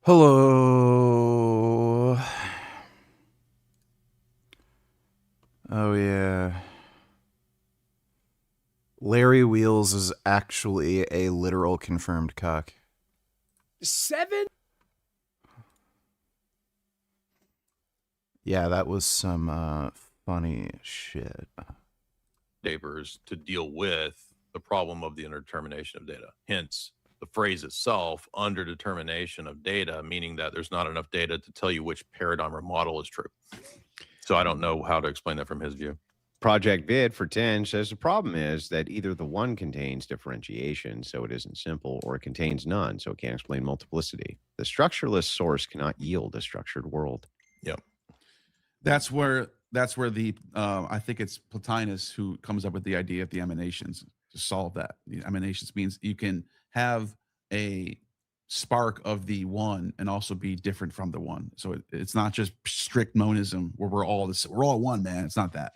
Hello. Oh, yeah. Larry Wheels is actually a literal confirmed cuck. 7? Yeah, that was some funny shit. Neighbors to deal with the problem of the underdetermination of data. Hence, the phrase itself, underdetermination of data, meaning that there's not enough data to tell you which paradigm or model is true. So I don't know how to explain that from his view. Project Bid for 10 says the problem is that either the one contains differentiation, so it isn't simple, or it contains none, so it can't explain multiplicity. The structureless source cannot yield a structured world. Yep. That's where the I think it's Plotinus who comes up with the idea of the emanations to solve that. The emanations means you can have a spark of the one and also be different from the one. So it's not just strict monism where we're all one, man. It's not that.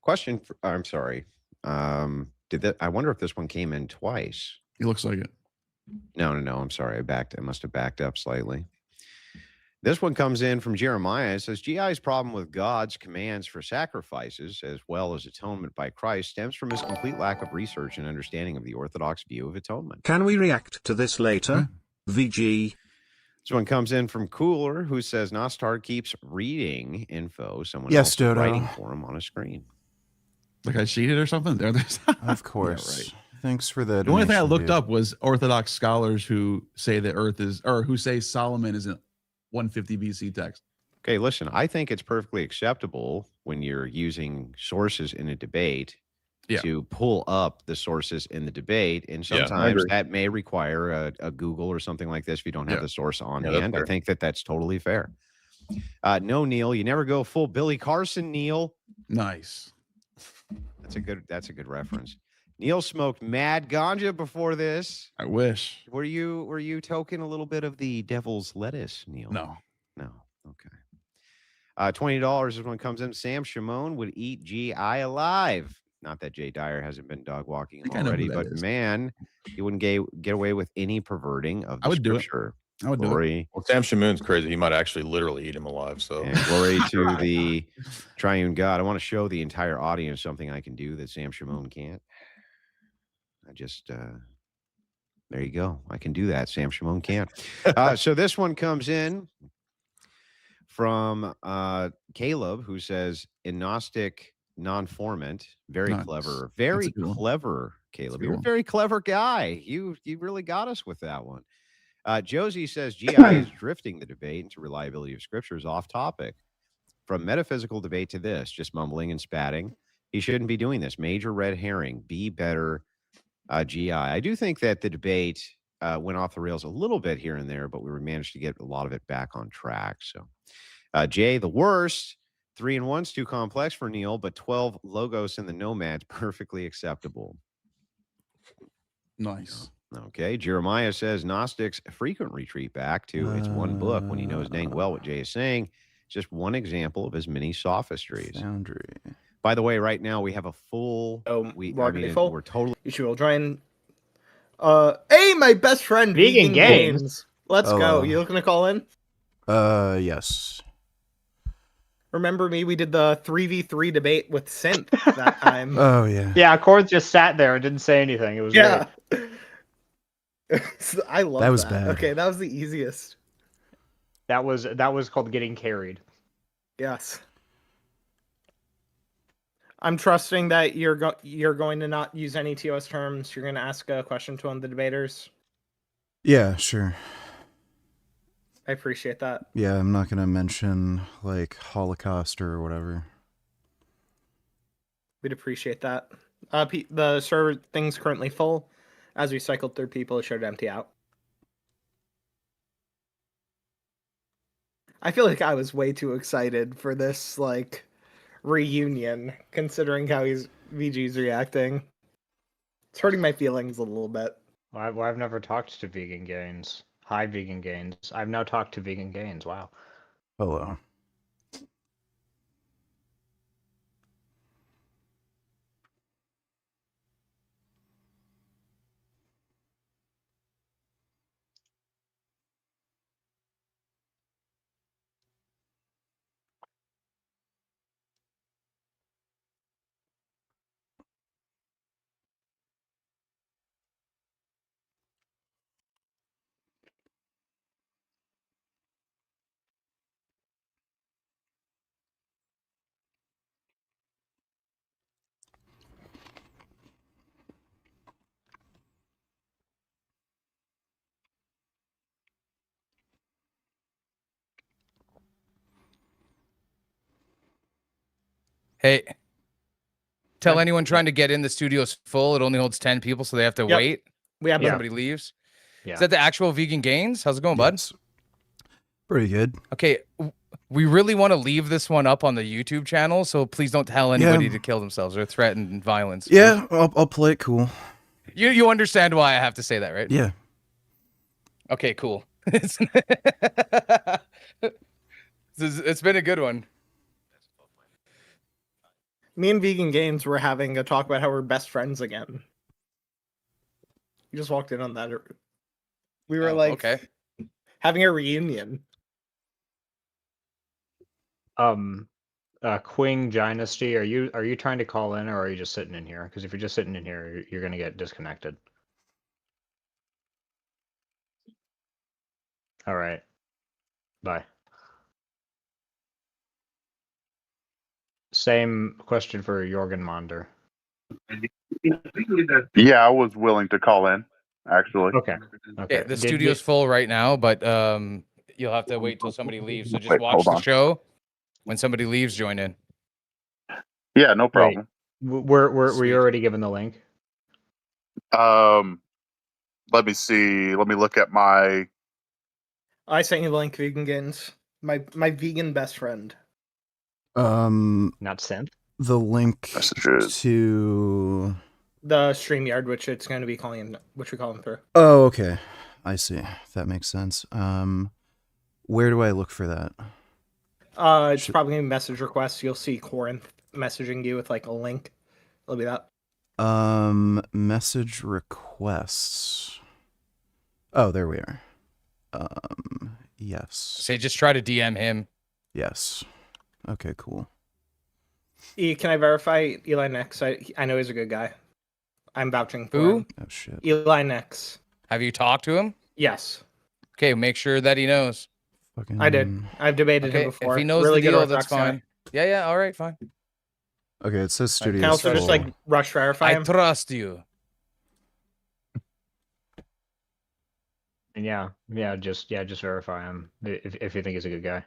Question. I'm sorry. I wonder if this one came in twice. It looks like it. No. I'm sorry. I must have backed up slightly. This one comes in from Jeremiah. It says, GI's problem with God's commands for sacrifices, as well as atonement by Christ, stems from his complete lack of research and understanding of the Orthodox view of atonement. Can we react to this later? VG. This one comes in from Cooler, who says, Nostar keeps reading info. Someone Yes, else is Dodo. writing for him on a screen. Like I cheated or something? Of course. Yeah, right. Thanks for the The only thing I donation, looked dude. up was Orthodox scholars who say the Earth is, or who say Solomon is a 150 BC text. Okay, listen, I think it's perfectly acceptable when you're using sources in a debate to pull up the sources in the debate. And sometimes that may require a Google or something like this if you don't have the source on hand. I think that's totally fair. No, Neil, you never go full Billy Carson, Neil. Nice. That's a good reference. Neil smoked mad ganja before this. I wish. Were you toking a little bit of the devil's lettuce, Neil? No. Okay. $20 is when it comes in. Sam Shimon would eat GI alive. Not that Jay Dyer hasn't been dog walking him already, but man, he wouldn't get away with any perverting of the scripture. I would do it. Well, Sam Shamoon's crazy. He might actually literally eat him alive. So And glory to the triune God. I want to show the entire audience something I can do that Sam Shimon can't. I just there you go. I can do that. Sam Shimon can't. So this one comes in from Caleb, who says, in Gnostic non-formant, very clever. Very clever, Caleb. You're a very clever guy. You really got us with that one. Josie says, GI is drifting the debate into reliability of scriptures off topic. From metaphysical debate to this, just mumbling and spatting. He shouldn't be doing this. Major red herring. Be better, GI. I do think that the debate went off the rails a little bit here and there, but we managed to get a lot of it back on track. So, Jay, the worst. 3 and 1's too complex for Neil, but 12 logos in the Nomad's perfectly acceptable. Nice. Okay. Jeremiah says Gnostics frequent retreat back to it's one book when he knows dang well what Jay is saying. It's just one example of his many sophistries. Foundry. By the way, right now we have a full. We're totally. You will try and. Hey, my best friend, Vegan Games. Let's go. You looking to call in? Yes. Remember me? We did the 3v3 debate with Synth that time. Oh, yeah. Yeah, Cord just sat there and didn't say anything. It was great. I love that. That was bad. Okay, that was the easiest. That was called getting carried. Yes. I'm trusting that you're going to not use any TOS terms. You're going to ask a question to one of the debaters. Yeah, sure. I appreciate that. Yeah, I'm not going to mention, like, Holocaust or whatever. We'd appreciate that. The server thing's currently full. As we cycled through people, it should empty out. I feel like I was way too excited for this, like, reunion, considering how VG's reacting. It's hurting my feelings a little bit. Well, I've never talked to Vegan Gains. Hi, Vegan Gains. I've now talked to Vegan Gains. Wow. Hello. Hey, tell Okay. anyone trying to get in, the studio's full. It only holds 10 people, so they have to Yep. wait. We have when Yeah. somebody leaves. Yeah. Is that the actual Vegan Gains? How's it going, bud? Yes. Pretty good. Okay, we really want to leave this one up on the YouTube channel, so please don't tell anybody to kill themselves or threaten violence. Yeah, I'll play it cool. You understand why I have to say that, right? Yeah. Okay, cool. It's been a good one. Me and Vegan Games were having a talk about how we're best friends again. You just walked in on that. We were okay. having a reunion. Queen Dynasty, are you trying to call in, or are you just sitting in here? Because if you're just sitting in here, you're gonna get disconnected. All right. Bye. Same question for Jorgen Monder. Yeah, I was willing to call in, actually. Okay. Okay. The studio's full right now, but you'll have to wait till somebody leaves. So just Wait, watch hold the on. show. When somebody leaves, join in. Yeah, no problem. Were you already given the link? Let me see. Let me look at my. I sent you the link, Vegan Games. My vegan best friend. Not sent. The link Messages. to The StreamYard, which it's going to be calling, which we call him through. Oh, okay. I see. That makes sense. Where do I look for that? It's probably going to be message requests. You'll see Corinth messaging you with like a link. It'll be that. Message requests. Oh, there we are. Yes. Say just try to DM him. Yes. Okay, cool. Can I verify Eli Nex? I know he's a good guy. I'm vouching for Who? him. Oh shit. Eli Nex. Have you talked to him? Yes. Okay, make sure that he knows. Fucking... I did. I've debated him before. If he knows really the good deal, that's Orthodox guy. fine. Yeah, all right, fine. Okay, it says studio. Can I also just like rush verify I him? trust you. Yeah, just verify him if you think he's a good guy.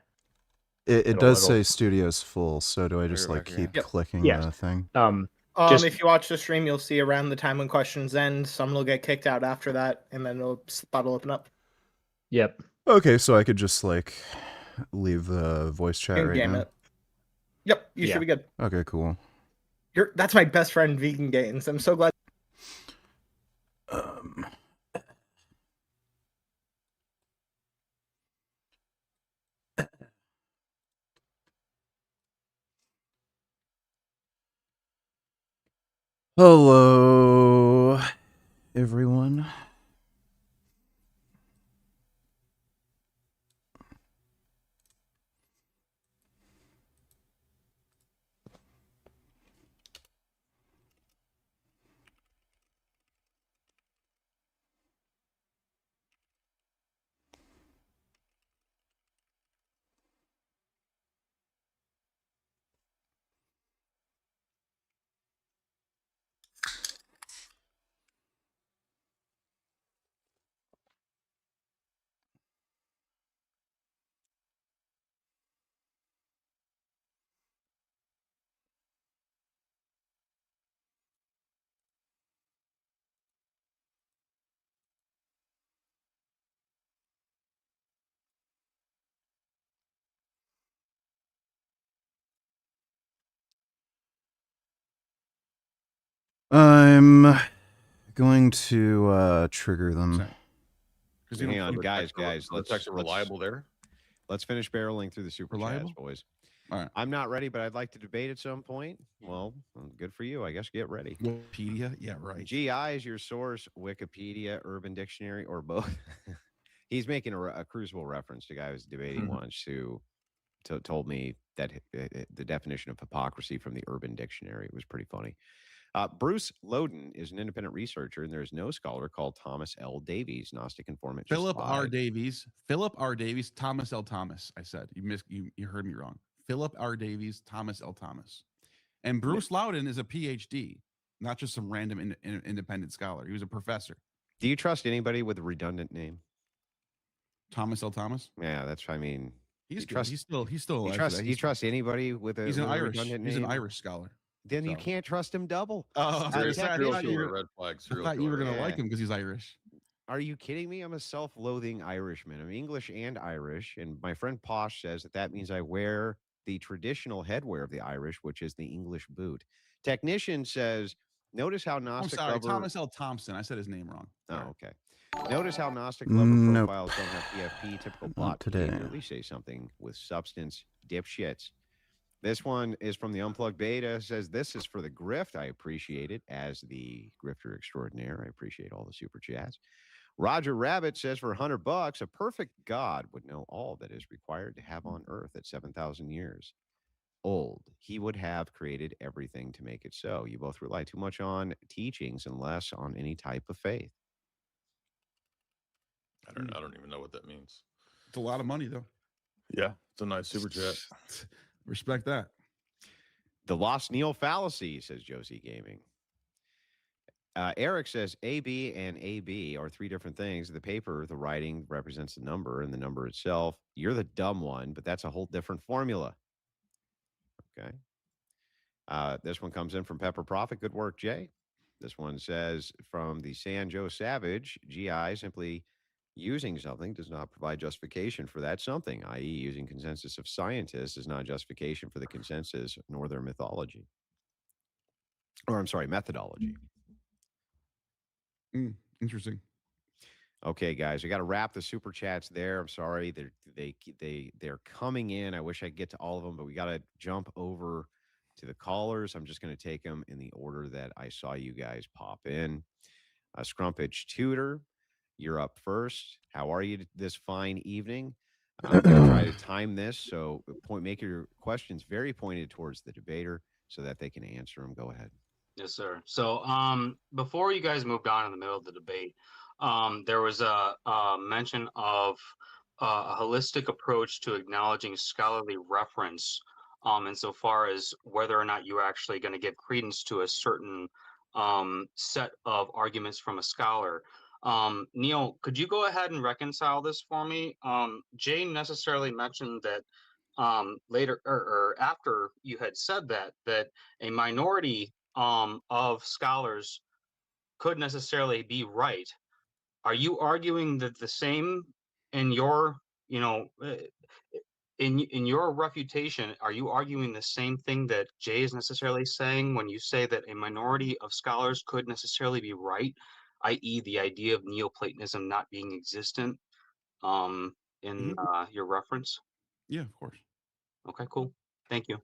It does say studio's full, so do I just like keep clicking the thing? If you watch the stream, you'll see around the time when questions end, someone will get kicked out after that, and then the spot will open up. Yep. Okay, so I could just like leave the voice chat right now. Yep, you should be good. Okay, cool. That's my best friend, Vegan Gains. I'm so glad. Hello, everyone. I'm going to trigger them. Hang on, guys. Let's reliable there. Let's finish barreling through the super chats, boys. All right. I'm not ready, but I'd like to debate at some point. Well, good for you. I guess get ready. Wikipedia? Yeah, right. GI is your source, Wikipedia, Urban Dictionary, or both. He's making a Crucible reference to a guy who was debating once who told me that the definition of hypocrisy from the Urban Dictionary was pretty funny. Bruce Loden is an independent researcher, and there's no scholar called Thomas L. Davies, Gnostic informant. Philip R. Davies. Philip R. Davies. Thomas L. Thomas. I said you heard me wrong. Philip R. Davies. Thomas L. Thomas. And Bruce Loudon is a PhD, not just some random independent scholar. He was a professor. Do you trust anybody with a redundant name? Thomas L. Thomas. Yeah, that's. I mean, He's You good. trust- He's still You alive trust today. you trust anybody with a He's an with a Irish. redundant He's an name? Irish scholar. Then you So. can't trust him double. Oh, I was gonna say, I Serial thought you killer, were- red flag. I Serial thought you were killer. gonna like Yeah. him because he's Irish. Are you kidding me? I'm a self-loathing Irishman. I'm English and Irish, and my friend Posh says that means I wear the traditional headwear of the Irish, which is the English boot. Technician says, notice how I'm Gnostic sorry, lover. Thomas L. Thompson. I said his name wrong. Oh, Sorry. okay. Notice how Gnostic lover Nope. profiles don't have PFP, typical Not plot today. behavior. At least say something with substance, dipshits. This one is from the Unplugged Beta. Says, this is for the grift. I appreciate it as the grifter extraordinaire. I appreciate all the super chats. Roger Rabbit says, for $100, a perfect God would know all that is required to have on earth at 7,000 years old. He would have created everything to make it so. You both rely too much on teachings and less on any type of faith. I don't even know what that means. It's a lot of money though. Yeah, it's a nice super chat. Respect that. The Lost Neil fallacy, says Josie Gaming. Eric says AB and AB are three different things. The paper, the writing represents the number, and the number itself. You're the dumb one, but that's a whole different formula. Okay. This one comes in from Pepper Prophet. Good work, Jay. This one says from the San Joe Savage, GI simply using something does not provide justification for that something, i.e., using consensus of scientists is not justification for the consensus nor their mythology. Or I'm sorry, methodology. Interesting. Okay, guys, we got to wrap the super chats there. I'm sorry, they're coming in. I wish I could get to all of them, but we got to jump over to the callers. I'm just going to take them in the order that I saw you guys pop in. Scrumpage Tutor, you're up first. How are you this fine evening? I'm going to try to time this, so make your questions very pointed towards the debater so that they can answer them. Go ahead. Yes, sir. So before you guys moved on in the middle of the debate, there was a mention of a holistic approach to acknowledging scholarly reference insofar as whether or not you're actually going to give credence to a certain set of arguments from a scholar. Neil, could you go ahead and reconcile this for me? Jay necessarily mentioned that later or after you had said that a minority of scholars could necessarily be right. Are you arguing that the same in your, in your refutation? Are you arguing the same thing that Jay is necessarily saying when you say that a minority of scholars could necessarily be right, i.e., the idea of Neoplatonism not being existent in your reference? Yeah, of course. Okay, cool. Thank you.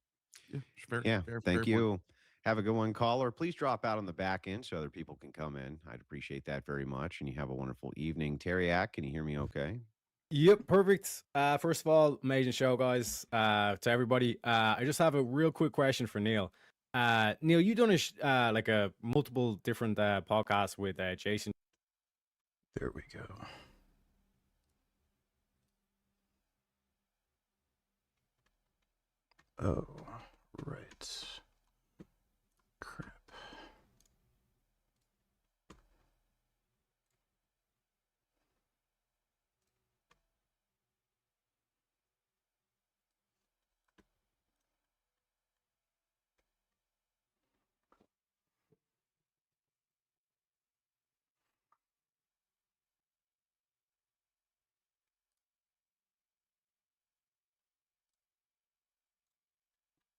Yeah, Thank you. Have a good one, caller. Please drop out on the back end so other people can come in. I'd appreciate that very much. And you have a wonderful evening. Teriak, can you hear me okay? Yep, perfect. First of all, amazing show, guys. To everybody, I just have a real quick question for Neil. Neil, you done a multiple different podcasts with Jason. There we go. Oh, right. Crap.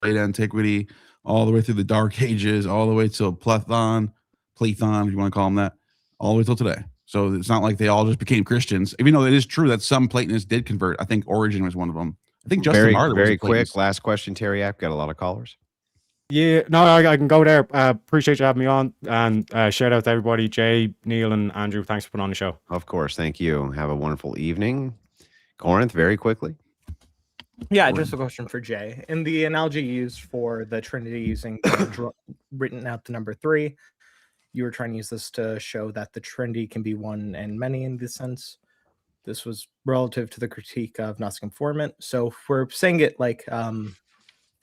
Late antiquity, all the way through the Dark Ages, all the way till Platon, if you want to call them that, all the way till today. So it's not like they all just became Christians, even though it is true that some Platonists did convert. I think Origen was one of them. I think Justin Martyr was very a Platonist. quick. Last question, Teriak. Got a lot of callers. Yeah, no, I can go there. Appreciate you having me on. And shout out to everybody, Jay, Neil, and Andrew. Thanks for putting on the show. Of course. Thank you. Have a wonderful evening. Corinth, very quickly. Yeah, just a question for Jay. In the analogy used for the Trinity using written out the number 3, you were trying to use this to show that the Trinity can be one and many in this sense. This was relative to the critique of Gnostic informant. So if we're saying it like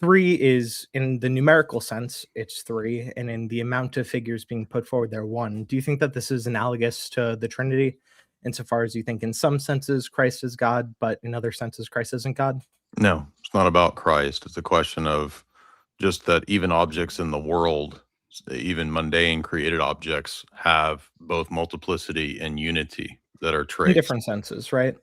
3 is in the numerical sense, it's 3, and in the amount of figures being put forward, they're 1. Do you think that this is analogous to the Trinity insofar as you think in some senses Christ is God, but in other senses Christ isn't God? No, it's not about Christ. It's a question of just that even objects in the world, even mundane created objects, have both multiplicity and unity that are In traits. different senses, right?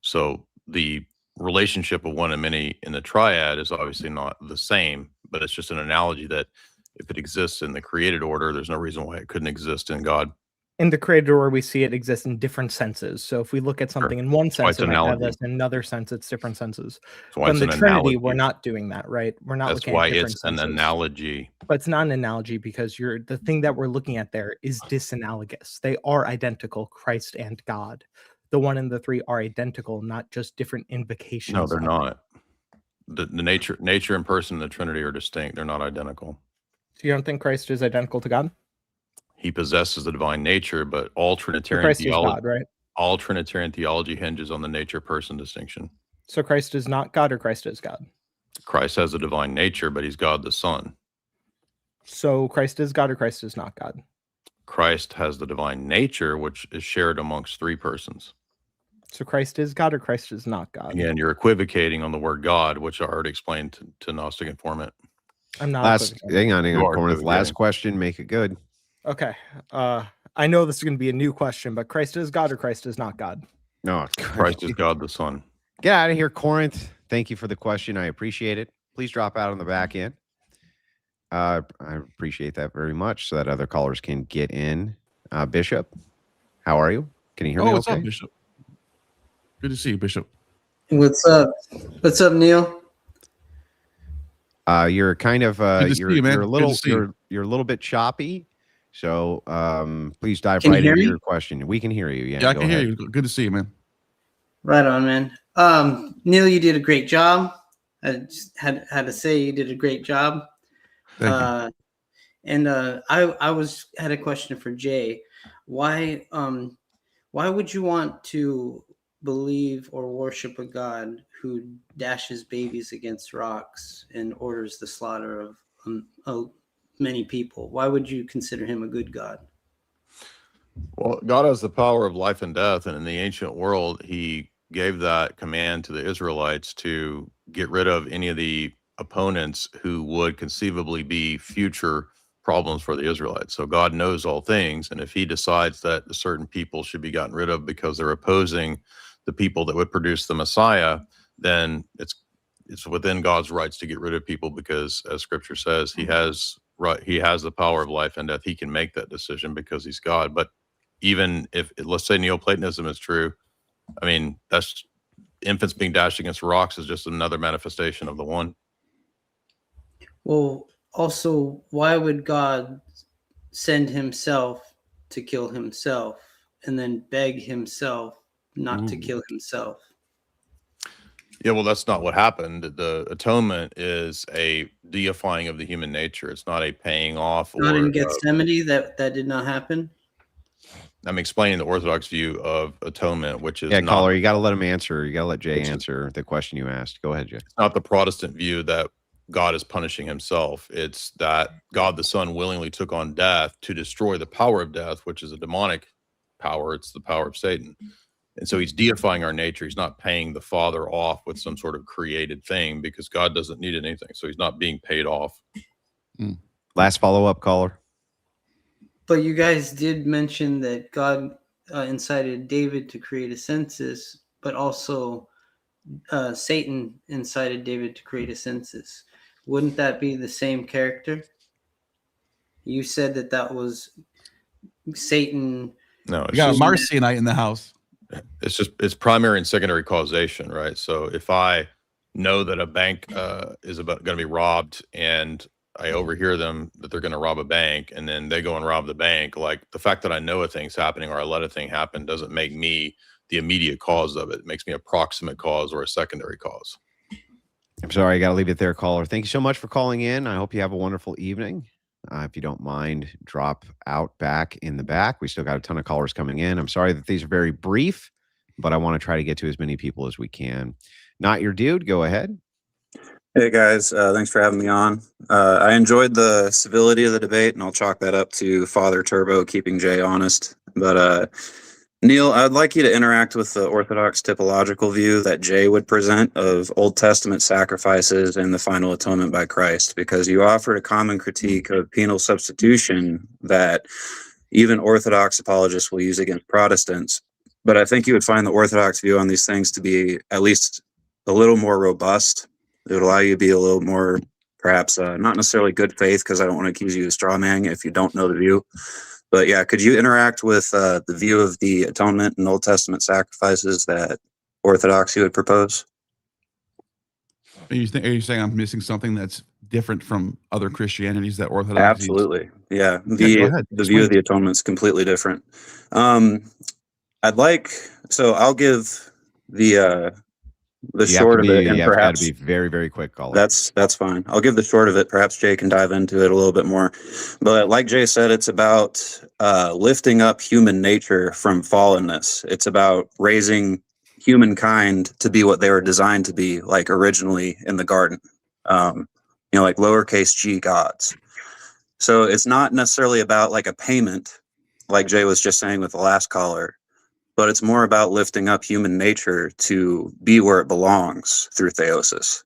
So the relationship of one and many in the triad is obviously not the same, but it's just an analogy that if it exists in the created order, there's no reason why it couldn't exist in God. In the created order, we see it exists in different senses. So if we look at something in one sense, it might have this. In another sense, it's different senses. But in the Trinity, we're not doing that, right? We're not looking at different senses. That's why it's an analogy. But it's not an analogy because the thing that we're looking at there is disanalogous. They are identical, Christ and God. The one and the three are identical, not just different invocations. No, they're not. The nature and person in the Trinity are distinct. They're not identical. So you don't think Christ is identical to God? He possesses the divine nature, but all Trinitarian theology, God, right? All Trinitarian theology hinges on the nature-person distinction. So Christ is not God, or Christ is God? Christ has a divine nature, but he's God the Son. So Christ is God, or Christ is not God? Christ has the divine nature, which is shared amongst three persons. So Christ is God, or Christ is not God? Again, you're equivocating on the word God, which I already explained to Gnostic Informant. I'm not. Hang on, Informant. Last question, make it good. Okay. I know this is going to be a new question, but Christ is God, or Christ is not God? No, Christ is God the Son. Get out of here, Corinth. Thank you for the question. I appreciate it. Please drop out on the back end. I appreciate that very much so that other callers can get in. Bishop, how are you? Can you hear me what's okay? up, Bishop? Good to see you, Bishop. What's up? What's up, Neil? You're kind of you're a little you're a little bit choppy. So please dive right into your question. We can hear you. Yeah, I can hear you. Good to see you, man. Right on, man. Neil, you did a great job. I just had to say you did a great job. Thank you. And I had a question for Jay. Why would you want to believe or worship a God who dashes babies against rocks and orders the slaughter of many people? Why would you consider him a good God? Well, God has the power of life and death, and in the ancient world, he gave that command to the Israelites to get rid of any of the opponents who would conceivably be future problems for the Israelites. So God knows all things, and if he decides that certain people should be gotten rid of because they're opposing the people that would produce the Messiah, then it's within God's rights to get rid of people, because as Scripture says, he has the power of life and death. He can make that decision because he's God. But even if, let's say, Neoplatonism is true, I mean, that's infants being dashed against rocks is just another manifestation of the one. Well, also, why would God send himself to kill himself and then beg himself not to kill himself? Yeah, well, that's not what happened. The atonement is a deifying of the human nature. It's not a paying off. Not in Gethsemane, that did not happen. I'm explaining the Orthodox view of atonement, which is caller. You got to let him answer. You got to let Jay answer the question you asked. Go ahead, Jay. It's not the Protestant view that God is punishing himself. It's that God the Son willingly took on death to destroy the power of death, which is a demonic power. It's the power of Satan. And so he's deifying our nature. He's not paying the Father off with some sort of created thing, because God doesn't need anything. So he's not being paid off. Last follow-up, caller. But you guys did mention that God incited David to create a census, but also Satan incited David to create a census. Wouldn't that be the same character? You said that was Satan. No, you got a Marcionite in the house. It's primary and secondary causation, right? So if I know that a bank is going to be robbed, and I overhear them that they're going to rob a bank, and then they go and rob the bank, like the fact that I know a thing's happening or I let a thing happen doesn't make me the immediate cause of it. It makes me a proximate cause or a secondary cause. I'm sorry, I got to leave it there, caller. Thank you so much for calling in. I hope you have a wonderful evening. If you don't mind, drop out back in the back. We still got a ton of callers coming in. I'm sorry that these are very brief, but I want to try to get to as many people as we can. Not your dude, go ahead. Hey guys, thanks for having me on. I enjoyed the civility of the debate, and I'll chalk that up to Father Turbo keeping Jay honest. But Neil, I'd like you to interact with the Orthodox typological view that Jay would present of Old Testament sacrifices and the final atonement by Christ, because you offered a common critique of penal substitution that even Orthodox apologists will use against Protestants. But I think you would find the Orthodox view on these things to be at least a little more robust. It would allow you to be a little more, perhaps not necessarily good faith, because I don't want to accuse you of straw manning if you don't know the view. But yeah, could you interact with the view of the atonement and Old Testament sacrifices that Orthodoxy would propose? Are you saying I'm missing something that's different from other Christianities that Orthodoxy? Absolutely, yeah. The view of the atonement is completely different. I'll give the short of it, and perhaps be very, very quick, caller. That's fine. I'll give the short of it. Perhaps Jay can dive into it a little bit more. But like Jay said, it's about lifting up human nature from fallenness. It's about raising humankind to be what they were designed to be, like originally in the garden. Like lowercase g gods. So it's not necessarily about like a payment, like Jay was just saying with the last caller, but it's more about lifting up human nature to be where it belongs through theosis.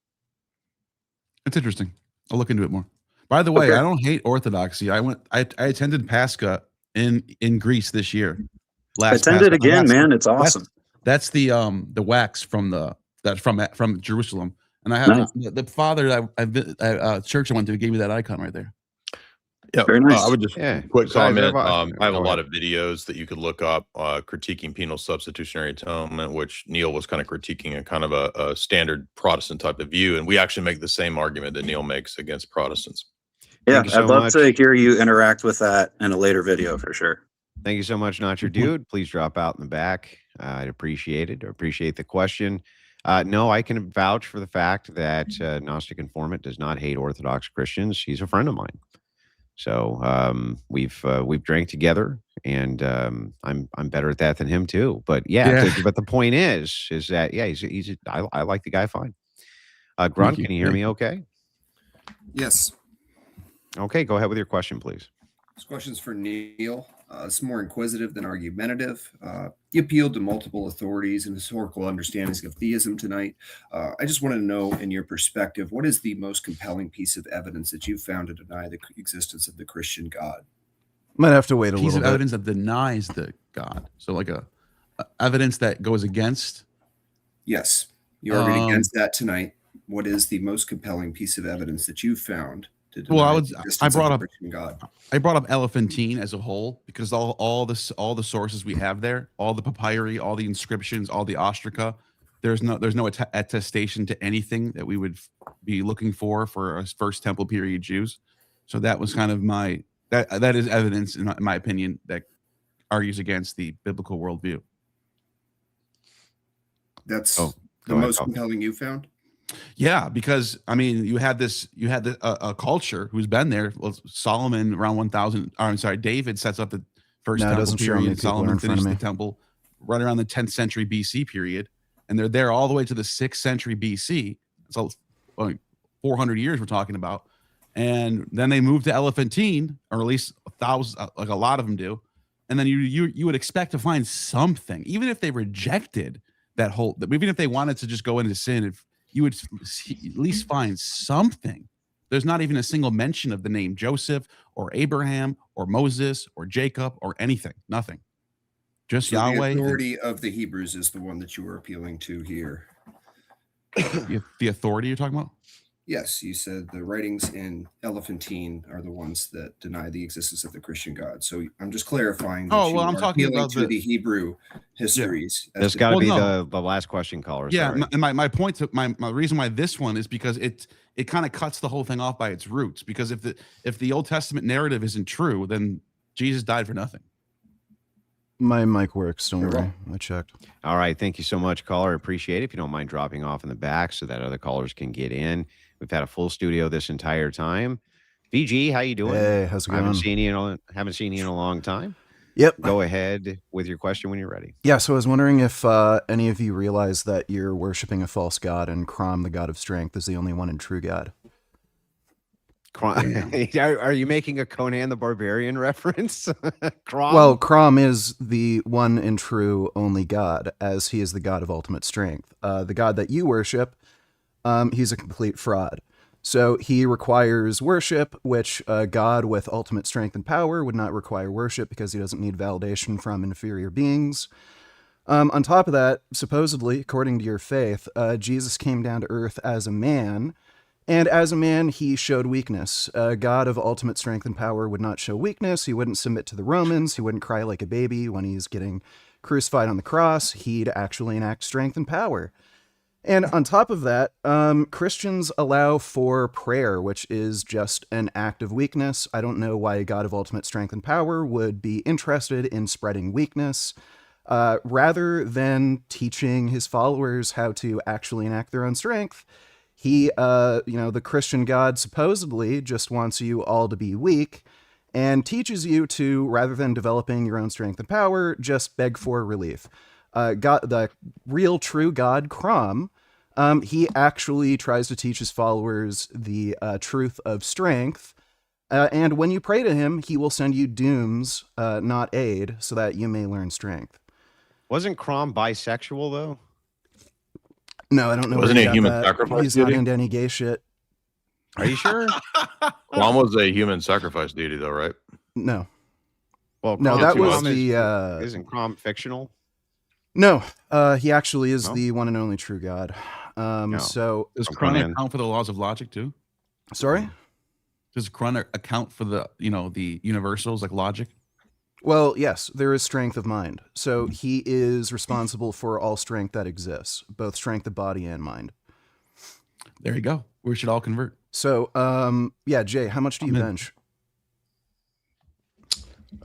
That's interesting. I'll look into it more. By the way, I don't hate Orthodoxy. I attended Pascha in Greece this year. Attended again, man. It's awesome. That's the wax from Jerusalem, and I have the father at church I went to gave me that icon right there. Yeah, very nice. I would just quick comment. I have a lot of videos that you could look up critiquing penal substitutionary atonement, which Neil was kind of critiquing a kind of a standard Protestant type of view, and we actually make the same argument that Neil makes against Protestants. Yeah, I'd love to hear you interact with that in a later video for sure. Thank you so much, Not Your Dude. Please drop out in the back. I'd appreciate it. I appreciate the question. No, I can vouch for the fact that Gnostic Informant does not hate Orthodox Christians. He's a friend of mine. So we've drank together, and I'm better at that than him too. But but the point is that I like the guy fine. Grunt, can you hear me? Okay. Yes. Okay, go ahead with your question, please. This question's for Neil. It's more inquisitive than argumentative. You appealed to multiple authorities and historical understandings of theism tonight. I just want to know, in your perspective, what is the most compelling piece of evidence that you've found to deny the existence of the Christian God? Might have to wait a piece little of bit. Evidence that denies the God. So like a evidence that goes against. Yes, you argued against that tonight. What is the most compelling piece of evidence that you found? I brought up Elephantine as a whole, because all the sources we have there, all the papyri, all the inscriptions, all the ostraca, there's no attestation to anything that we would be looking for First Temple period Jews. So that was kind of that is evidence in my opinion that argues against the biblical worldview. That's the most compelling you found. Yeah, because I mean, you had a culture who's been there. Well, Solomon around 1000. I'm sorry, David sets up the first temple period. Solomon finished the temple right around the 10th century BC period, and they're there all the way to the 6th century BC. So, 400 years we're talking about, and then they moved to Elephantine, or at least 1,000, like a lot of them do, and then you would expect to find something, even if they rejected that whole. Even if they wanted to just go into sin. You would at least find something. There's not even a single mention of the name Joseph or Abraham or Moses or Jacob or anything. Nothing. Just Yahweh. The authority of the Hebrews is the one that you were appealing to here. The authority you're talking about? Yes, you said the writings in Elephantine are the ones that deny the existence of the Christian God. So I'm just clarifying. That I'm talking about the Hebrew histories. That's got to be the last question, caller. Yeah, right? my point my reason why this one is because it kind of cuts the whole thing off by its roots. Because if the Old Testament narrative isn't true, then Jesus died for nothing. My mic works. Don't worry. I checked. All right. Thank you so much, caller. Appreciate it. If you don't mind dropping off in the back so that other callers can get in. We've had a full studio this entire time. VG, how you doing? Hey, how's it going? Haven't seen you in a long time. Yep. Go ahead with your question when you're ready. Yeah, so I was wondering if any of you realize that you're worshiping a false god and Crom, the god of strength, is the only one and true God. Are you making a Conan the Barbarian reference? Well, Crom is the one and true only God, as he is the God of ultimate strength. The God that you worship, he's a complete fraud. So he requires worship, which a God with ultimate strength and power would not require worship because he doesn't need validation from inferior beings. On top of that, supposedly, according to your faith, Jesus came down to earth as a man, and as a man, he showed weakness. A God of ultimate strength and power would not show weakness. He wouldn't submit to the Romans. He wouldn't cry like a baby when he's getting crucified on the cross. He'd actually enact strength and power. And on top of that, Christians allow for prayer, which is just an act of weakness. I don't know why a God of ultimate strength and power would be interested in spreading weakness. Rather than teaching his followers how to actually enact their own strength, he, the Christian God supposedly just wants you all to be weak and teaches you to, rather than developing your own strength and power, just beg for relief. The real true God, Crom, he actually tries to teach his followers the truth of strength. And when you pray to him, he will send you dooms, not aid, so that you may learn strength. Wasn't Crom bisexual, though? No, I don't know. Wasn't he a human that. sacrifice? He's not into any gay shit. Are you sure? Crom was a human sacrifice deity, though, right? No. Well, no, that was the. Isn't Crom fictional? No, he actually is the one and only true God. So does Cron account for the laws of logic too? Sorry? Does Cron account for the the universals like logic? Well, yes, there is strength of mind. So he is responsible for all strength that exists, both strength of body and mind. There you go. We should all convert. So, yeah, Jay, how much do you bench?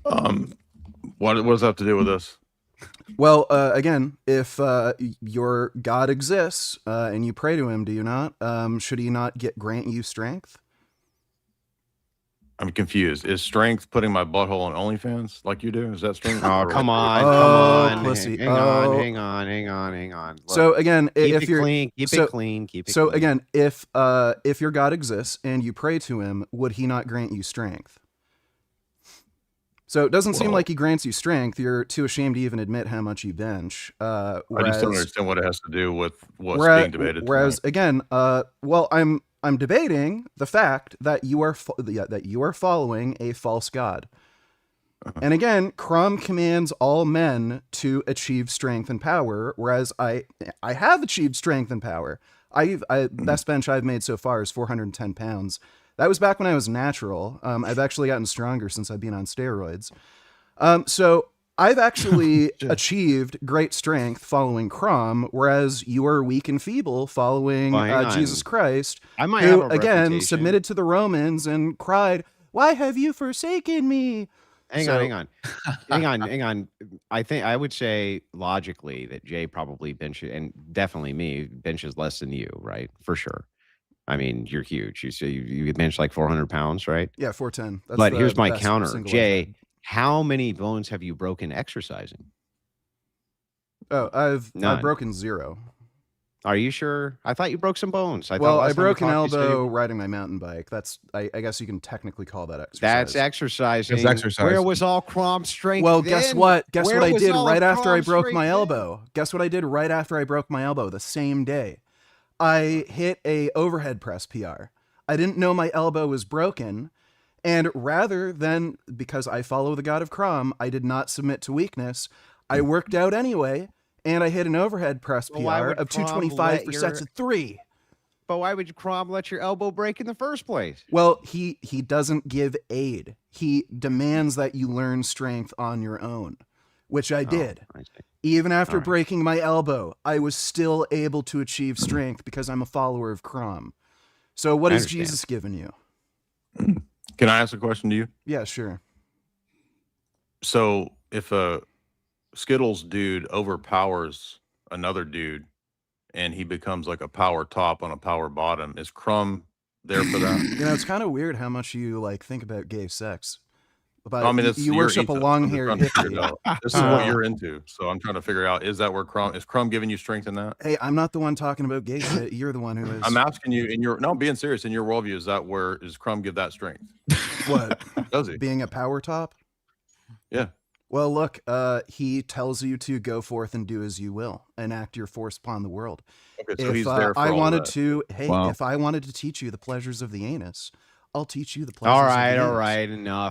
What does that have to do with this? Well, again, if your God exists and you pray to him, do you not? Should he not grant you strength? I'm confused. Is strength putting my butthole on OnlyFans like you do? Is that strength? Oh, come on, come on, pussy. hang on. Look, So again, if you're clean, keep it clean. So again, if your God exists and you pray to him, would he not grant you strength? So it doesn't seem like he grants you strength. You're too ashamed to even admit how much you bench. I just don't understand what it has to do with what's being debated. Whereas again, well, I'm debating the fact that you are following a false god. And again, Crom commands all men to achieve strength and power, whereas I have achieved strength and power. Best bench I've made so far is 410 pounds. That was back when I was natural. I've actually gotten stronger since I've been on steroids. So I've actually achieved great strength following Crom, whereas you are weak and feeble following Jesus Christ, who again submitted to the Romans and cried, "Why have you forsaken me?" Hang on. I think I would say logically that Jay probably benches, and definitely me, benches less than you, right? For sure. I mean, you're huge. You say you bench like 400 pounds, right? Yeah, 410. But here's my counter. Jay, how many bones have you broken exercising? Oh, I've broken 0. Are you sure? I thought you broke some bones. I broke an elbow riding my mountain bike. That's I guess you can technically call that exercise. That's exercising. That's exercise. Where was all Crom strength? Well, then? guess what? Guess Where what I was did all right after I Crom broke strength my then? elbow? Guess what I did right after I broke my elbow the same day? I hit a overhead press PR. I didn't know my elbow was broken. And rather than, because I follow the God of Crom, I did not submit to weakness. I worked out anyway, and I hit an overhead press PR of 225 for sets of 3. But why would Crom let your elbow break in the first place? Well, he doesn't give aid. He demands that you learn strength on your own, which I did. I see. Even after breaking my elbow, I was still able to achieve strength because I'm a follower of Crom. So what has Jesus given you? Can I ask a question to you? Yeah, sure. So if a Skittles dude overpowers another dude and he becomes like a power top on a power bottom, is Crom there for that? It's kind of weird how much you think about gay sex. But I mean, it's you your worship a ethos. long-haired I'm just trying to figure it hippie. out. This is what you're into, so I'm trying to figure out: is that where Crumb is Crumb giving you strength in that? Hey, I'm not the one talking about gay shit. You're the one who is. I'm asking you in your no, I'm being serious. In your worldview, is that where is Crumb give that strength? What? Does he? Being a power top? Yeah. Well, look, he tells you to go forth and do as you will, and act your force upon the world. Okay, so If he's there for I all wanted that. to, hey, Wow. if I wanted to teach you the pleasures of the anus, I'll teach you the pleasures. All right, of the all anus. right,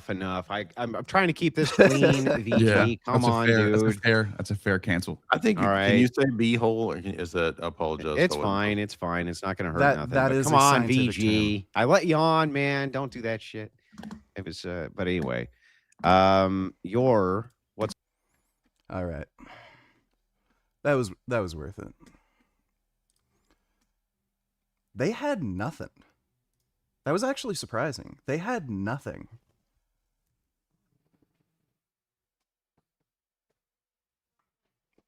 enough. I'm trying to keep this clean. VG, Yeah, come on, dude. That's a fair cancel. I think. All right. Can you say beehole? Or is that I apologize? It's I wasn't- fine. It's fine. It's not going to hurt That- nothing. that But is come a on, scientific VG. I let you on, man. Don't do that shit. It was, but anyway, what's All right. That was worth it. They had nothing. That was actually surprising. They had nothing.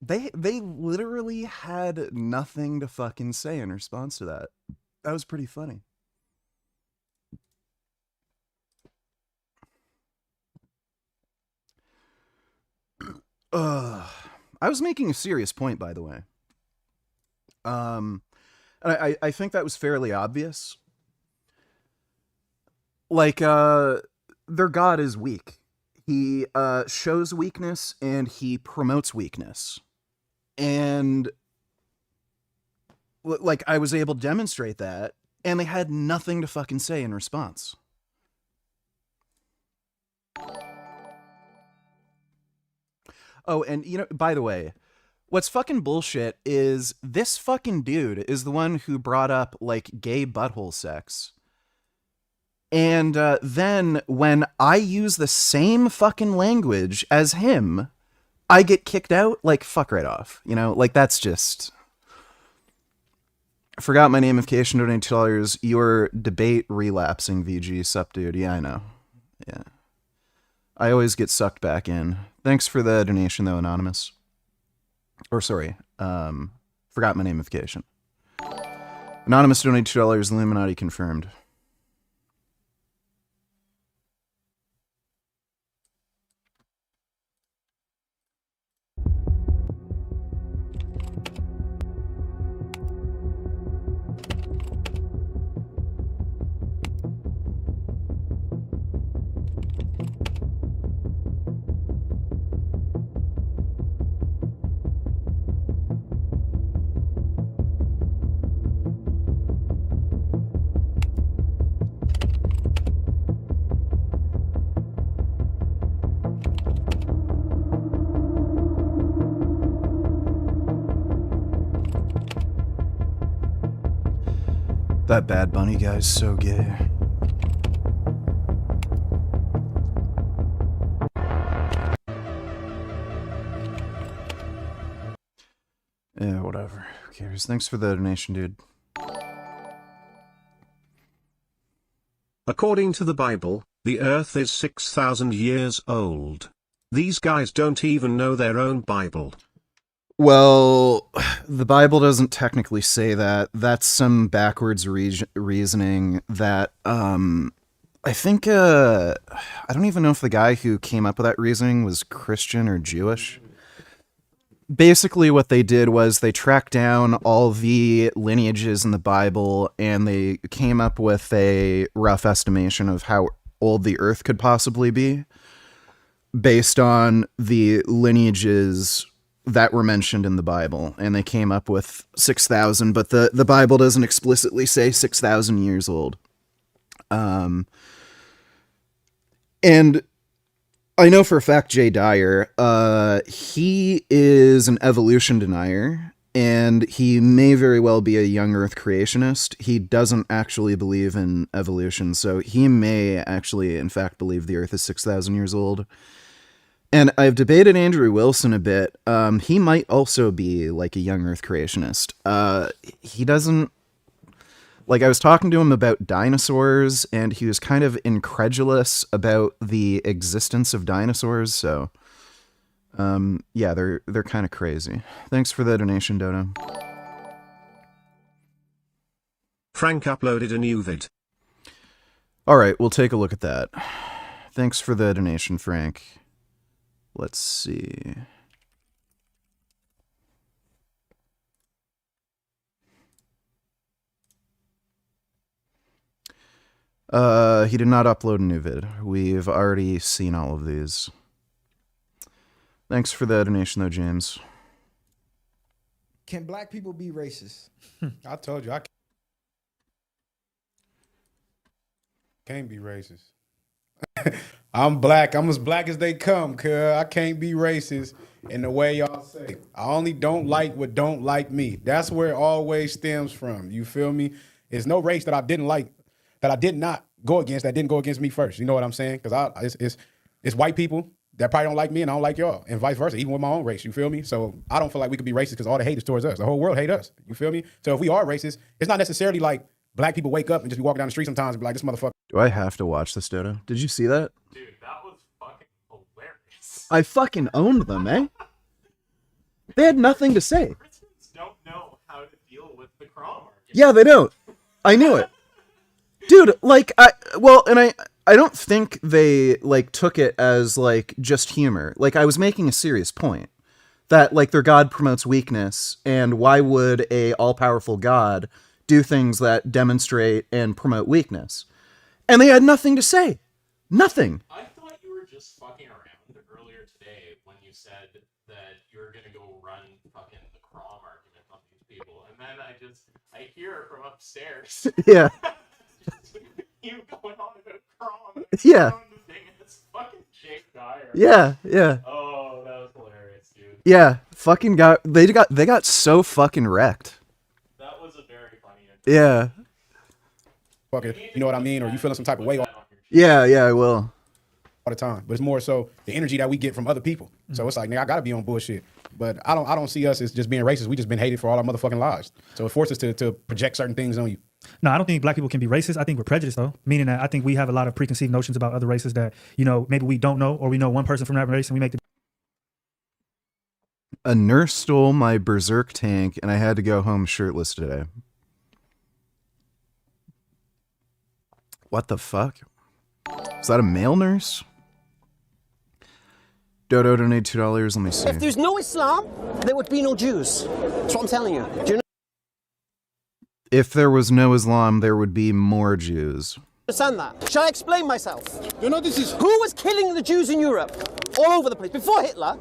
They literally had nothing to fucking say in response to that. That was pretty funny. I was making a serious point, by the way. And I think that was fairly obvious. Like, their god is weak. He shows weakness and he promotes weakness. And like, I was able to demonstrate that, and they had nothing to fucking say in response. Oh, and you know, by the way, what's fucking bullshit is this fucking dude is the one who brought up like gay butthole sex. And then when I use the same fucking language as him, I get kicked out. Like, fuck right off. You know, like, that's just... I forgot my namification, donating $2. Your debate relapsing, VG, sup, dude. Yeah, I know. Yeah. I always get sucked back in. Thanks for the donation, though, Anonymous. Or, sorry, forgot my namification. Anonymous donated $2. Illuminati confirmed. That Bad Bunny guy's so gay. Yeah, whatever. Who cares? Thanks for the donation, dude. According to the Bible, the Earth is 6,000 years old. These guys don't even know their own Bible. Well, the Bible doesn't technically say that. That's some backwards reasoning that, I think, I don't even know if the guy who came up with that reasoning was Christian or Jewish. Basically, what they did was they tracked down all the lineages in the Bible, and they came up with a rough estimation of how old the Earth could possibly be, based on the lineages that were mentioned in the Bible, and they came up with 6,000, but the Bible doesn't explicitly say 6,000 years old. And I know for a fact Jay Dyer, he is an evolution denier, and he may very well be a young Earth creationist. He doesn't actually believe in evolution, so he may actually, in fact, believe the Earth is 6,000 years old. And I've debated Andrew Wilson a bit. He might also be like a young Earth creationist. He doesn't... Like, I was talking to him about dinosaurs, and he was kind of incredulous about the existence of dinosaurs, so... yeah, they're kind of crazy. Thanks for the donation, Dodo. Frank uploaded a new vid. Alright, we'll take a look at that. Thanks for the donation, Frank. Let's see. He did not upload a new vid. We've already seen all of these. Thanks for the donation, though, James. Can black people be racist? I told you I can't be racist. I'm black. I'm as black as they come, cuz I can't be racist in the way y'all say. I only don't like what don't like me. That's where it always stems from. You feel me? There's no race that I didn't like, that I did not go against, that didn't go against me first. You know what I'm saying? Because it's white people that probably don't like me and I don't like y'all, and vice versa, even with my own race. You feel me? So I don't feel like we could be racist because all the hate is towards us. The whole world hate us. You feel me? So if we are racist, it's not necessarily like black people wake up and just be walking down the street sometimes and be like, this motherfucker. Do I have to watch this, Dodo? Did you see that? Dude, that was fucking hilarious. I fucking owned them, eh? They had nothing to say. Christians don't know how to deal with the Crom argument. Yeah, they don't. I knew it. Dude, like, I don't think they, like, took it as, like, just humor. Like, I was making a serious point. That, like, their God promotes weakness, and why would a all-powerful God do things that demonstrate and promote weakness? And they had nothing to say. Nothing. I thought you were just fucking around earlier today when you said that you were gonna go run fucking the Crom argument on these people, and then I hear from upstairs. Yeah. You going on about Crom. Yeah. The thing, and it's fucking Jake Dyer. Yeah, yeah. Oh, that was hilarious, dude. Yeah, fucking they got so fucking wrecked. That was a very funny. Yeah. Fucking, you know what I mean? Or you feeling some type of way all Yeah, I will. the time. But it's more so the energy that we get from other people. So it's like, nigga, I gotta be on bullshit. But I don't see us as just being racist. We just been hated for all our motherfucking lives. So it forces us to project certain things on you. No, I don't think black people can be racist. I think we're prejudiced, though. Meaning that I think we have a lot of preconceived notions about other races that, maybe we don't know, or we know one person from that race and we make the. A nurse stole my Berserk tank and I had to go home shirtless today. What the fuck? Is that a male nurse? Dodo donated $2. Let me see. If there's no Islam, there would be no Jews. That's what I'm telling you. Do you If there was no Islam, there would be more Jews. understand that? Shall I explain myself? This is... Who was killing the Jews in Europe? All over the place. Before Hitler.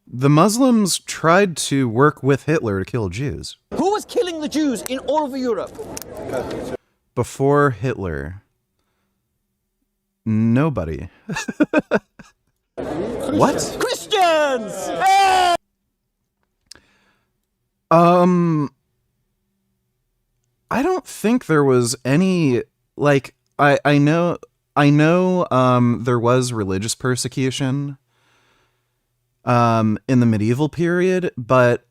The Muslims tried to work with Hitler to kill Jews. Who was killing the Jews in all over Europe? Before Hitler. Nobody. What? Christians! Hey! I don't think there was any, like, I know there was religious persecution in the medieval period, but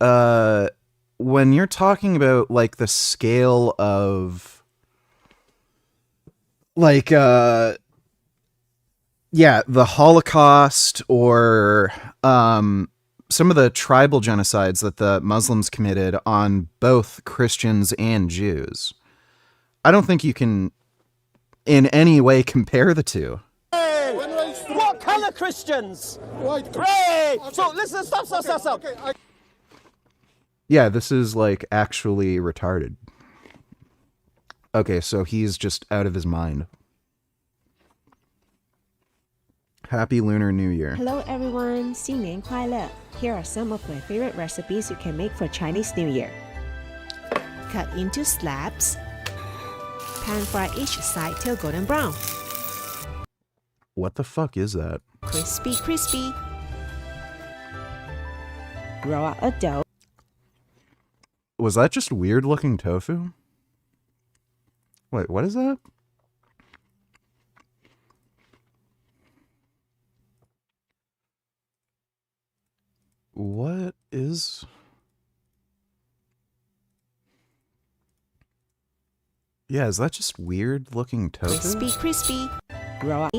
when you're talking about, like, the scale of, like, the Holocaust or some of the tribal genocides that the Muslims committed on both Christians and Jews, I don't think you can in any way compare the two. Hey! What color Christians? White. Great! So listen, stop. Yeah, this is, like, actually retarded. Okay, so he's just out of his mind. Happy Lunar New Year. Hello everyone, 新年快乐. Here are some of my favorite recipes you can make for Chinese New Year. Cut into slabs. Pan fry each side till golden brown. What the fuck is that? Crispy. Roll out a dough. Was that just weird looking tofu? Wait, what is that? What is... Yeah, is that just weird looking tofu? Crispy. Raw,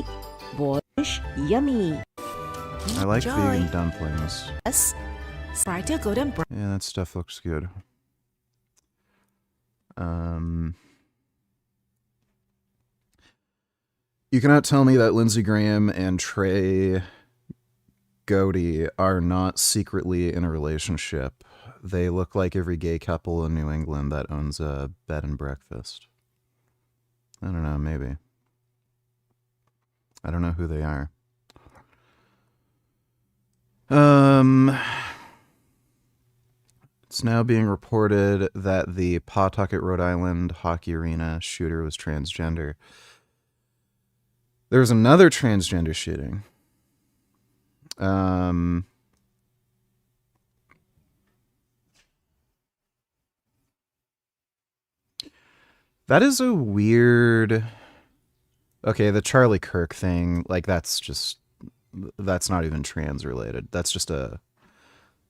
boyish, yummy. I like Enjoy. vegan dumplings. Yes. Fry till golden brown. Yeah, that stuff looks good. You cannot tell me that Lindsey Graham and Trey Goaty are not secretly in a relationship. They look like every gay couple in New England that owns a bed and breakfast. I don't know, maybe. I don't know who they are. It's now being reported that the Pawtucket, Rhode Island hockey arena shooter was transgender. There was another transgender shooting. That is a weird... Okay, the Charlie Kirk thing, like, that's not even trans related. That's just a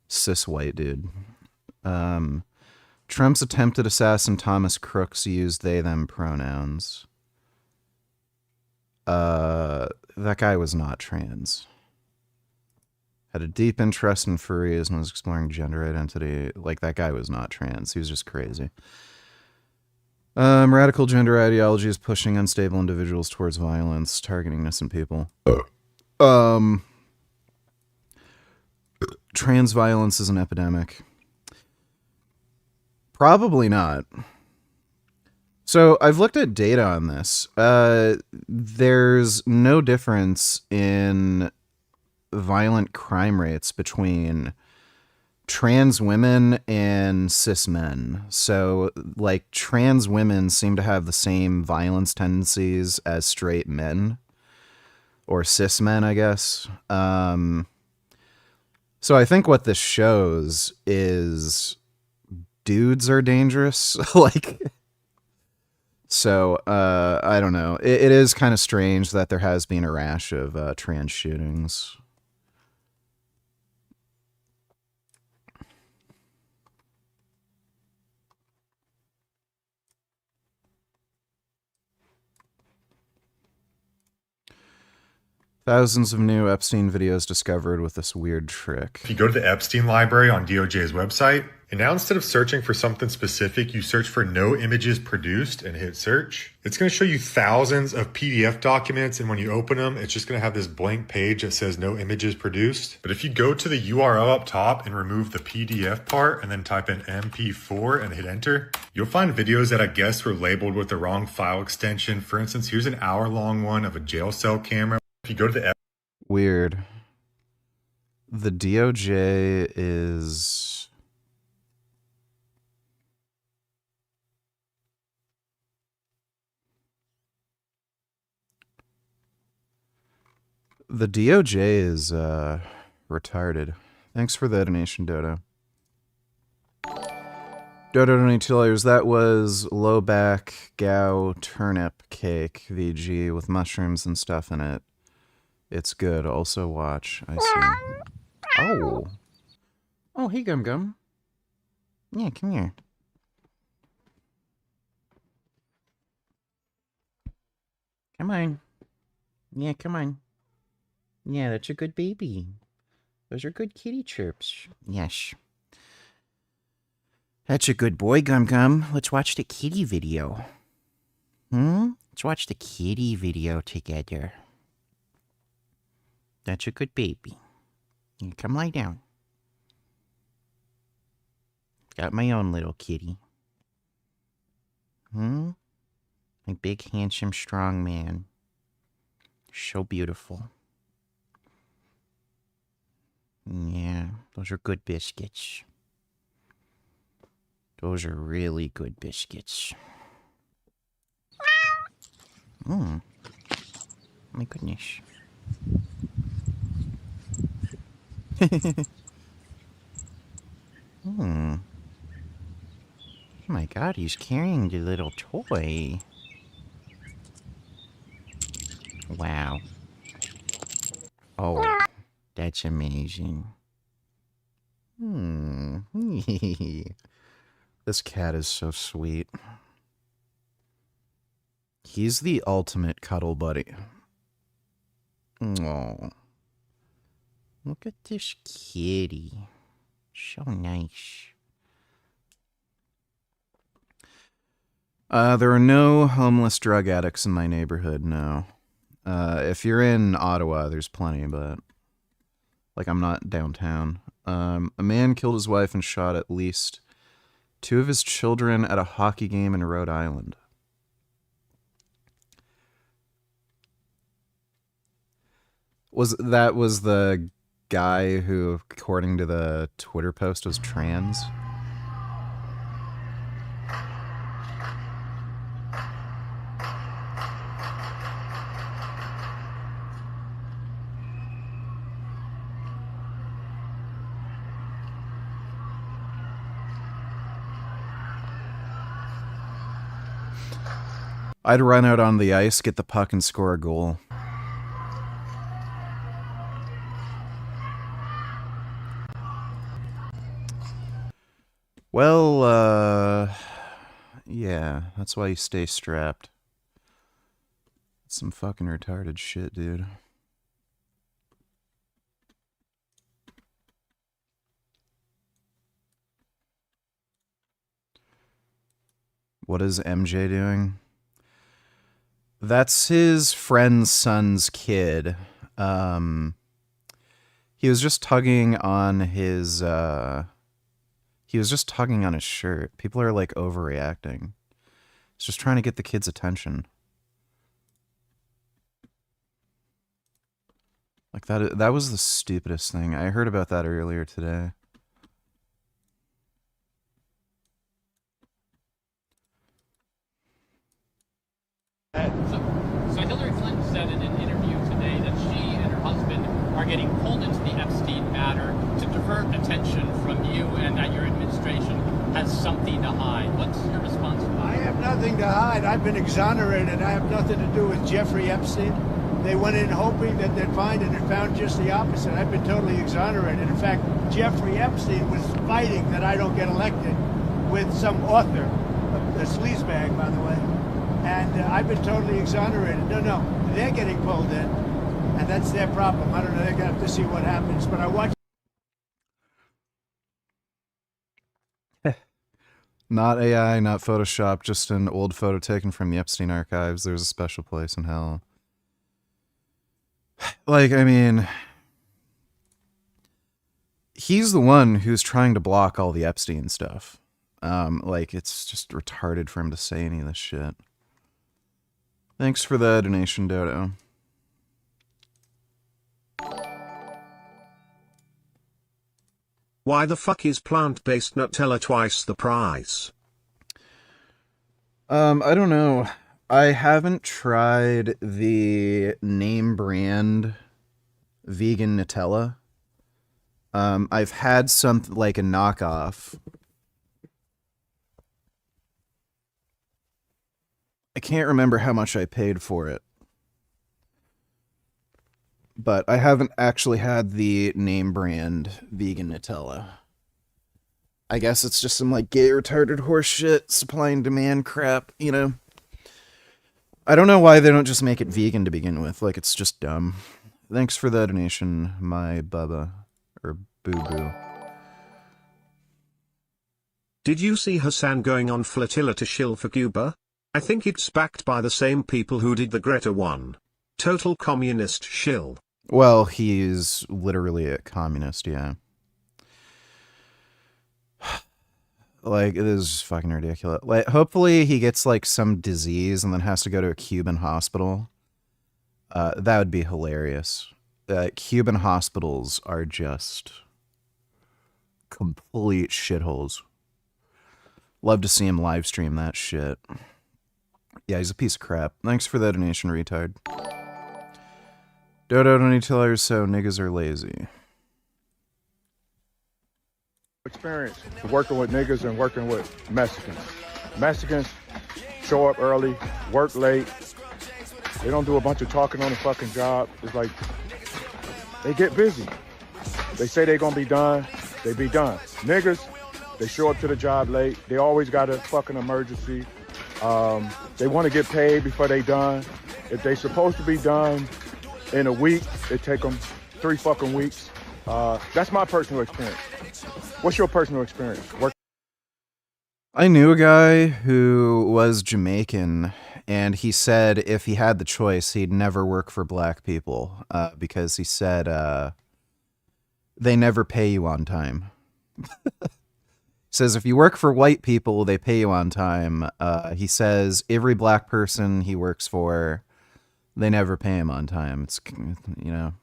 cis white dude. Trump's attempted assassin Thomas Crooks used they them pronouns. That guy was not trans. Had a deep interest in furries and was exploring gender identity. Like, that guy was not trans. He was just crazy. Radical gender ideology is pushing unstable individuals towards violence, targeting innocent people. Trans violence is an epidemic. Probably not. So I've looked at data on this. There's no difference in violent crime rates between trans women and cis men. So, like, trans women seem to have the same violence tendencies as straight men. Or cis men, I guess. So I think what this shows is dudes are dangerous. Like, so, I don't know. It is kind of strange that there has been a rash of trans shootings. Thousands of new Epstein videos discovered with this weird trick. If you go to the Epstein library on DOJ's website, and now instead of searching for something specific, you search for no images produced and hit search. It's going to show you thousands of PDF documents, and when you open them, it's just going to have this blank page that says no images produced. But if you go to the URL up top and remove the PDF part and then type in MP4 and hit enter, you'll find videos that I guess were labeled with the wrong file extension. For instance, here's an hour-long one of a jail cell camera. If you go to the Weird. The DOJ is... The DOJ is retarded. Thanks for the donation, Dodo. Dodo $22. That was low back Gao turnip cake VG with mushrooms and stuff in it. It's good. Also watch. I see. Oh. Oh, hey, Gum Gum. Yeah, come here. Come on. Yeah, come on. Yeah, that's a good baby. Those are good kitty chirps. Yes. That's a good boy, Gum Gum. Let's watch the kitty video. Let's watch the kitty video together. That's a good baby. You come lie down. Got my own little kitty. My big, handsome, strong man. So beautiful. Yeah, those are good biscuits. Those are really good biscuits. My goodness. Oh my god, he's carrying the little toy. Wow. Oh, that's amazing. This cat is so sweet. He's the ultimate cuddle buddy. Oh. Look at this kitty. So nice. There are no homeless drug addicts in my neighborhood, no. If you're in Ottawa, there's plenty, but like I'm not downtown. A man killed his wife and shot at least 2 of his children at a hockey game in Rhode Island. Was the guy who, according to the Twitter post, was trans? I'd run out on the ice, get the puck, and score a goal. Well, yeah, that's why you stay strapped. It's some fucking retarded shit, dude. What is MJ doing? That's his friend's son's kid. He was just tugging on his shirt. People are like overreacting. He's just trying to get the kid's attention. Like that was the stupidest thing. I heard about that earlier today. So Hillary Clinton said in an interview today that she and her husband are getting pulled into the Epstein matter to divert attention from you and that your administration has something to hide. What's your response to that? I have nothing to hide. I've been exonerated. I have nothing to do with Jeffrey Epstein. They went in hoping that they'd find it and found just the opposite. I've been totally exonerated. In fact, Jeffrey Epstein was fighting that I don't get elected with some author, a sleazebag, by the way. And I've been totally exonerated. No, they're getting pulled in, and that's their problem. I don't know. They're going to have to see what happens. But I watch. Not AI, not Photoshop, just an old photo taken from the Epstein archives. There's a special place in hell. Like, I mean, he's the one who's trying to block all the Epstein stuff. Like, it's just retarded for him to say any of this shit. Thanks for the donation, Dodo. Why the fuck is plant-based Nutella twice the price? I don't know. I haven't tried the name brand vegan Nutella. I've had something like a knockoff. I can't remember how much I paid for it. But I haven't actually had the name brand vegan Nutella. I guess it's just some like gay retarded horse shit, supply and demand crap, you know? I don't know why they don't just make it vegan to begin with. Like, it's just dumb. Thanks for the donation, my bubba. Or boo-boo. Did you see Hassan going on flotilla to shill for Cuba? I think it's backed by the same people who did the Greta one. Total communist shill. Well, he's literally a communist, yeah. Like, it is fucking ridiculous. Like, hopefully he gets, like, some disease and then has to go to a Cuban hospital. That would be hilarious. Cuban hospitals are just complete shitholes. Love to see him live stream that shit. Yeah, he's a piece of crap. Thanks for the donation, retard. Dodo, don't need to tell her so niggas are lazy. Experience working with niggas and working with Mexicans. Mexicans show up early, work late. They don't do a bunch of talking on the fucking job. It's like they get busy. They say they're gonna be done, they be done. Niggas, they show up to the job late. They always got a fucking emergency. They want to get paid before they done. If they supposed to be done in a week, it take them 3 fucking weeks. That's my personal experience. What's your personal experience? I knew a guy who was Jamaican, and he said if he had the choice, he'd never work for black people because he said they never pay you on time. He says if you work for white people, they pay you on time. He says every black person he works for, they never pay him on time. It's, you know.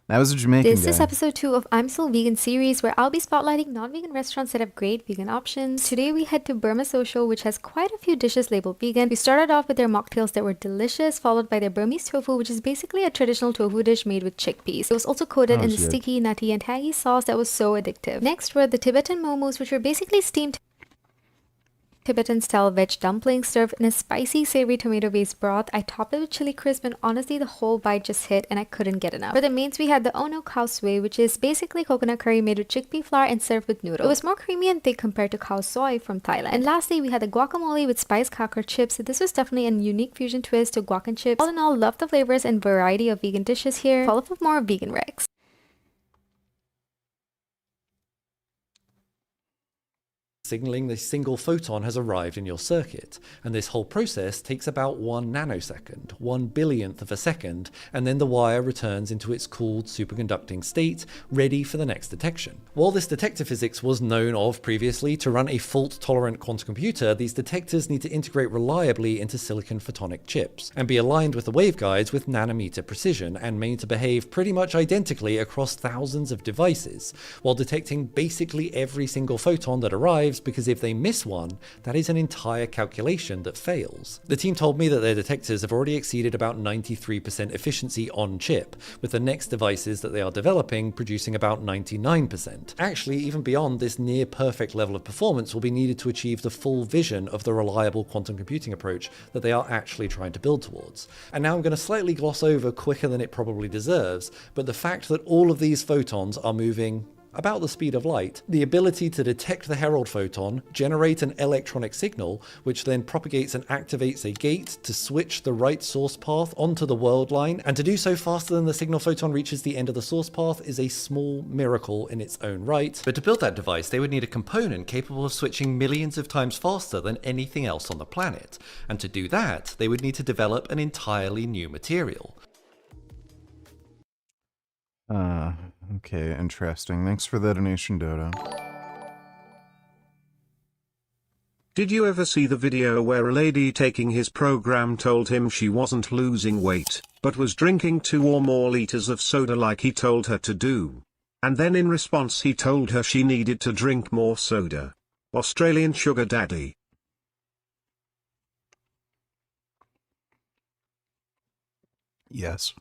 That was a Jamaican This guy. is episode 2 of I'm Still Vegan series, where I'll be spotlighting non-vegan restaurants that have great vegan options. Today we head to Burma Social, which has quite a few dishes labeled vegan. We started off with their mocktails that were delicious, followed by their Burmese tofu, which is basically a traditional tofu dish made with chickpeas. It was also coated in the good. sticky, nutty, and tangy sauce that was so addictive. Next were the Tibetan momos, which were basically steamed Tibetan-style veg dumplings served in a spicy, savory tomato-based broth. I topped it with chili crisp, and honestly, the whole bite just hit, and I couldn't get enough. For the mains, we had the Ono Khao Sui, which is basically coconut curry made with chickpea flour and served with noodles. It was more creamy and thick compared to Khao Soi from Thailand. And lastly, we had the guacamole with spiced kakar chips. This was definitely a unique fusion twist to guac and chips. All in all, love the flavors and variety of vegan dishes here. Follow up with more vegan recs. Signaling the single photon has arrived in your circuit, and this whole process takes about 1 nanosecond, 1 billionth of a second, and then the wire returns into its cooled superconducting state, ready for the next detection. While this detector physics was known of previously, to run a fault-tolerant quantum computer, these detectors need to integrate reliably into silicon photonic chips, and be aligned with the waveguides with nanometer precision, and made to behave pretty much identically across thousands of devices, while detecting basically every single photon that arrives, because if they miss one, that is an entire calculation that fails. The team told me that their detectors have already exceeded about 93% efficiency on chip, with the next devices that they are developing producing about 99%. Actually, even beyond this near perfect level of performance will be needed to achieve the full vision of the reliable quantum computing approach that they are actually trying to build towards. And now I'm going to slightly gloss over quicker than it probably deserves, but the fact that all of these photons are moving about the speed of light, the ability to detect the herald photon, generate an electronic signal, which then propagates and activates a gate to switch the right source path onto the world line, and to do so faster than the signal photon reaches the end of the source path is a small miracle in its own right. But to build that device, they would need a component capable of switching millions of times faster than anything else on the planet. And to do that, they would need to develop an entirely new material. Okay, interesting. Thanks for the donation, Dodo. Did you ever see the video where a lady taking his program told him she wasn't losing weight, but was drinking 2 or more liters of soda like he told her to do? And then in response he told her she needed to drink more soda. Australian sugar daddy. Yes.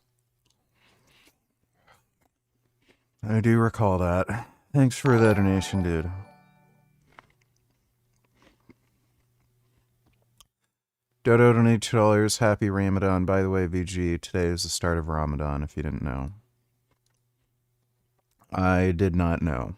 I do recall that. Thanks for the donation, dude. Dodo donated $2. Happy Ramadan. By the way, VG, today is the start of Ramadan, if you didn't know. I did not know.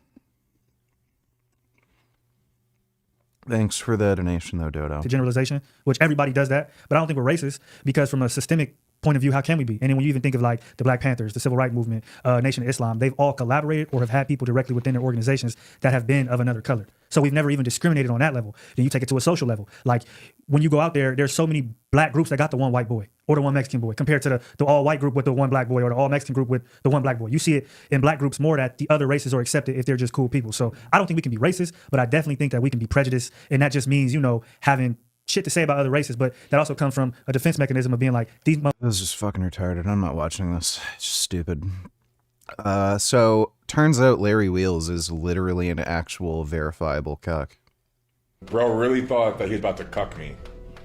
Thanks for the donation, though, Dodo. To generalization, which everybody does that, but I don't think we're racist, because from a systemic point of view, how can we be? And then when you even think of like the Black Panthers, the Civil Rights Movement, Nation of Islam, they've all collaborated or have had people directly within their organizations that have been of another color. So we've never even discriminated on that level. Then you take it to a social level. Like when you go out there, there's so many black groups that got the one white boy or the one Mexican boy compared to the all white group with the one black boy or the all Mexican group with the one black boy. You see it in black groups more that the other races are accepted if they're just cool people. So I don't think we can be racist, but I definitely think that we can be prejudiced. And that just means, you know, having shit to say about other races, but that also comes from a defense mechanism of being like, these This is just fucking retarded. I'm not watching this. It's just stupid. So turns out Larry Wheels is literally an actual verifiable cuck. Bro really thought that he was about to cuck me.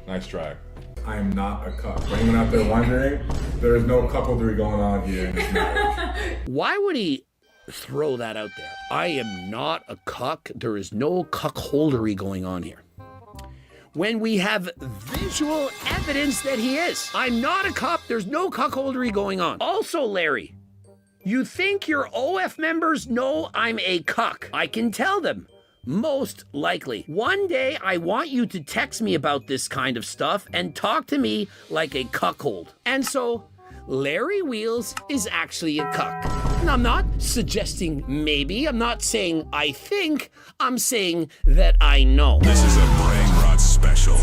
Nice try. I am not a cuck. For anyone out there wondering, there is no cuckoldry going on here in this marriage. Why would he throw that out there? I am not a cuck. There is no cuckoldery going on here. When we have visual evidence that he is. I'm not a cuck. There's no cuckoldery going on. Also, Larry, you think your OF members know I'm a cuck? I can tell them. Most likely. One day, I want you to text me about this kind of stuff and talk to me like a cuckold. And so, Larry Wheels is actually a cuck. And I'm not suggesting maybe. I'm not saying I think. I'm saying that I know. This is a brain rot special.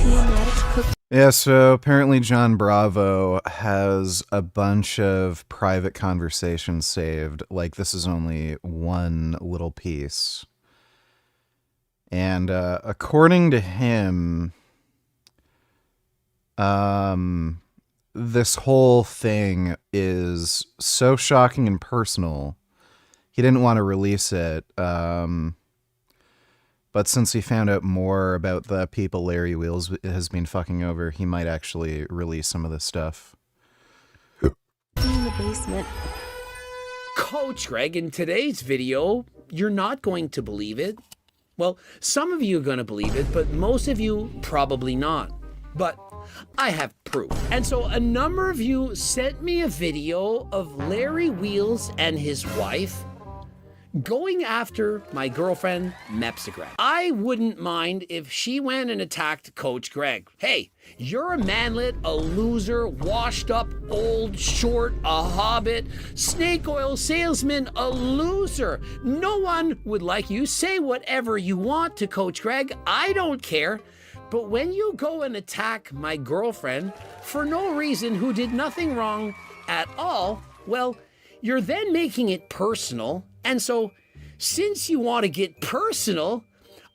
Yeah, so apparently John Bravo has a bunch of private conversations saved. Like, this is only one little piece. And according to him, this whole thing is so shocking and personal, he didn't want to release it. But since he found out more about the people Larry Wheels has been fucking over, he might actually release some of this stuff. In the basement. Coach Greg, in today's video, you're not going to believe it. Well, some of you are going to believe it, but most of you probably not. But I have proof. And so a number of you sent me a video of Larry Wheels and his wife going after my girlfriend, Mepsigreg. I wouldn't mind if she went and attacked Coach Greg. Hey, you're a manlet, a loser, washed up, old, short, a hobbit, snake oil salesman, a loser. No one would like you. Say whatever you want to Coach Greg. I don't care. But when you go and attack my girlfriend for no reason, who did nothing wrong at all, well, you're then making it personal. And so, since you want to get personal,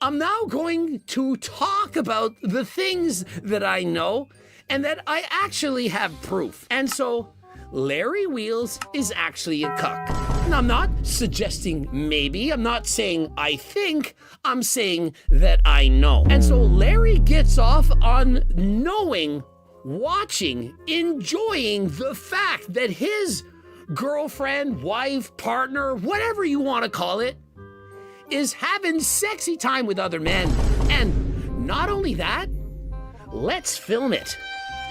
I'm now going to talk about the things that I know and that I actually have proof. And so, Larry Wheels is actually a cuck. And I'm not suggesting maybe, I'm not saying I think, I'm saying that I know. And so Larry gets off on knowing, watching, enjoying the fact that his girlfriend, wife, partner, whatever you want to call it, is having sexy time with other men. And not only that, let's film it.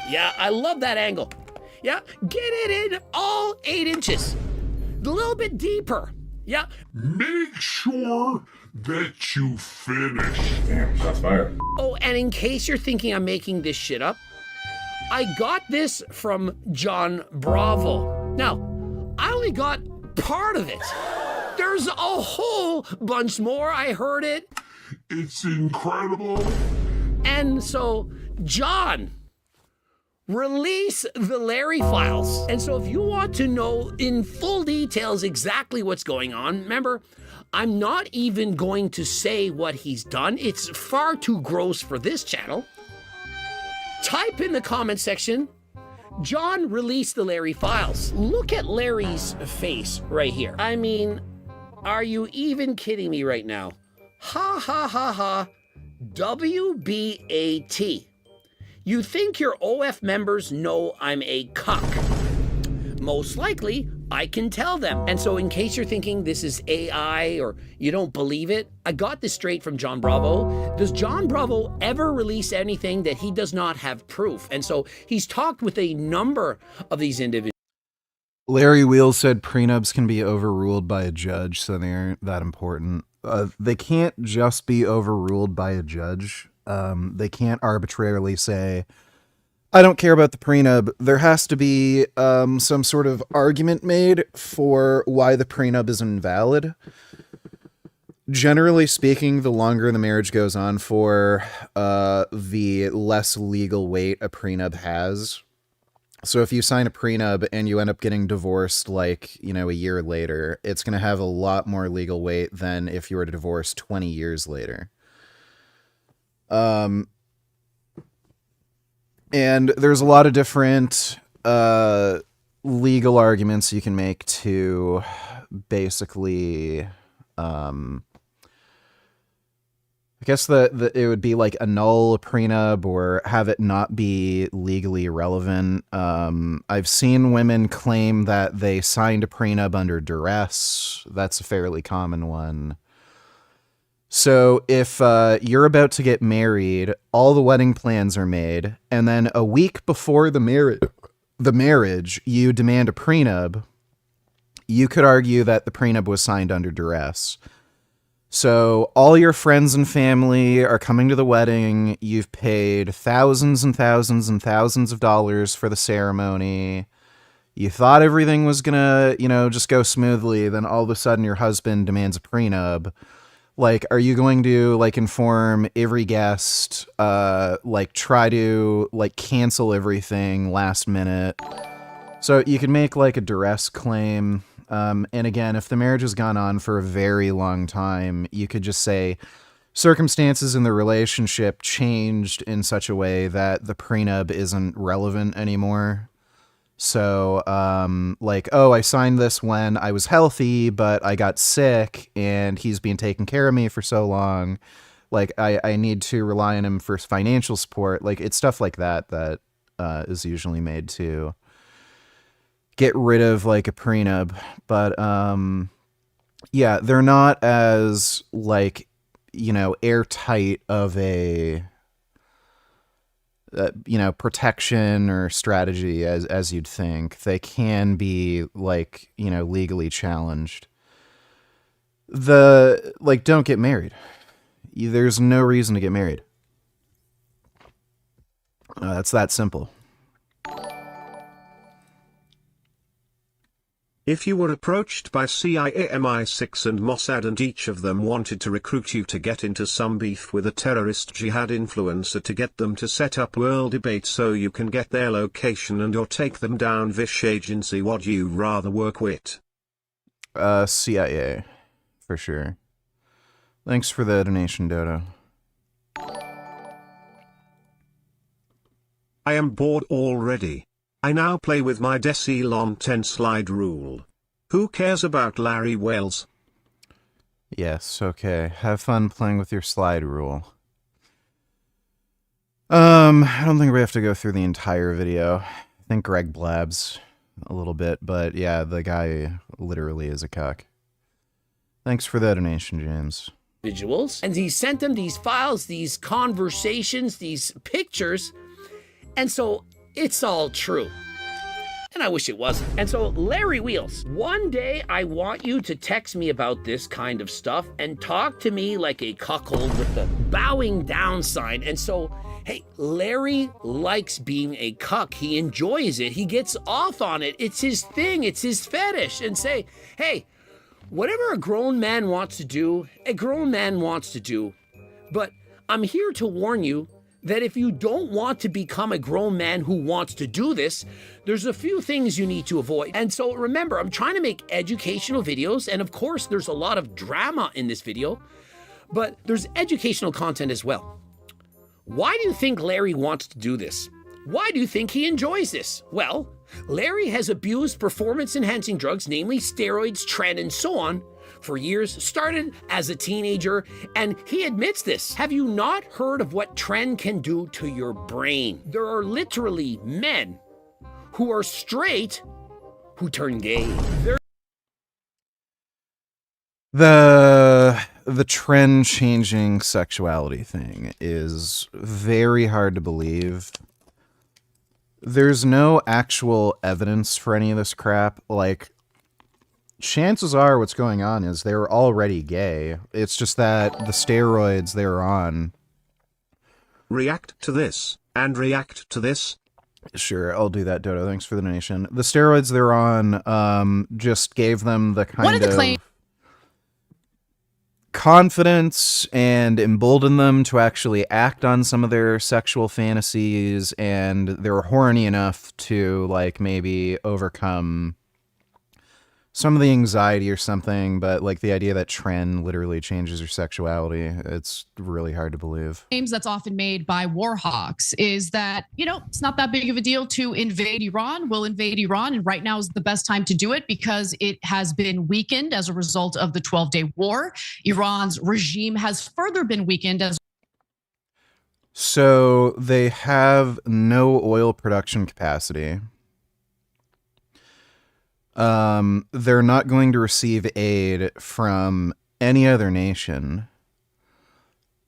Yeah, I love that angle. Yeah, get it in all 8 inches. A little bit deeper. Yeah. Make sure that you finish. Damn, shots fired. Oh, and in case you're thinking I'm making this shit up, I got this from John Bravo. Now, I only got part of it. There's a whole bunch more. I heard it. It's incredible. And so, John, release the Larry files. And so if you want to know in full details exactly what's going on, remember, I'm not even going to say what he's done. It's far too gross for this channel. Type in the comment section, John released the Larry files. Look at Larry's face right here. I mean, are you even kidding me right now? Ha ha ha ha. WBAT. You think your OF members know I'm a cuck? Most likely, I can tell them. And so in case you're thinking this is AI or you don't believe it, I got this straight from John Bravo. Does John Bravo ever release anything that he does not have proof? And so he's talked with a number of these individuals. Larry Wheels said prenups can be overruled by a judge, so they aren't that important. They can't just be overruled by a judge. They can't arbitrarily say, I don't care about the prenup. There has to be some sort of argument made for why the prenup is invalid. Generally speaking, the longer the marriage goes on for, the less legal weight a prenup has. So if you sign a prenup and you end up getting divorced, like, you know, a year later, it's going to have a lot more legal weight than if you were to divorce 20 years later. And there's a lot of different legal arguments you can make to basically, I guess that it would be like annul a prenup or have it not be legally relevant. I've seen women claim that they signed a prenup under duress. That's a fairly common one. So if you're about to get married, all the wedding plans are made, and then a week before the marriage, you demand a prenup, you could argue that the prenup was signed under duress. So all your friends and family are coming to the wedding. You've paid thousands and thousands and thousands of dollars for the ceremony. You thought everything was gonna, just go smoothly. Then all of a sudden your husband demands a prenup. Like, are you going to, like, inform every guest, like, try to, like, cancel everything last minute? So you can make, like, a duress claim. And again, if the marriage has gone on for a very long time, you could just say circumstances in the relationship changed in such a way that the prenup isn't relevant anymore. So, like, oh, I signed this when I was healthy, but I got sick and he's been taking care of me for so long. Like, I need to rely on him for financial support. Like, it's stuff like that that is usually made to get rid of, like, a prenup. But, yeah, they're not as, like, airtight of a protection or strategy as you'd think. They can be, like, legally challenged. Don't get married. There's no reason to get married. That's that simple. If you were approached by CIA, MI6 and Mossad and each of them wanted to recruit you to get into some beef with a terrorist jihad influencer to get them to set up world debate so you can get their location and or take them down, which agency would you rather work with? CIA, for sure. Thanks for the donation, Dodo. I am bored already. I now play with my Decilon 10 slide rule. Who cares about Larry Wells? Yes, okay. Have fun playing with your slide rule. I don't think we have to go through the entire video. I think Greg blabs a little bit, but yeah, the guy literally is a cuck. Thanks for the donation, James. Individuals, and he sent them these files, these conversations, these pictures, and so it's all true. And I wish it wasn't. And so, Larry Wheels, one day I want you to text me about this kind of stuff and talk to me like a cuckold with the bowing down sign. And so, hey, Larry likes being a cuck. He enjoys it. He gets off on it. It's his thing. It's his fetish. And say, hey, whatever a grown man wants to do, a grown man wants to do. But I'm here to warn you that if you don't want to become a grown man who wants to do this, there's a few things you need to avoid. And so remember, I'm trying to make educational videos, and of course there's a lot of drama in this video, but there's educational content as well. Why do you think Larry wants to do this? Why do you think he enjoys this? Well, Larry has abused performance-enhancing drugs, namely steroids, tren, and so on, for years, started as a teenager, and he admits this. Have you not heard of what tren can do to your brain? There are literally men who are straight who turn gay. The trend changing sexuality thing is very hard to believe. There's no actual evidence for any of this crap. Like, chances are what's going on is they were already gay. It's just that the steroids they were on. React to this, and react to this. Sure, I'll do that, Dodo. Thanks for the donation. The steroids they're on just gave them the kind of confidence and emboldened them to actually act on some of their sexual fantasies, and they were horny enough to, like, maybe overcome some of the anxiety or something. But, like, the idea that tren literally changes your sexuality, it's really hard to believe. Claims that's often made by war hawks is that, it's not that big of a deal to invade Iran. We'll invade Iran, and right now is the best time to do it because it has been weakened as a result of the 12-day war. Iran's regime has further been weakened as. So they have no oil production capacity. They're not going to receive aid from any other nation.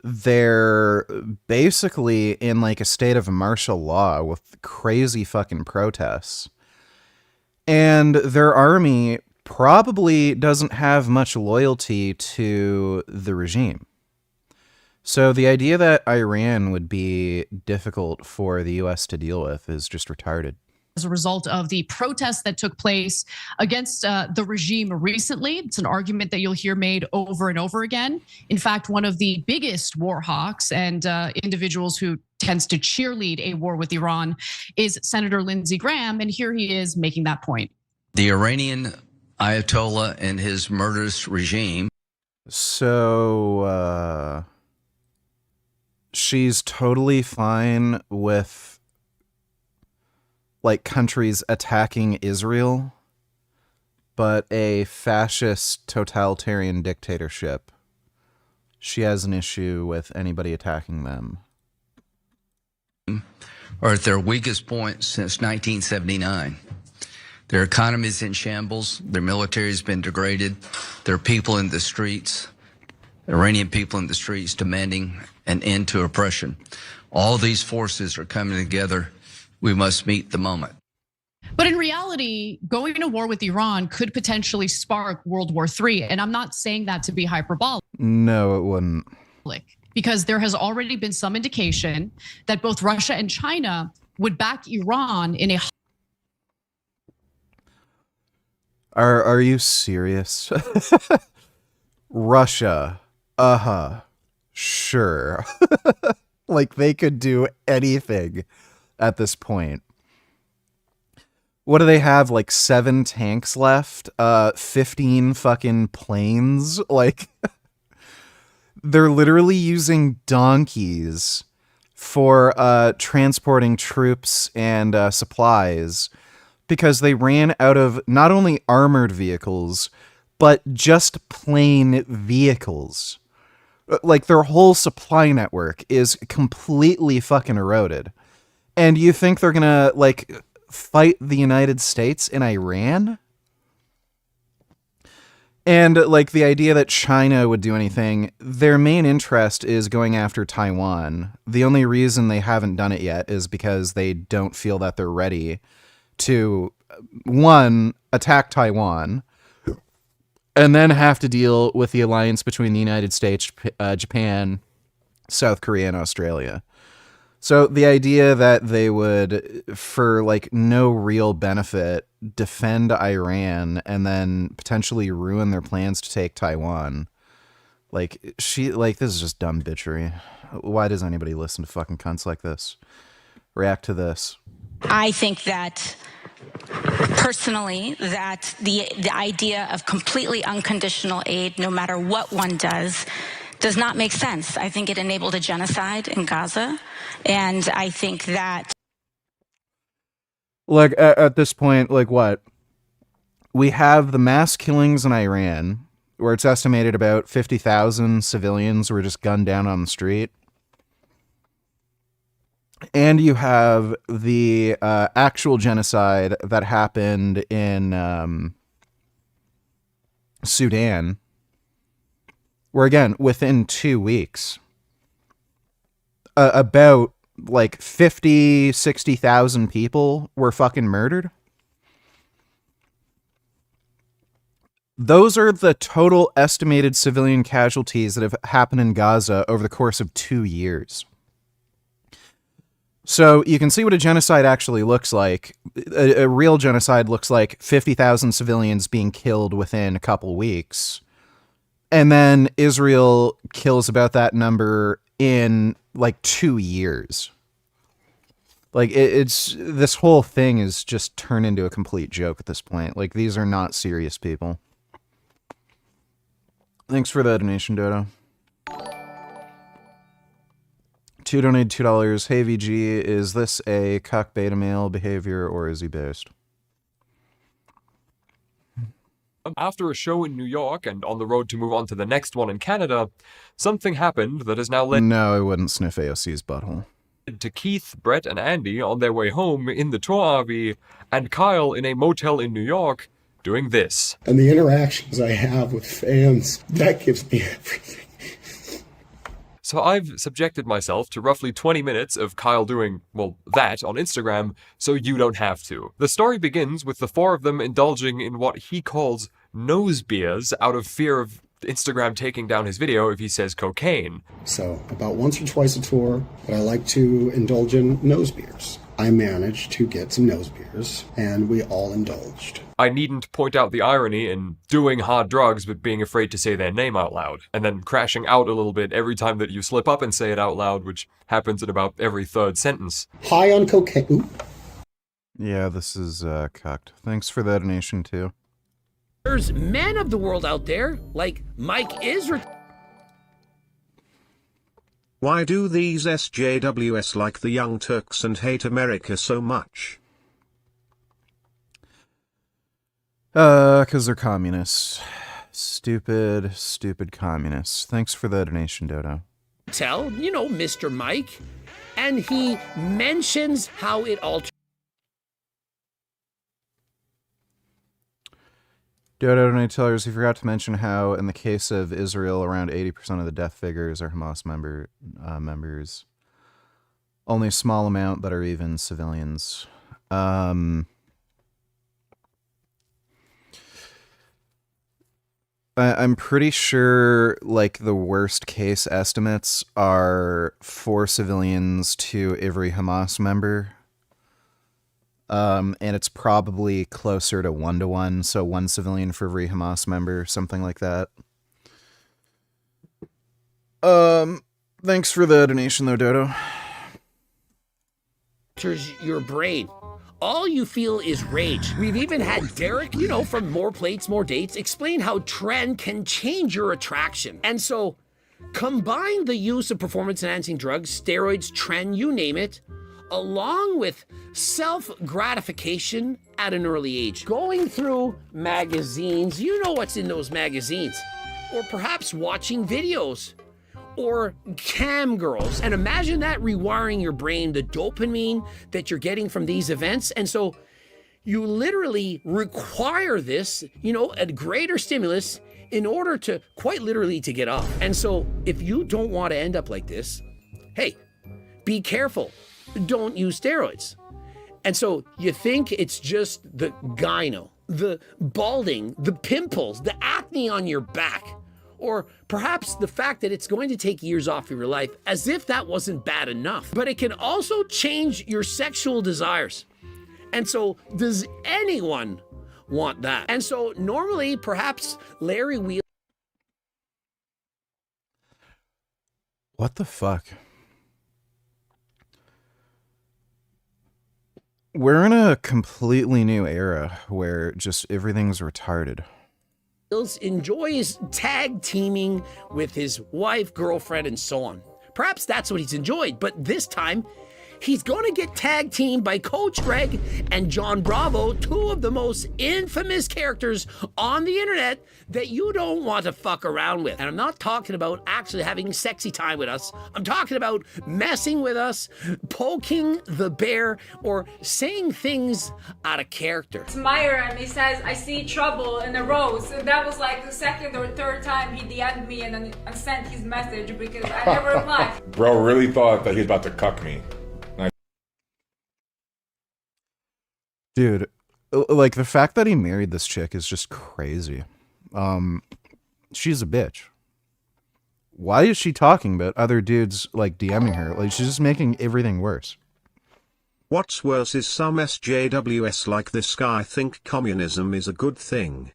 They're basically in, like, a state of martial law with crazy fucking protests. And their army probably doesn't have much loyalty to the regime. So the idea that Iran would be difficult for the US to deal with is just retarded. as a result of the protests that took place against the regime recently. It's an argument that you'll hear made over and over again. In fact, one of the biggest war hawks and individuals who tends to cheerlead a war with Iran is Senator Lindsey Graham, and here he is making that point. The Iranian Ayatollah and his murderous regime. So, she's totally fine with like countries attacking Israel, but a fascist totalitarian dictatorship, she has an issue with anybody attacking them. Are at their weakest point since 1979. Their economy is in shambles. Their military has been degraded. There are people in the streets, Iranian people in the streets, demanding an end to oppression. All these forces are coming together. We must meet the moment. But in reality, going to war with Iran could potentially spark World War III. And I'm not saying that to be hyperbolic. No, it wouldn't. Because there has already been some indication that both Russia and China would back Iran in a... Are you serious? Russia. Sure. Like they could do anything at this point. What do they have? Like 7 tanks left? 15 fucking planes? Like they're literally using donkeys for transporting troops and supplies because they ran out of not only armored vehicles, but just plain vehicles. Like their whole supply network is completely fucking eroded. And you think they're gonna like fight the United States in Iran? And like the idea that China would do anything, their main interest is going after Taiwan. The only reason they haven't done it yet is because they don't feel that they're ready to, one, attack Taiwan, and then have to deal with the alliance between the United States, Japan, South Korea, and Australia. So the idea that they would, for like no real benefit, defend Iran and then potentially ruin their plans to take Taiwan, like this is just dumb bitchery. Why does anybody listen to fucking cunts like this? React to this. I think that personally, that the idea of completely unconditional aid, no matter what one does not make sense. I think it enabled a genocide in Gaza, and I think that... Like, at this point, like what? We have the mass killings in Iran, where it's estimated about 50,000 civilians were just gunned down on the street. And you have the actual genocide that happened in Sudan, where again, within 2 weeks, about like 60,000 people were fucking murdered. Those are the total estimated civilian casualties that have happened in Gaza over the course of 2 years. So you can see what a genocide actually looks like. A real genocide looks like 50,000 civilians being killed within a couple weeks. And then Israel kills about that number in like 2 years. Like it's this whole thing is just turned into a complete joke at this point. Like these are not serious people. Thanks for the donation, Dodo. 2 donated $2. Hey VG, is this a cuck beta male behavior or is he based? After a show in New York and on the road to move on to the next one in Canada, something happened that has now led... No, I wouldn't sniff AOC's butthole. ...to Keith, Brett, and Andy on their way home in the tour RV, and Kyle in a motel in New York doing this. And the interactions I have with fans, that gives me everything. So I've subjected myself to roughly 20 minutes of Kyle doing, well, that on Instagram, so you don't have to. The story begins with the 4 of them indulging in what he calls nose beers out of fear of Instagram taking down his video if he says cocaine. So, about once or twice a tour, but I like to indulge in nose beers. I managed to get some nose beers, and we all indulged. I needn't point out the irony in doing hard drugs but being afraid to say their name out loud, and then crashing out a little bit every time that you slip up and say it out loud, which happens in about every third sentence. High on cocaine. Ooh. Yeah, this is cucked. Thanks for the donation, too. There's men of the world out there, like Mike is. Why do these SJWs like the Young Turks and hate America so much? 'Cause they're communists. Stupid, stupid communists. Thanks for the donation, Dodo. Tell, Mr. Mike, and he mentions how it alters. Dodo donators, he forgot to mention how, in the case of Israel, around 80% of the death figures are Hamas members. Only a small amount that are even civilians. I'm pretty sure, like, the worst case estimates are 4 civilians to every Hamas member. And it's probably closer to 1-to-1, so 1 civilian for every Hamas member, something like that. Thanks for the donation, though, Dodo. Your brain. All you feel is rage. We've even had Derek, from More Plates, More Dates, explain how trend can change your attraction. And so, combine the use of performance-enhancing drugs, steroids, trend, you name it, along with self-gratification at an early age. Going through magazines, you know what's in those magazines. Or perhaps watching videos. Or cam girls. And imagine that rewiring your brain, the dopamine that you're getting from these events. And so you literally require this, a greater stimulus in order to, quite literally, to get off. And so if you don't want to end up like this, hey, be careful. Don't use steroids. And so you think it's just the gyno, the balding, the pimples, the acne on your back, or perhaps the fact that it's going to take years off of your life, as if that wasn't bad enough. But it can also change your sexual desires. And so does anyone want that? And so normally, perhaps Larry Wheel. What the fuck? We're in a completely new era where just everything's retarded. Enjoys tag teaming with his wife, girlfriend, and so on. Perhaps that's what he's enjoyed, but this time, he's going to get tag teamed by Coach Greg and John Bravo, 2 of the most infamous characters on the internet that you don't want to fuck around with. And I'm not talking about actually having sexy time with us. I'm talking about messing with us, poking the bear, or saying things out of character. It's Myra, and he says, I see trouble in the rose. So that was like the second or third time he DM'd me and sent his message because I never replied. Bro really thought that he was about to cuck me. Dude, like, the fact that he married this chick is just crazy. She's a bitch. Why is she talking about other dudes, like, DMing her? Like, she's just making everything worse. What's worse is some SJWs like this guy think communism is a good thing.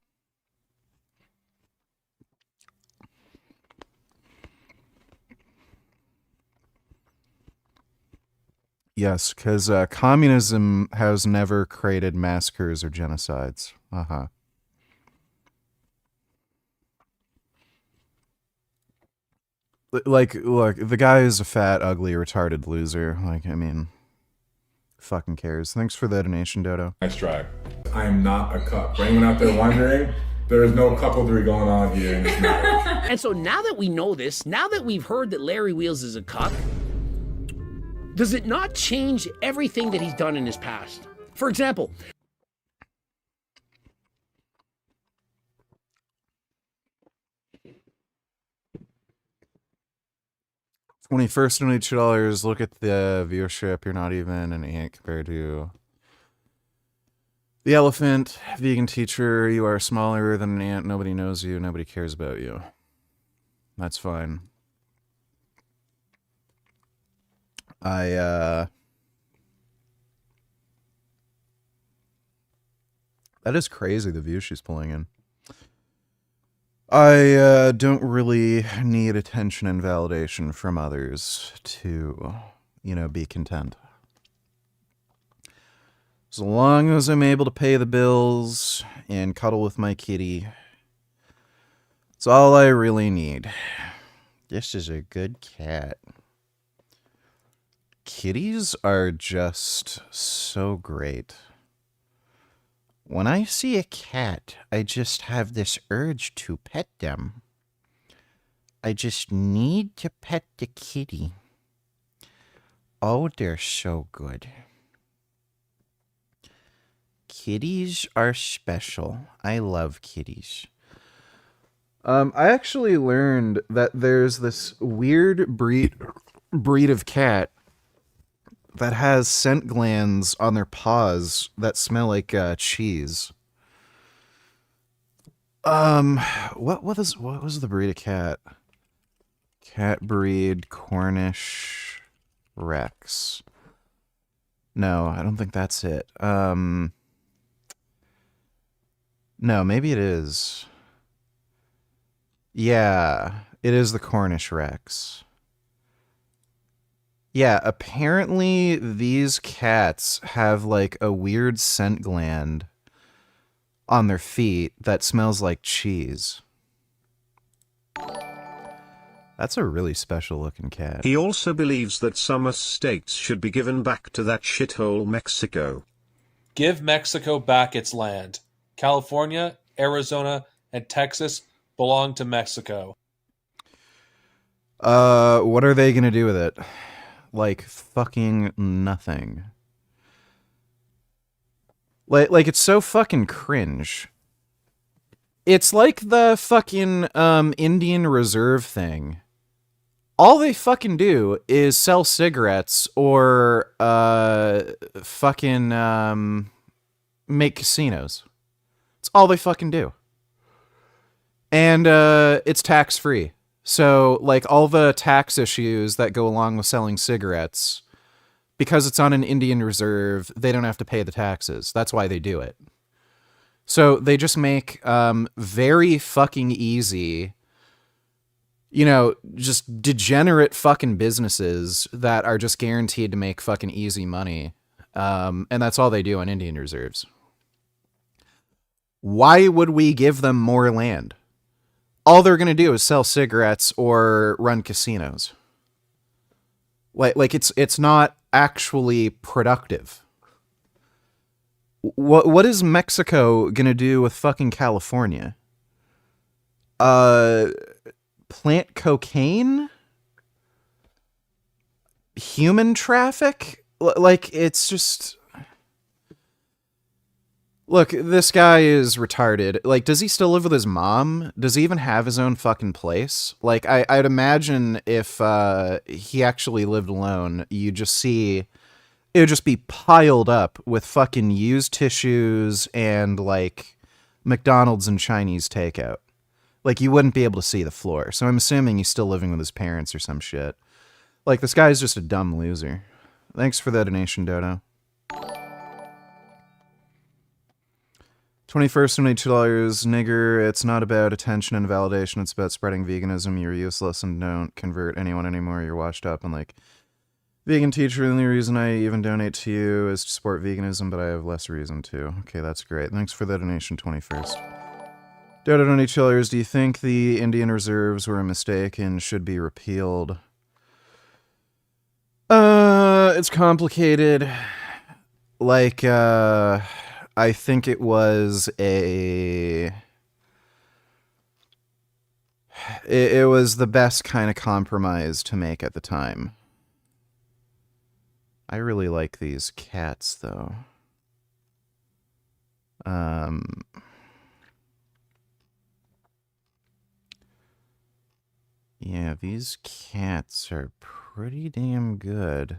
Yes, because communism has never created massacres or genocides. Uh-huh. Like, look, the guy is a fat, ugly, retarded loser. Like, I mean, fucking cares. Thanks for the donation, Dodo. Nice try. I am not a cuck. For anyone out there wondering, there is no cuckoldry going on here in this marriage. And so now that we know this, now that we've heard that Larry Wheels is a cuck, does it not change everything that he's done in his past? For example, 21st and $2. Look at the viewership. You're not even an ant compared to the elephant. Vegan teacher. You are smaller than an ant. Nobody knows you. Nobody cares about you. That's fine. That is crazy, the view she's pulling in. I don't really need attention and validation from others to, be content. As long as I'm able to pay the bills and cuddle with my kitty, it's all I really need. This is a good cat. Kitties are just so great. When I see a cat, I just have this urge to pet them. I just need to pet the kitty. Oh, they're so good. Kitties are special. I love kitties. I actually learned that there's this weird breed of cat that has scent glands on their paws that smell like cheese. What was the breed of cat? Cat breed Cornish Rex. No, I don't think that's it. No, maybe it is. Yeah, it is the Cornish Rex. Yeah, apparently these cats have like a weird scent gland on their feet that smells like cheese. That's a really special looking cat. He also believes that some states should be given back to that shithole Mexico. Give Mexico back its land. California, Arizona, and Texas belong to Mexico. What are they gonna do with it? Like fucking nothing. Like it's so fucking cringe. It's like the fucking Indian Reserve thing. All they fucking do is sell cigarettes or fucking make casinos. It's all they fucking do. And it's tax-free. So, like, all the tax issues that go along with selling cigarettes, because it's on an Indian reserve, they don't have to pay the taxes. That's why they do it. So they just make very fucking easy, just degenerate fucking businesses that are just guaranteed to make fucking easy money. And that's all they do on Indian reserves. Why would we give them more land? All they're going to do is sell cigarettes or run casinos. Like it's not actually productive. What is Mexico going to do with fucking California? Plant cocaine? Human traffic? Like, it's just... Look, this guy is retarded. Like, does he still live with his mom? Does he even have his own fucking place? Like, I'd imagine if he actually lived alone, you'd just see... It would just be piled up with fucking used tissues and, like, McDonald's and Chinese takeout. Like, you wouldn't be able to see the floor. So I'm assuming he's still living with his parents or some shit. Like, this guy's just a dumb loser. Thanks for the donation, Dodo. 21st, $22, nigger. It's not about attention and validation. It's about spreading veganism. You're useless and don't convert anyone anymore. You're washed up and like, vegan teacher. The only reason I even donate to you is to support veganism, but I have less reason to. Okay, that's great. Thanks for the donation, 21st. Dodo $20. Do you think the Indian reserves were a mistake and should be repealed? It's complicated. Like, I think it was it was the best kind of compromise to make at the time. I really like these cats, though. Yeah, these cats are pretty damn good.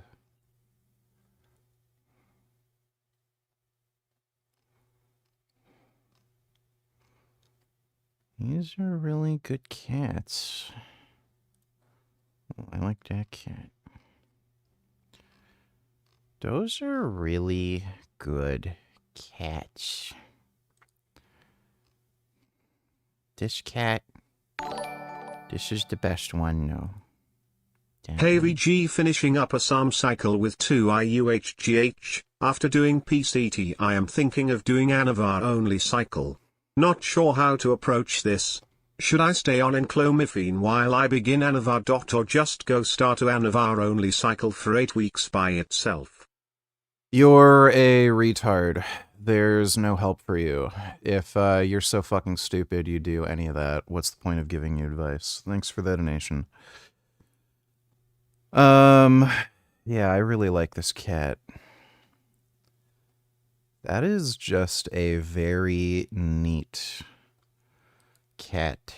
These are really good cats. I like that cat. Those are really good cats. This cat, this is the best one, though. HVG finishing up a SAM cycle with 2 IUHGH. After doing PCT, I am thinking of doing Anavar only cycle. Not sure how to approach this. Should I stay on enclomiphene while I begin Anavar. Or just go start to Anavar only cycle for 8 weeks by itself? You're a retard. There's no help for you. If you're so fucking stupid you do any of that, what's the point of giving you advice? Thanks for the donation. Yeah, I really like this cat. That is just a very neat cat.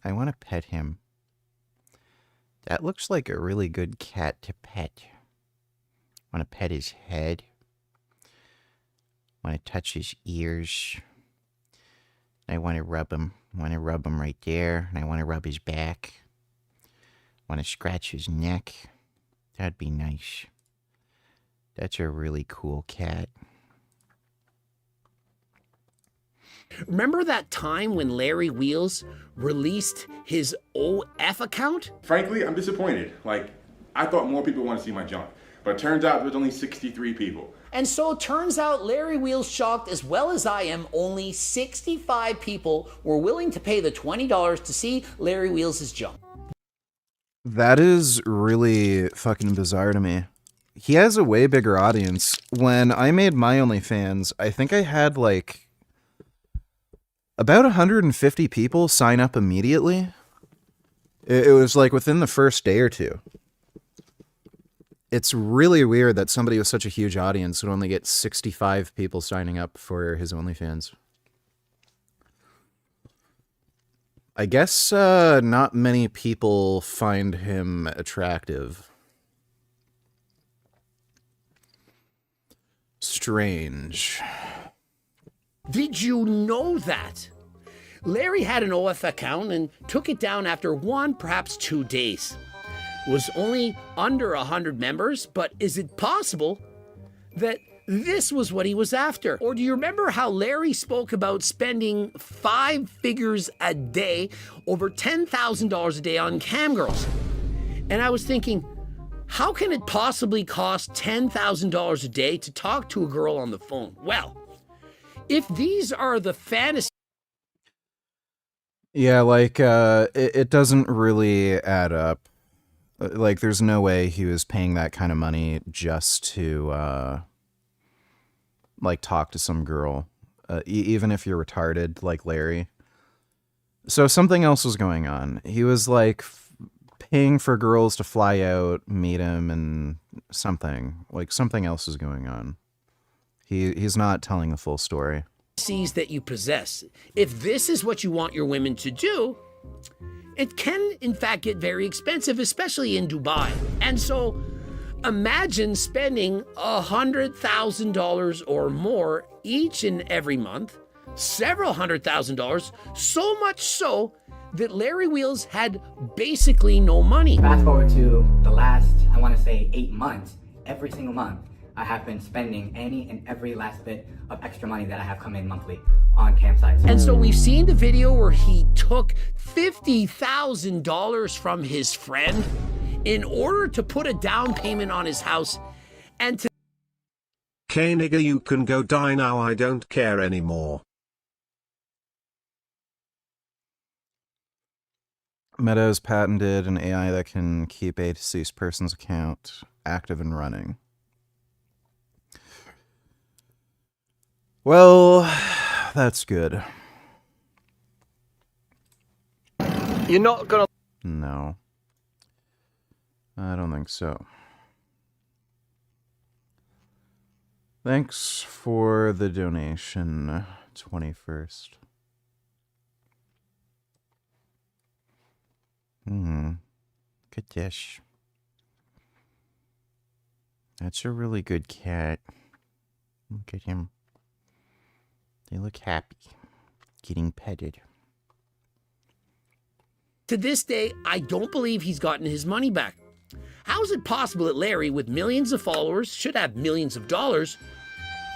I want to pet him. That looks like a really good cat to pet. Want to pet his head. Want to touch his ears. I want to rub him. Want to rub him right there. And I want to rub his back. Want to scratch his neck. That'd be nice. That's a really cool cat. Remember that time when Larry Wheels released his OF account? Frankly, I'm disappointed. Like, I thought more people want to see my junk. But it turns out there's only 63 people. And so it turns out Larry Wheels shocked as well as I am. Only 65 people were willing to pay the $20 to see Larry Wheels' junk. That is really fucking bizarre to me. He has a way bigger audience. When I made my OnlyFans, I think I had like about 150 people sign up immediately. It was like within the first day or two. It's really weird that somebody with such a huge audience would only get 65 people signing up for his OnlyFans. I guess not many people find him attractive. Strange. Did you know that? Larry had an OF account and took it down after 1, perhaps 2 days. Was only under 100 members, but is it possible that this was what he was after? Or do you remember how Larry spoke about spending 5 figures a day, over $10,000 a day on cam girls? And I was thinking, how can it possibly cost $10,000 a day to talk to a girl on the phone? Well, if these are the fantasy... Yeah, like, it doesn't really add up. Like, there's no way he was paying that kind of money just to, like, talk to some girl. Even if you're retarded, like Larry. So something else was going on. He was, like, paying for girls to fly out, meet him, and something. Like, something else is going on. He's not telling the full story. That you possess. If this is what you want your women to do, it can in fact get very expensive, especially in Dubai. And so imagine spending $100,000 or more each and every month, several $100,000, so much so that Larry Wheels had basically no money. Fast forward to the last, I want to say 8 months, every single month, I have been spending any and every last bit of extra money that I have come in monthly on campsites. And so we've seen the video where he took $50,000 from his friend in order to put a down payment on his house and to... Okay nigga, you can go die now, I don't care anymore. Meta has patented an AI that can keep a deceased person's account active and running. Well, that's good. You're not gonna... No. I don't think so. Thanks for the donation, 21st. Good dish. That's a really good cat. Look at him. They look happy. Getting petted. To this day, I don't believe he's gotten his money back. How is it possible that Larry, with millions of followers, should have millions of dollars,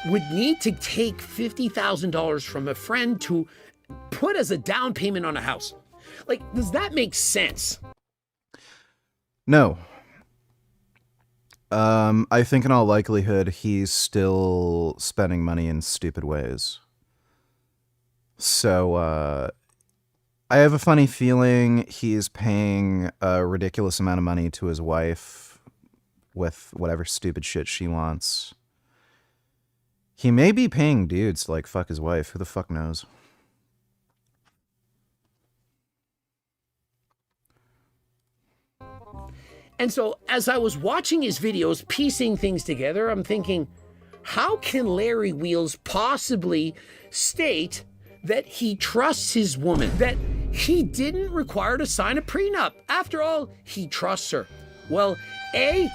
would need to take $50,000 from a friend to put as a down payment on a house? Like, does that make sense? No. I think in all likelihood, he's still spending money in stupid ways. So, I have a funny feeling he's paying a ridiculous amount of money to his wife with whatever stupid shit she wants. He may be paying dudes to, like, fuck his wife. Who the fuck knows? And so as I was watching his videos, piecing things together, I'm thinking, how can Larry Wheels possibly state that he trusts his woman, that he didn't require to sign a prenup? After all, he trusts her. Well, A,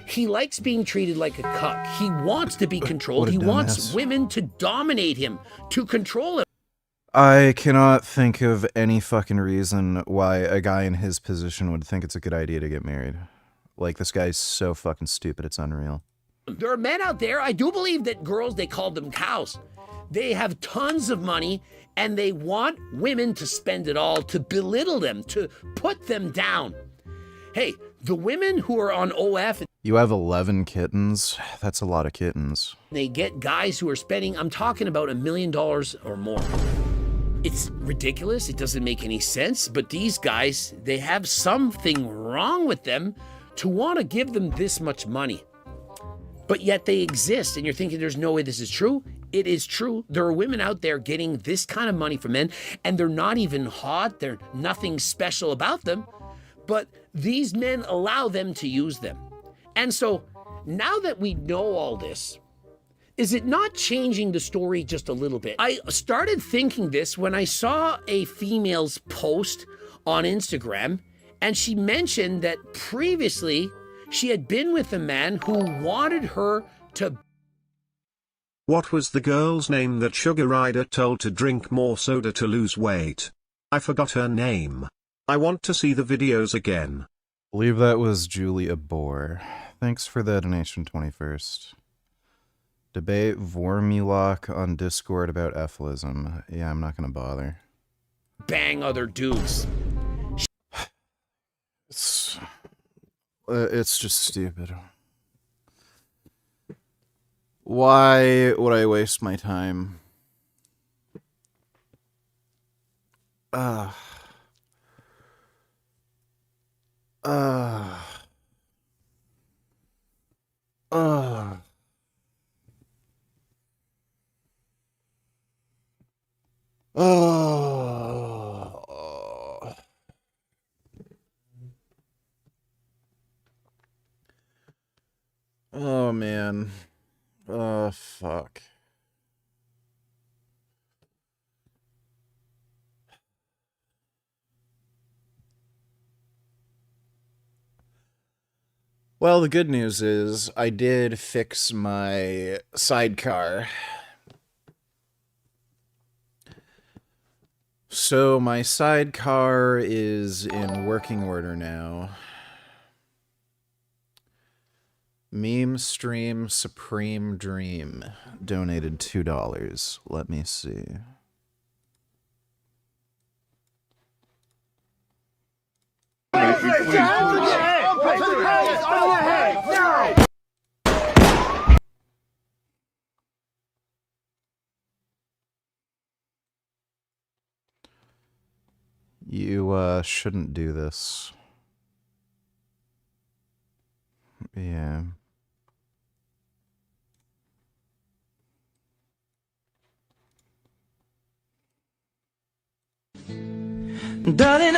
he likes being treated like a cuck. He wants to be controlled. He wants women to dominate him, to control him. I cannot think of any fucking reason why a guy in his position would think it's a good idea to get married. Like, this guy's so fucking stupid, it's unreal. There are men out there, I do believe that girls, they call them cows. They have tons of money and they want women to spend it all, to belittle them, to put them down. Hey, the women who are on OF, You have 11 kittens? That's a lot of kittens. they get guys who are spending, I'm talking about $1 million or more. It's ridiculous. It doesn't make any sense. But these guys, they have something wrong with them to want to give them this much money. But yet they exist. And you're thinking there's no way this is true. It is true. There are women out there getting this kind of money from men, and they're not even hot. They're nothing special about them. But these men allow them to use them. And so now that we know all this, is it not changing the story just a little bit? I started thinking this when I saw a female's post on Instagram, and she mentioned that previously she had been with a man who wanted her to... What was the girl's name that Sugar Ryder told to drink more soda to lose weight? I forgot her name. I want to see the videos again. I believe that was Julia Bohr. Thanks for the donation, 21st. Debate Vormulok on Discord about Ephilism. Yeah, I'm not gonna bother. bang other dudes. It's just stupid. Why would I waste my time? Oh man. Oh fuck. Well, the good news is I did fix my sidecar. So my sidecar is in working order now. Meme Stream Supreme Dream donated $2. Let me see. You shouldn't do this. Yeah. Darling,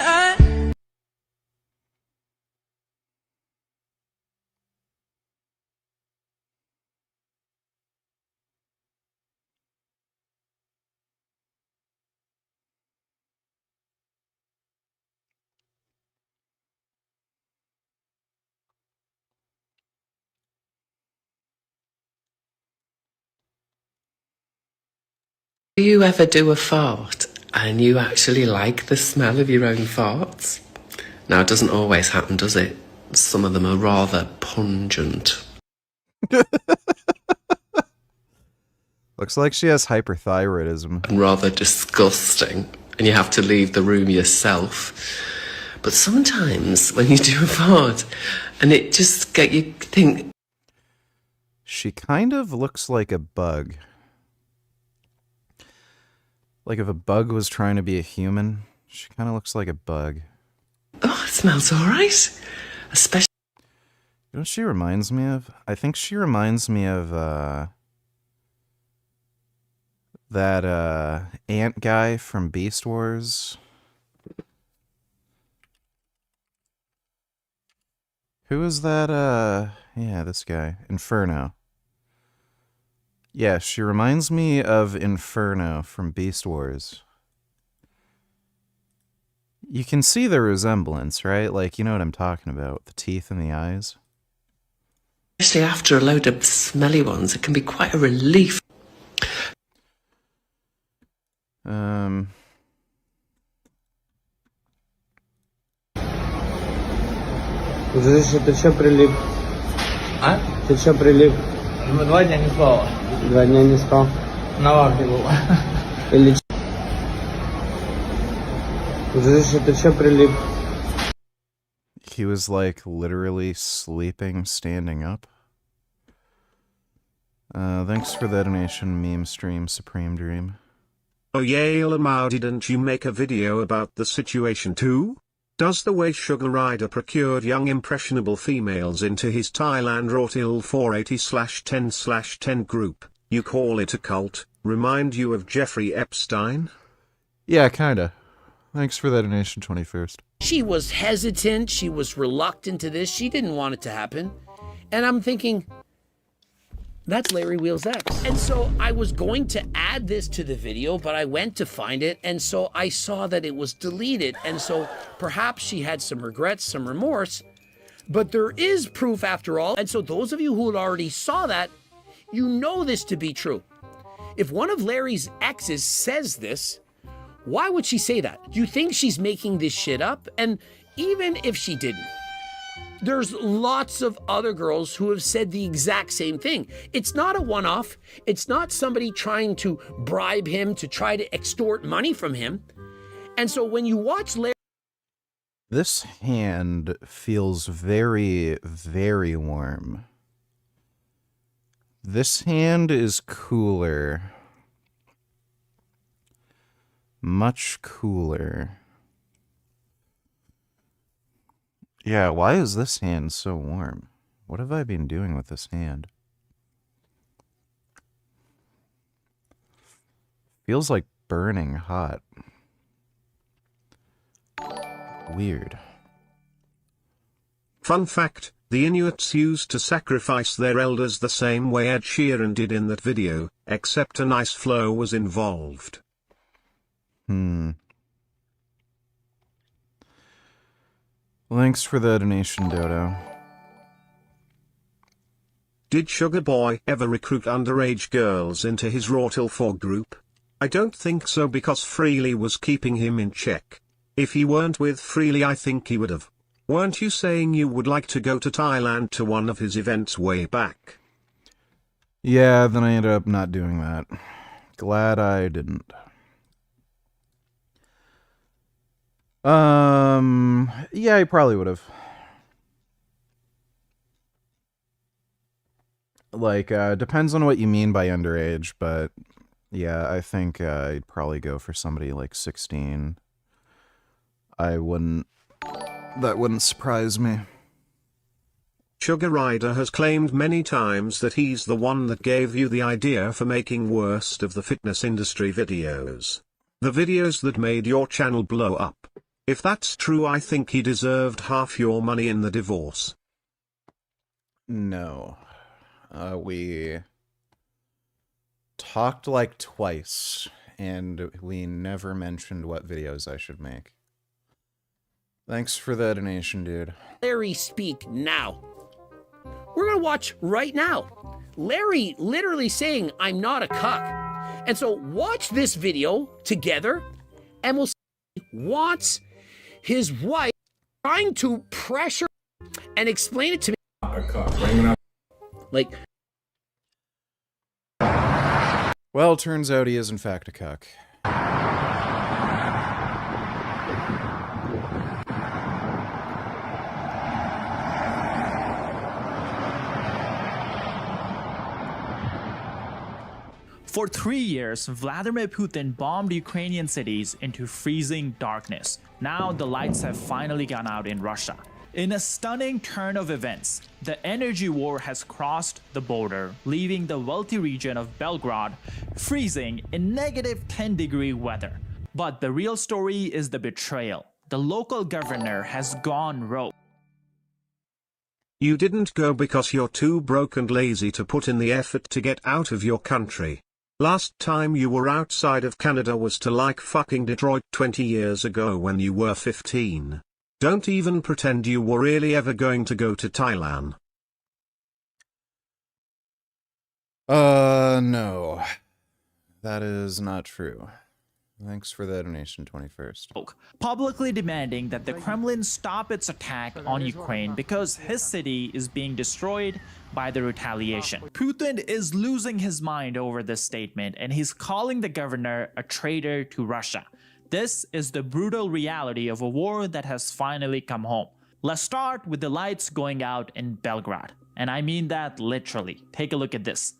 do you ever do a fart And you actually like the smell of your own farts? Now, it doesn't always happen, does it? Some of them are rather pungent. Looks like she has hyperthyroidism. And rather disgusting. And you have to leave the room yourself. But sometimes when you do a fart, and it just get you think... She kind of looks like a bug. Like if a bug was trying to be a human, she kind of looks like a bug. Oh, it smells all right. Especially... You know what she reminds me of? I think she reminds me of, that, ant guy from Beast Wars. Who is that, yeah, this guy. Inferno. Yeah, she reminds me of Inferno from Beast Wars. You can see the resemblance, right? Like, you know what I'm talking about. The teeth and the eyes. Especially after a load of smelly ones, it can be quite a relief. Дружище, ты чё прилип? А? Ты чё прилип? 2 дня не спал. 2 дня не спал? На вахте был. Или... Дружище, ты чё прилип? He was like literally sleeping, standing up. Thanks for the donation, meme stream, Supreme Dream. Oh Yale and Mao, didn't you make a video about the situation too? Does the way Sugar Rider procured young impressionable females into his Thailand Rortil 480/10/10 group, you call it a cult, remind you of Jeffrey Epstein? Yeah, kinda. Thanks for the donation, 21st. She was hesitant, she was reluctant to this, she didn't want it to happen. And I'm thinking, that's Larry Wheels X. And so I was going to add this to the video, but I went to find it, and so I saw that it was deleted. And so perhaps she had some regrets, some remorse, but there is proof after all. And so those of you who already saw that, you know this to be true. If one of Larry's exes says this, why would she say that? Do you think she's making this shit up? And even if she didn't, there's lots of other girls who have said the exact same thing. It's not a one-off. It's not somebody trying to bribe him to try to extort money from him. And so when you watch Larry... This hand feels very, very warm. This hand is cooler. Much cooler. Yeah, why is this hand so warm? What have I been doing with this hand? Feels like burning hot. Weird. Fun fact, the Inuits used to sacrifice their elders the same way Ed Sheeran did in that video, except a nice flow was involved. Thanks for the donation, Dodo. Did Sugar Boy ever recruit underage girls into his Rortil 4 group? I don't think so, because Freely was keeping him in check. If he weren't with Freely, I think he would have. Weren't you saying you would like to go to Thailand to one of his events way back? Yeah, then I ended up not doing that. Glad I didn't. Yeah, he probably would have. Like, depends on what you mean by underage, but yeah, I think I'd probably go for somebody like 16. That wouldn't surprise me. Sugar Rider has claimed many times that he's the one that gave you the idea for making worst of the fitness industry videos. The videos that made your channel blow up. If that's true, I think he deserved half your money in the divorce. No. We talked like twice, and we never mentioned what videos I should make. Thanks for the donation, dude. Larry speak now. We're gonna watch right now. Larry literally saying, I'm not a cuck. And so watch this video together, and will wants his wife trying to pressure and explain it to me. Like, Well, turns out he is in fact a cuck. For 3 years, Vladimir Putin bombed Ukrainian cities into freezing darkness. Now the lights have finally gone out in Russia. In a stunning turn of events, the energy war has crossed the border, leaving the wealthy region of Belgrade freezing in negative 10-degree weather. But the real story is the betrayal. The local governor has gone rogue. You didn't go because you're too broke and lazy to put in the effort to get out of your country. Last time you were outside of Canada was to like fucking Detroit 20 years ago when you were 15. Don't even pretend you were really ever going to go to Thailand. No. That is not true. Thanks for the donation, 21st. Publicly demanding that the Kremlin stop its attack on Ukraine because his city is being destroyed by the retaliation. Putin is losing his mind over this statement, and he's calling the governor a traitor to Russia. This is the brutal reality of a war that has finally come home. Let's start with the lights going out in Belgrade. And I mean that literally. Take a look at this.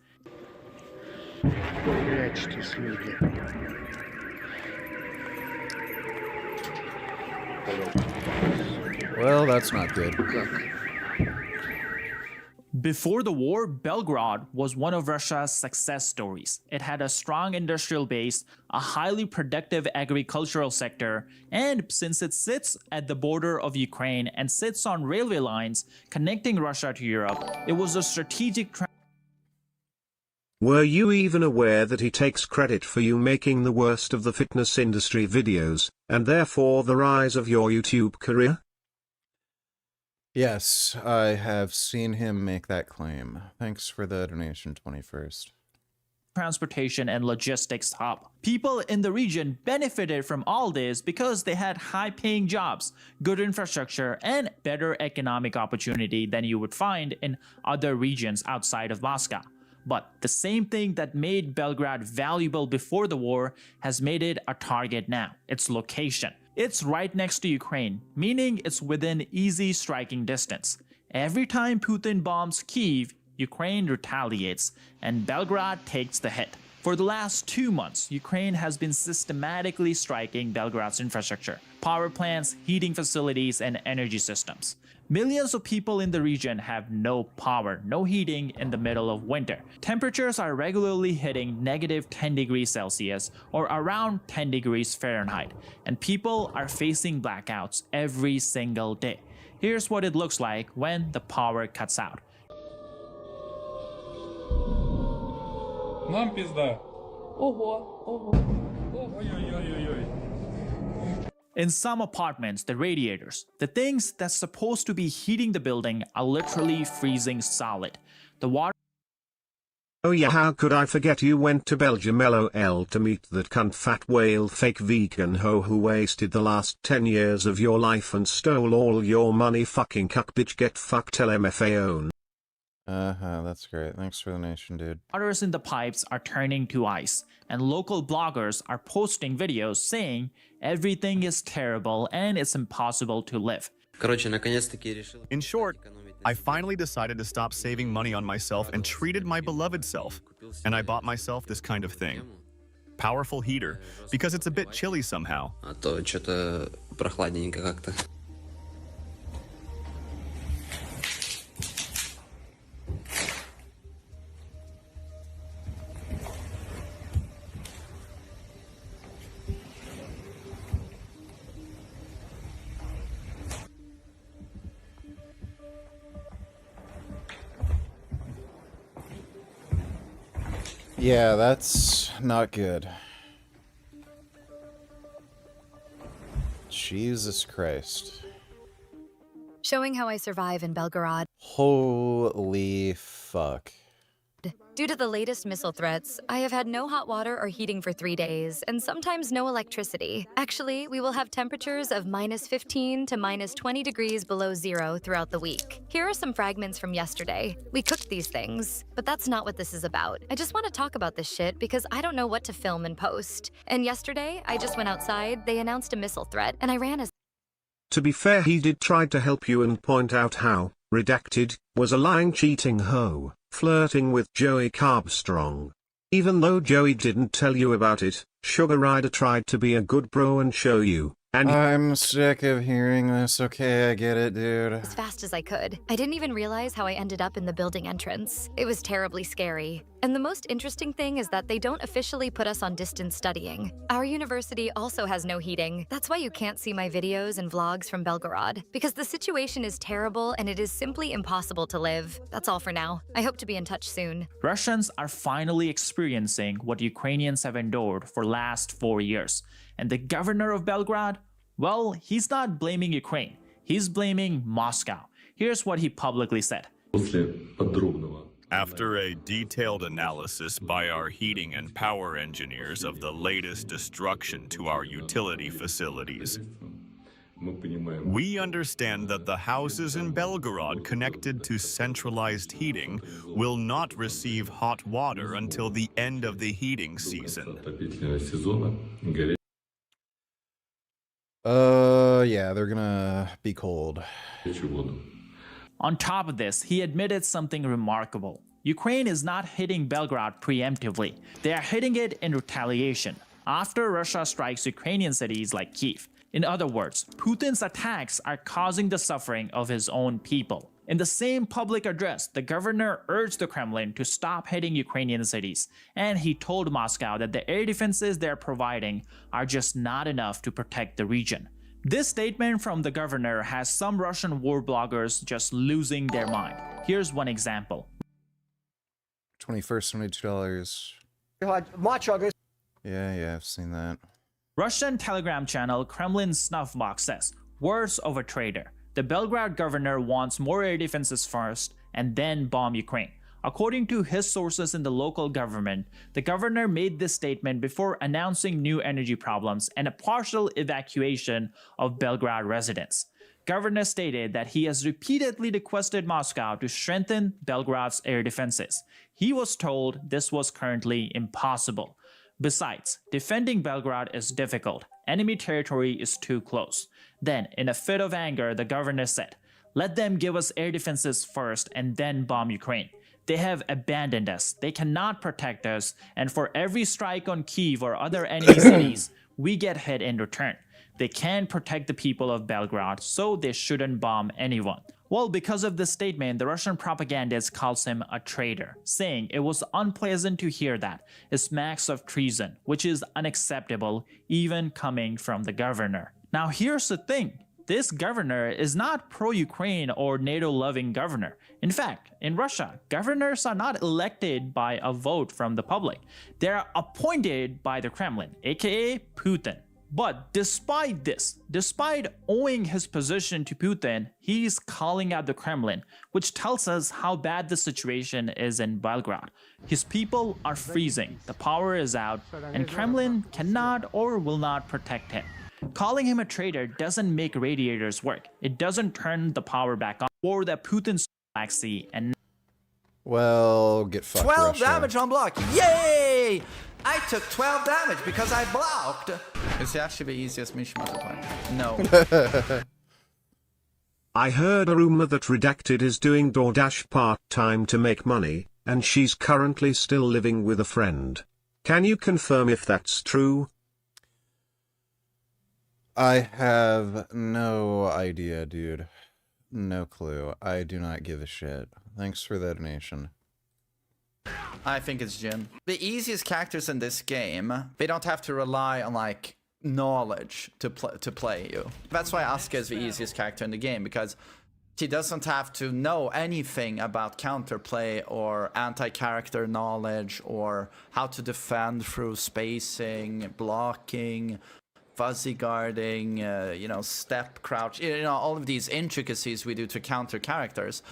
Well, that's not good. Before the war, Belgrade was one of Russia's success stories. It had a strong industrial base, a highly productive agricultural sector, and since it sits at the border of Ukraine and sits on railway lines connecting Russia to Europe, it was a strategic Were you even aware that he takes credit for you making the worst of the fitness industry videos, and therefore the rise of your YouTube career? Yes, I have seen him make that claim. Thanks for the donation, 21st. transportation and logistics hub. People in the region benefited from all this because they had high-paying jobs, good infrastructure, and better economic opportunity than you would find in other regions outside of Moscow. But the same thing that made Belgrade valuable before the war has made it a target now: its location. It's right next to Ukraine, meaning it's within easy striking distance. Every time Putin bombs Kyiv, Ukraine retaliates, and Belgrade takes the hit. For the last 2 months, Ukraine has been systematically striking Belgrade's infrastructure, power plants, heating facilities, and energy systems. Millions of people in the region have no power, no heating in the middle of winter. Temperatures are regularly hitting negative 10 degrees Celsius or around 10 degrees Fahrenheit, and people are facing blackouts every single day. Here's what it looks like when the power cuts out. Нам пизда. Ого, ого. Ой-ой-ой-ой-ой. In some apartments, the radiators, the things that's supposed to be heating the building, are literally freezing solid. The water. Oh yeah, how could I forget you went to Belgium LOL to meet that cunt fat whale fake vegan hoe who wasted the last 10 years of your life and stole all your money. Fucking cuck bitch, get fucked LMFAO. That's great. Thanks for the donation, dude. Waters in the pipes are turning to ice, and local bloggers are posting videos saying everything is terrible and it's impossible to live. In short, I finally decided to stop saving money on myself and treated my beloved self, and I bought myself this kind of thing. Powerful heater, because it's a bit chilly somehow. Yeah, that's not good. Jesus Christ. Showing how I survive in Belgorod. Holy fuck. Due to the latest missile threats, I have had no hot water or heating for 3 days, and sometimes no electricity. Actually, we will have temperatures of -15 to -20 degrees below zero throughout the week. Here are some fragments from yesterday. We cooked these things, but that's not what this is about. I just want to talk about this shit because I don't know what to film and post. And yesterday, I just went outside, they announced a missile threat, and I ran as To be fair, he did try to help you and point out how Redacted was a lying, cheating hoe, flirting with Joey Carbstrong. Even though Joey didn't tell you about it, Sugar Rider tried to be a good bro and show you. And I'm sick of hearing this. Okay, I get it, dude. as fast as I could. I didn't even realize how I ended up in the building entrance. It was terribly scary. And the most interesting thing is that they don't officially put us on distance studying. Our university also has no heating. That's why you can't see my videos and vlogs from Belgorod, because the situation is terrible and it is simply impossible to live. That's all for now. I hope to be in touch soon. Russians are finally experiencing what Ukrainians have endured for last 4 years. And the governor of Belgrade? Well, he's not blaming Ukraine. He's blaming Moscow. Here's what he publicly said. After a detailed analysis by our heating and power engineers of the latest destruction to our utility facilities, we understand that the houses in Belgorod connected to centralized heating will not receive hot water until the end of the heating season. Yeah, they're gonna be cold. On top of this, he admitted something remarkable. Ukraine is not hitting Belgrade preemptively. They are hitting it in retaliation, after Russia strikes Ukrainian cities like Kyiv. In other words, Putin's attacks are causing the suffering of his own people. In the same public address, the governor urged the Kremlin to stop hitting Ukrainian cities, and he told Moscow that the air defenses they're providing are just not enough to protect the region. This statement from the governor has some Russian war bloggers just losing their mind. Here's one example. 21st, $22. Yeah, I've seen that. Russian Telegram channel Kremlin Snuff Box says, words of a traitor. The Belgrade governor wants more air defenses first and then bomb Ukraine. According to his sources in the local government, the governor made this statement before announcing new energy problems and a partial evacuation of Belgrade residents. Governor stated that he has repeatedly requested Moscow to strengthen Belgrade's air defenses. He was told this was currently impossible. Besides, defending Belgrade is difficult. Enemy territory is too close. Then, in a fit of anger, the governor said, "Let them give us air defenses first and then bomb Ukraine. They have abandoned us. They cannot protect us. And for every strike on Kyiv or other enemy cities, we get hit in return. They can't protect the people of Belgrade, so they shouldn't bomb anyone." Well, because of this statement, the Russian propagandist calls him a traitor, saying it was unpleasant to hear that. It smacks of treason, which is unacceptable, even coming from the governor. Now, here's the thing. This governor is not pro-Ukraine or NATO-loving governor. In fact, in Russia, governors are not elected by a vote from the public. They are appointed by the Kremlin, aka Putin. But despite this, despite owing his position to Putin, he's calling out the Kremlin, which tells us how bad the situation is in Belgrade. His people are freezing, the power is out, and Kremlin cannot or will not protect him. Calling him a traitor doesn't make radiators work. It doesn't turn the power back on, or that Putin's Black Sea and... Well, get fucked, 12 Russia. damage on block. Yay! I took 12 damage because I blocked. It's actually the easiest mission to play. No. I heard a rumor that Redacted is doing DoorDash part-time to make money, and she's currently still living with a friend. Can you confirm if that's true? I have no idea, dude. No clue. I do not give a shit. Thanks for the donation. I think it's Jin. The easiest characters in this game, they don't have to rely on like knowledge to play you. That's why Asuka is the easiest character in the game, because she doesn't have to know anything about counterplay or anti-character knowledge or how to defend through spacing, blocking, fuzzy guarding, step crouch, all of these intricacies we do to counter characters.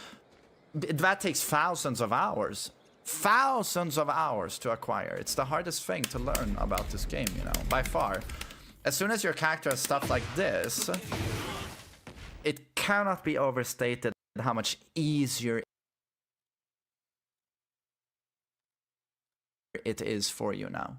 That takes thousands of hours thousands of hours to acquire. It's the hardest thing to learn about this game, you know, by far. As soon as your character has stuff like this, it cannot be overstated how much easier it is for you now.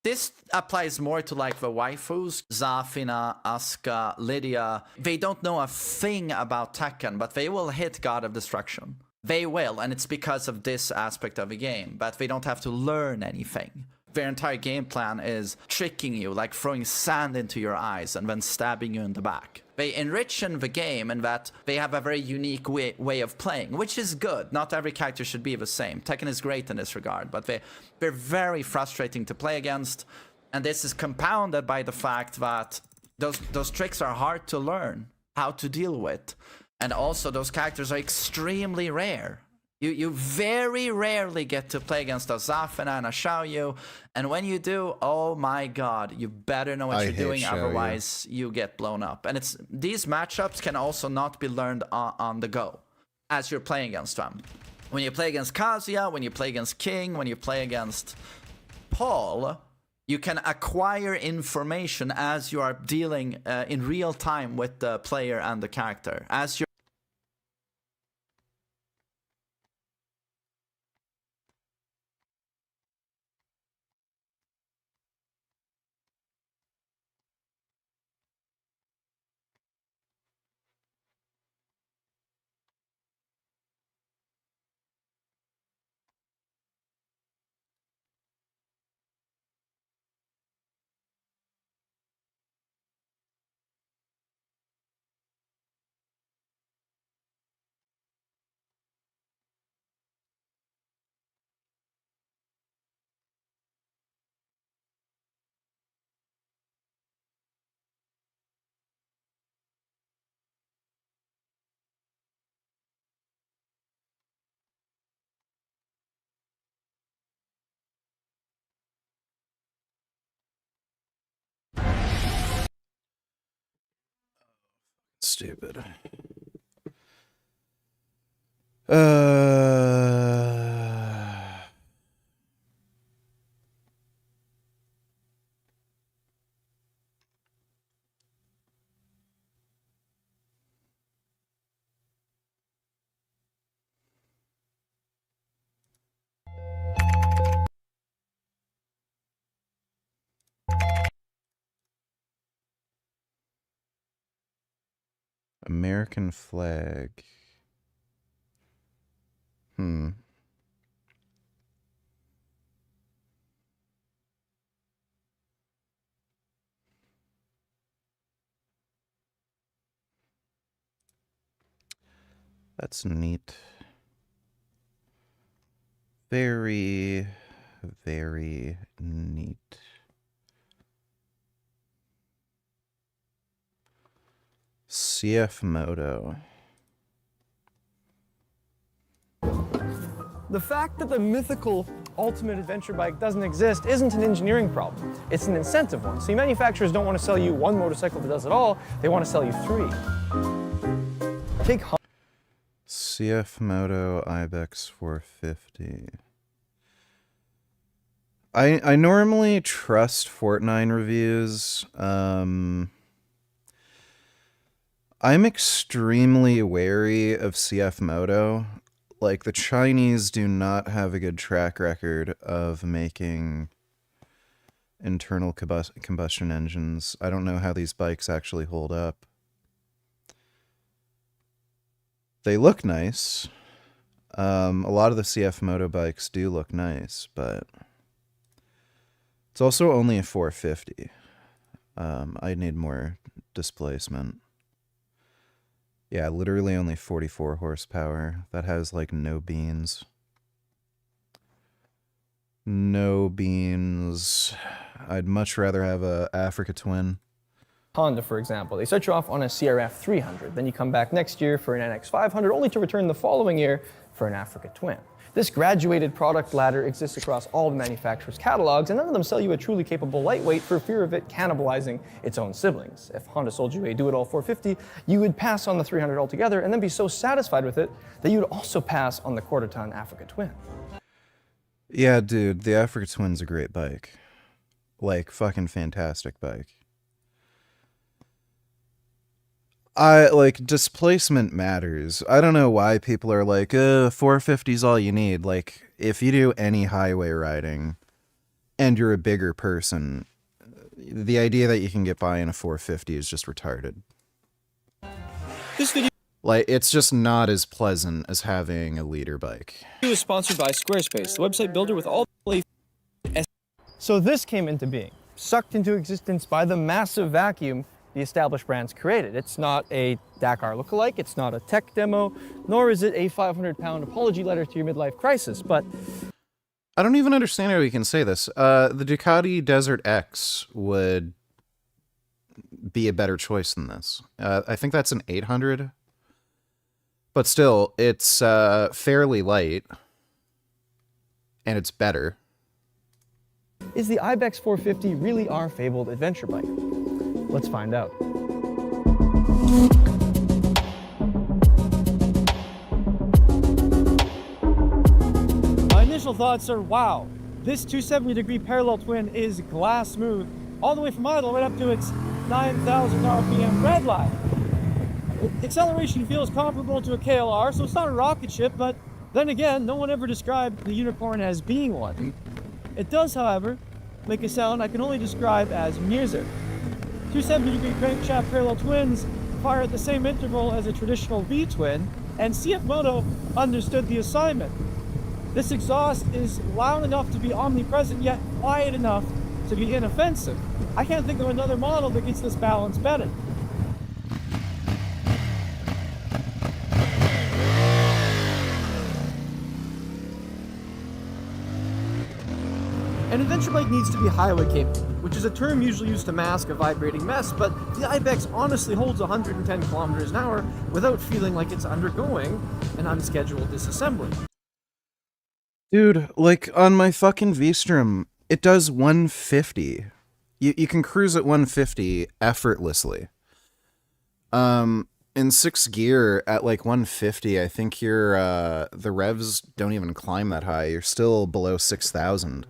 This applies more to like the waifus, Zafina, Asuka, Lydia. They don't know a thing about Tekken, but they will hit God of Destruction. They will, and it's because of this aspect of the game, but they don't have to learn anything. Their entire game plan is tricking you, like throwing sand into your eyes and then stabbing you in the back. They enrich in the game in that they have a very unique way of playing, which is good. Not every character should be the same. Tekken is great in this regard, but they're very frustrating to play against. And this is compounded by the fact that those tricks are hard to learn how to deal with. And also those characters are extremely rare. You very rarely get to play against a Zafina and a Xiaoyu, and when you do, oh my god, you better know what you're doing, otherwise you get blown up. And these matchups can also not be learned on the go as you're playing against them. When you play against Kazuya, when you play against King, when you play against Paul, you can acquire information as you are dealing in real time with the player and the character. As you're stupid. American flag. That's neat. Very, very neat. CF Moto. The fact that the mythical ultimate adventure bike doesn't exist isn't an engineering problem. It's an incentive one. See, manufacturers don't want to sell you one motorcycle that does it all. They want to sell you 3. Take CF Moto Ibex 450. I normally trust Fortnite reviews. I'm extremely wary of CF Moto. Like, the Chinese do not have a good track record of making internal combustion engines. I don't know how these bikes actually hold up. They look nice. A lot of the CF Moto bikes do look nice, but it's also only a 450. I need more displacement. Yeah, literally only 44 horsepower. That has like no beans. No beans. I'd much rather have a Africa Twin. Honda, for example. They set you off on a CRF 300. Then you come back next year for an NX 500, only to return the following year for an Africa Twin. This graduated product ladder exists across all the manufacturers' catalogs, and none of them sell you a truly capable lightweight for fear of it cannibalizing its own siblings. If Honda sold you a do-it-all 450, you would pass on the 300 altogether and then be so satisfied with it that you would also pass on the quarter-ton Africa Twin. Yeah, dude, the Africa Twin's a great bike. Like, fucking fantastic bike. Displacement matters. I don't know why people are like, 450's all you need. Like, if you do any highway riding and you're a bigger person, the idea that you can get by in a 450 is just retarded. This video Like, it's just not as pleasant as having a leader bike. is sponsored by Squarespace, the website builder with all the. So this came into being, sucked into existence by the massive vacuum the established brands created. It's not a Dakar lookalike, it's not a tech demo, nor is it a 500-pound apology letter to your midlife crisis, but... I don't even understand how you can say this. The Ducati Desert X would be a better choice than this. I think that's an 800. But still, it's fairly light. And it's better. Is the Ibex 450 really our fabled adventure bike? Let's find out. My initial thoughts are, wow, this 270-degree parallel twin is glass smooth, all the way from idle right up to its 9,000 RPM red line. Acceleration feels comparable to a KLR, so it's not a rocket ship, but then again, no one ever described the unicorn as being one. It does, however, make a sound I can only describe as music. 270-degree crankshaft parallel twins fire at the same interval as a traditional V-twin, and CF Moto understood the assignment. This exhaust is loud enough to be omnipresent, yet quiet enough to be inoffensive. I can't think of another model that gets this balance better. An adventure bike needs to be highway capable, which is a term usually used to mask a vibrating mess, but the Ibex honestly holds 110 kilometers an hour without feeling like it's undergoing an unscheduled disassembly. Dude, like, on my fucking V-Strom, it does 150. You can cruise at 150 effortlessly. In 6th gear at, like, 150, I think the revs don't even climb that high. You're still below 6,000.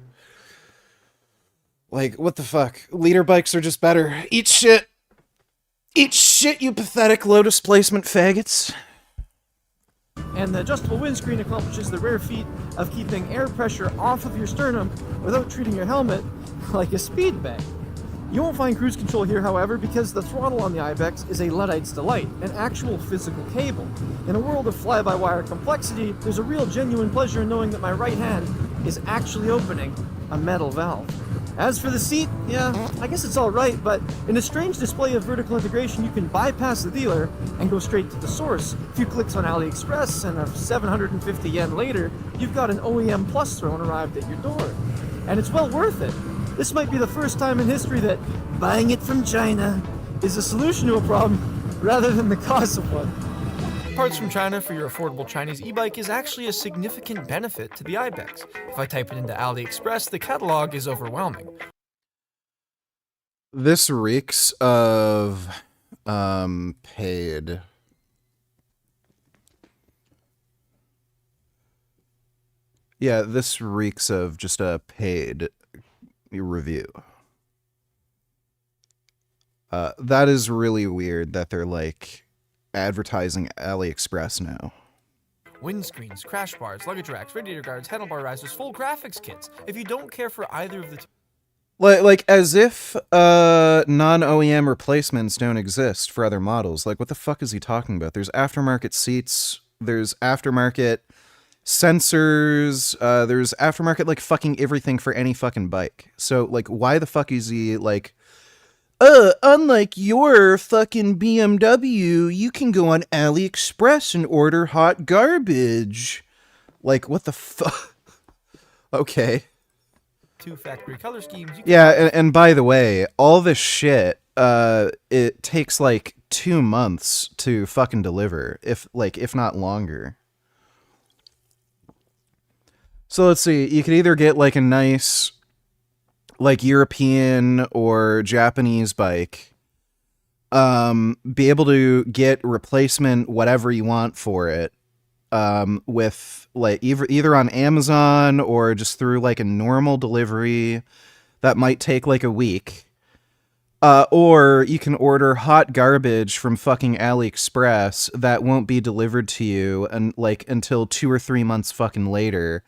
Like, what the fuck? Leader bikes are just better. Eat shit! Eat shit, you pathetic low displacement faggots! And the adjustable windscreen accomplishes the rare feat of keeping air pressure off of your sternum without treating your helmet like a speed bag. You won't find cruise control here, however, because the throttle on the Ibex is a Luddite's delight, an actual physical cable. In a world of fly-by-wire complexity, there's a real genuine pleasure in knowing that my right hand is actually opening a metal valve. As for the seat, yeah, I guess it's alright, but in a strange display of vertical integration, you can bypass the dealer and go straight to the source. A few clicks on AliExpress, and 750 yen later, you've got an OEM Plus throne arrived at your door. And it's well worth it. This might be the first time in history that buying it from China is a solution to a problem rather than the cause of one. Parts from China for your affordable Chinese e-bike is actually a significant benefit to the Ibex. If I type it into AliExpress, the catalog is overwhelming. This reeks of paid. Yeah, this reeks of just a paid review. That is really weird that they're like advertising AliExpress now. Windscreens, crash bars, luggage racks, radiator guards, handlebar risers, full graphics kits. If you don't care for either of the two... Like as if non-OEM replacements don't exist for other models. Like, what the fuck is he talking about? There's aftermarket seats, there's aftermarket sensors, there's aftermarket, like, fucking everything for any fucking bike. So, like, why the fuck is he, like, unlike your fucking BMW, you can go on AliExpress and order hot garbage. Like, what the fuck? Okay. Two factory color schemes. Yeah, and by the way, all this shit, it takes like 2 months to fucking deliver, if not longer. So let's see, you could either get like a nice, like, European or Japanese bike, be able to get replacement whatever you want for it, with like either on Amazon or just through like a normal delivery that might take like a week. Or you can order hot garbage from fucking AliExpress that won't be delivered to you and like until 2 or 3 months fucking later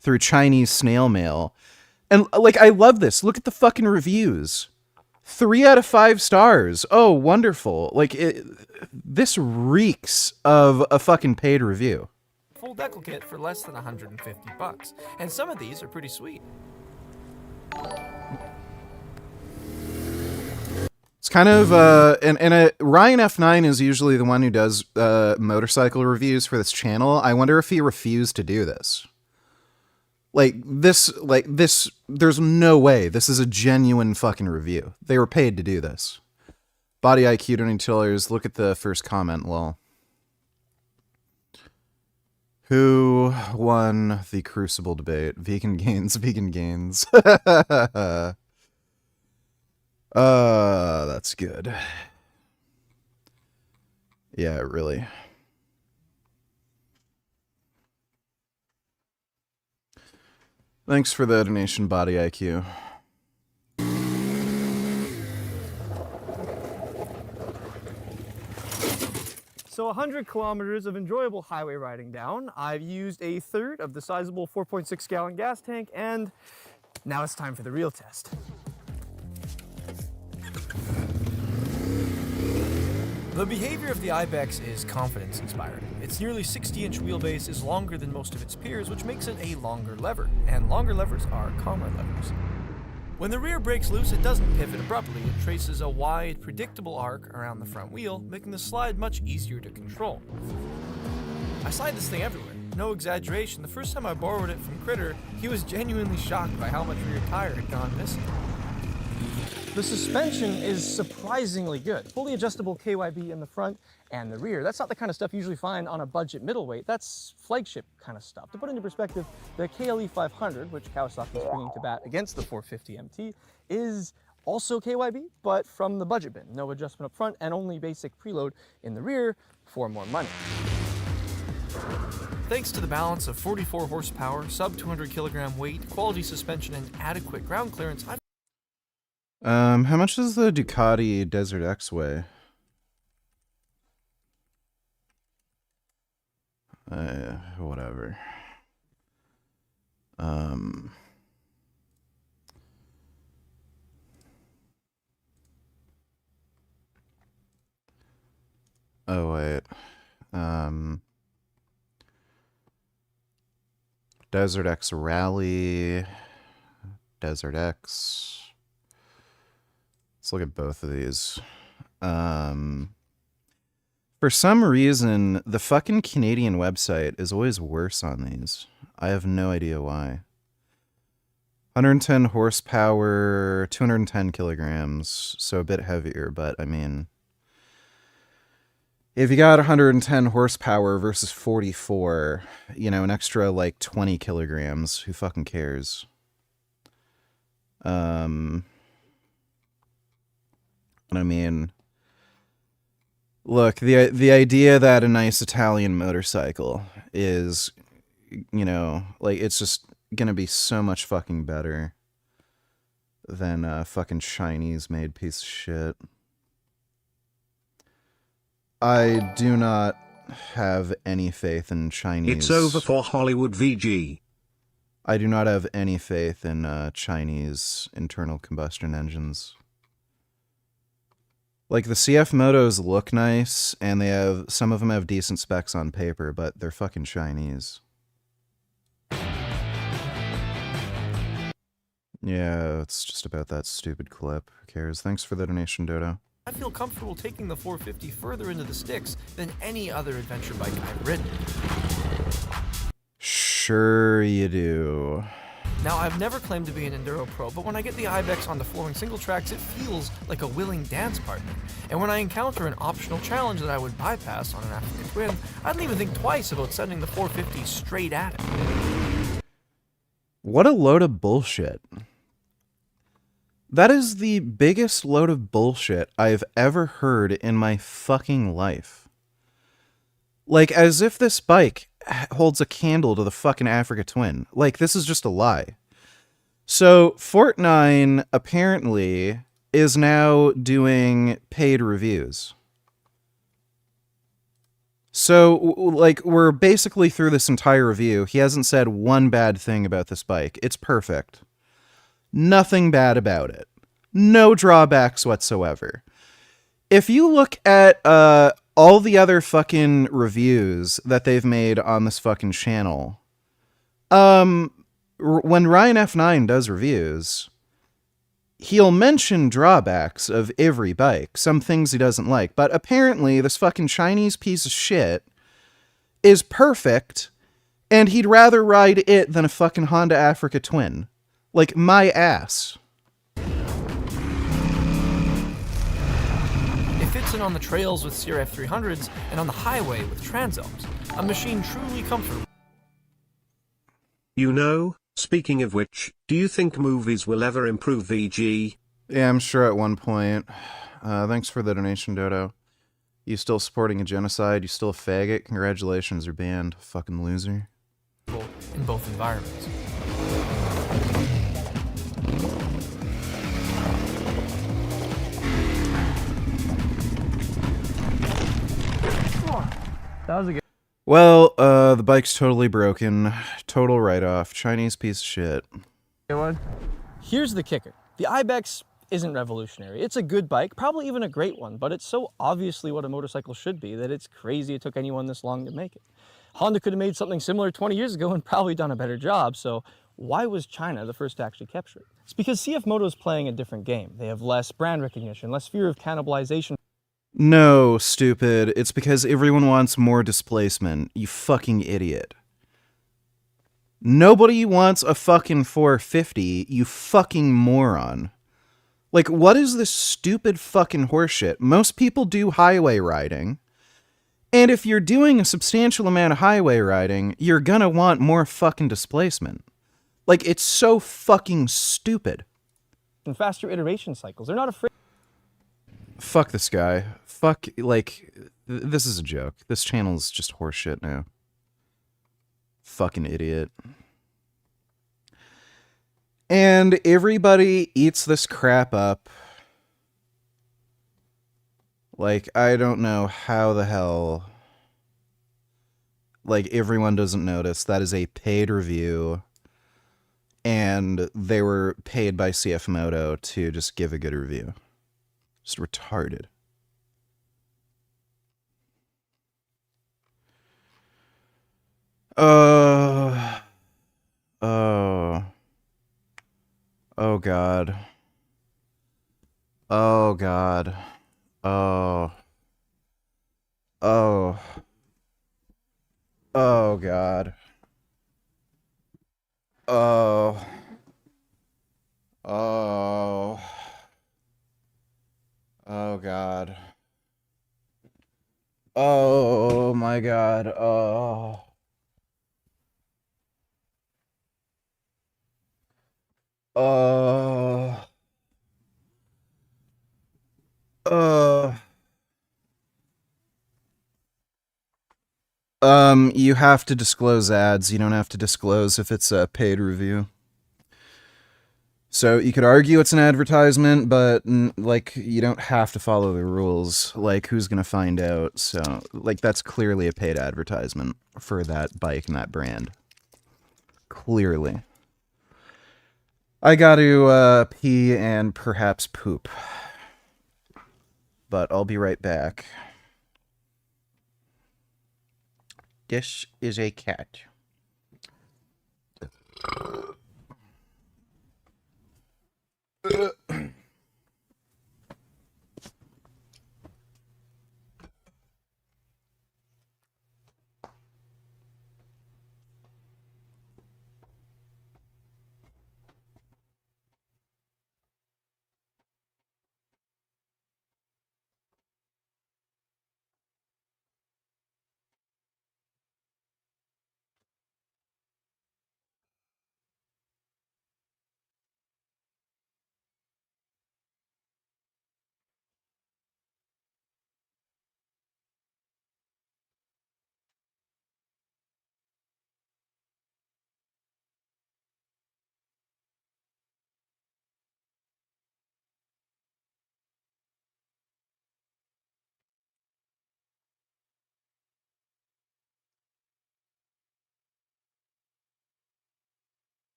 through Chinese snail mail. And like, I love this. Look at the fucking reviews. 3 out of 5 stars. Oh, wonderful. Like, this reeks of a fucking paid review. Full decal kit for less than $150. And some of these are pretty sweet. It's kind of, Ryan F9 is usually the one who does motorcycle reviews for this channel. I wonder if he refused to do this. Like this, there's no way. This is a genuine fucking review. They were paid to do this. Body IQ donating $2. Look at the first comment, lol. Who won the Crucible debate? Vegan gains, vegan gains. That's good. Yeah, really. Thanks for the donation, Body IQ. So 100 kilometers of enjoyable highway riding down. I've used a third of the sizable 4.6 gallon gas tank, and now it's time for the real test. The behavior of the Ibex is confidence-inspiring. Its nearly 60-inch wheelbase is longer than most of its peers, which makes it a longer lever, and longer levers are calmer levers. When the rear breaks loose, it doesn't pivot abruptly. It traces a wide, predictable arc around the front wheel, making the slide much easier to control. I slide this thing everywhere. No exaggeration, the first time I borrowed it from Critter, he was genuinely shocked by how much rear tire had gone missing. The suspension is surprisingly good. Fully adjustable KYB in the front and the rear. That's not the kind of stuff you usually find on a budget middleweight. That's flagship kind of stuff. To put into perspective, the KLE 500, which Kawasaki is bringing to bat against the 450 MT, is also KYB, but from the budget bin. No adjustment up front and only basic preload in the rear for more money. Thanks to the balance of 44 horsepower, sub 200 kilogram weight, quality suspension, and adequate ground clearance, How much does the Ducati Desert X weigh? Whatever. Oh, wait. Desert X Rally. Desert X. Let's look at both of these. For some reason, the fucking Canadian website is always worse on these. I have no idea why. 110 horsepower, 210 kilograms, so a bit heavier, but I mean, if you got 110 horsepower versus 44, you know, an extra like 20 kilograms, who fucking cares? I mean, look, the idea that a nice Italian motorcycle is, you know, like, it's just gonna be so much fucking better than a fucking Chinese-made piece of shit. I do not have any faith in Chinese. It's over for Hollywood VG. I do not have any faith in Chinese internal combustion engines. Like, the CF Motos look nice, and they have, some of them have decent specs on paper, but they're fucking Chinese. Yeah, it's just about that stupid clip. Who cares? Thanks for the donation, Dodo. I feel comfortable taking the 450 further into the sticks than any other adventure bike I've ridden. Sure you do. Now, I've never claimed to be an enduro pro, but when I get the Ibex on the flooring single tracks, it feels like a willing dance partner. And when I encounter an optional challenge that I would bypass on an African Twin, I don't even think twice about sending the 450 straight at it. What a load of bullshit. That is the biggest load of bullshit I've ever heard in my fucking life. Like, as if this bike holds a candle to the fucking Africa Twin. Like, this is just a lie. So, Fortnite apparently is now doing paid reviews. So, like, we're basically through this entire review. He hasn't said one bad thing about this bike. It's perfect. Nothing bad about it. No drawbacks whatsoever. If you look at all the other fucking reviews that they've made on this fucking channel, when Ryan F9 does reviews, he'll mention drawbacks of every bike, some things he doesn't like, but apparently this fucking Chinese piece of shit is perfect, and he'd rather ride it than a fucking Honda Africa Twin. Like, my ass. It fits in on the trails with CRF 300s and on the highway with Transoms. A machine truly comfortable. You know, speaking of which, do you think movies will ever improve VG? Yeah, I'm sure at one point. Thanks for the donation, Dodo. You still supporting a genocide? You still a faggot? Congratulations, you're banned. Fucking loser. In both environments. That was a good. Well, the bike's totally broken. Total write-off. Chinese piece of shit. One. Here's the kicker. The Ibex isn't revolutionary. It's a good bike, probably even a great one, but it's so obviously what a motorcycle should be that it's crazy it took anyone this long to make it. Honda could have made something similar 20 years ago and probably done a better job, so why was China the first to actually capture it? It's because CF Moto's playing a different game. They have less brand recognition, less fear of cannibalization. No, stupid. It's because everyone wants more displacement. You fucking idiot. Nobody wants a fucking 450, you fucking moron. Like, what is this stupid fucking horseshit? Most people do highway riding. And if you're doing a substantial amount of highway riding, you're gonna want more fucking displacement. Like, it's so fucking stupid. And faster iteration cycles. They're not afraid. Fuck this guy. Fuck, like, this is a joke. This channel's just horseshit now. Fucking idiot. And everybody eats this crap up. Like, I don't know how the hell... Like, everyone doesn't notice. That is a paid review. And they were paid by CF Moto to just give a good review. Just retarded. Oh. Oh God. Oh God. Oh. Oh. Oh God. Oh. Oh. Oh God. Oh my God. Oh. You have to disclose ads. You don't have to disclose if it's a paid review. So you could argue it's an advertisement, but like, you don't have to follow the rules. Like, who's gonna find out? So, like, that's clearly a paid advertisement for that bike and that brand. Clearly. I got to pee and perhaps poop. But I'll be right back. This is a cat.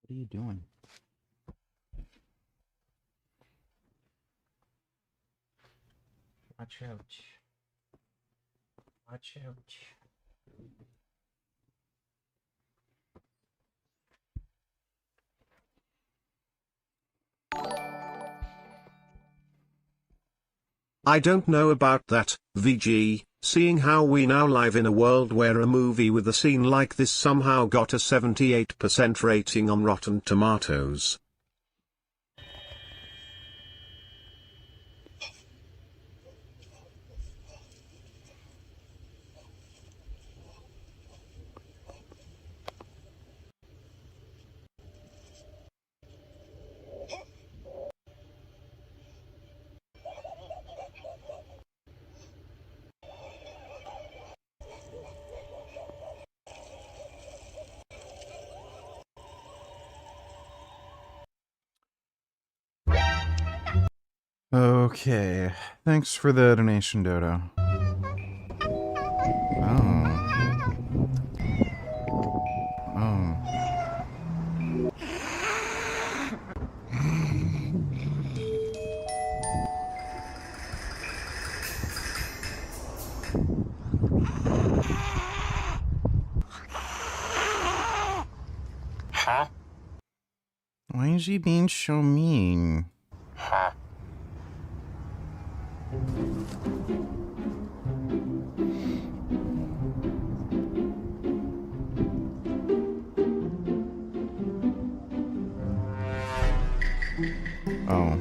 What are you doing? Watch out. Watch out. I don't know about that, VG, seeing how we now live in a world where a movie with a scene like this somehow got a 78% rating on Rotten Tomatoes. Okay. Thanks for the donation, Dodo. Oh. Oh. Huh? Why is he being so mean? Huh? Oh.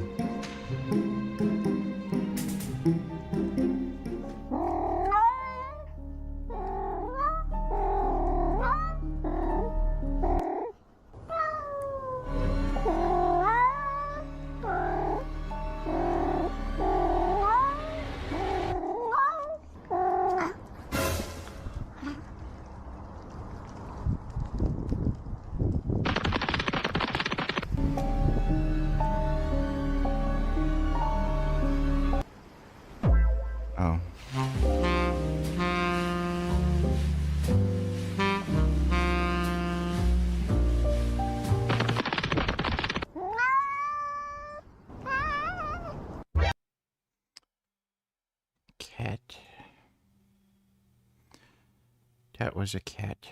Oh. Cat. That was a cat.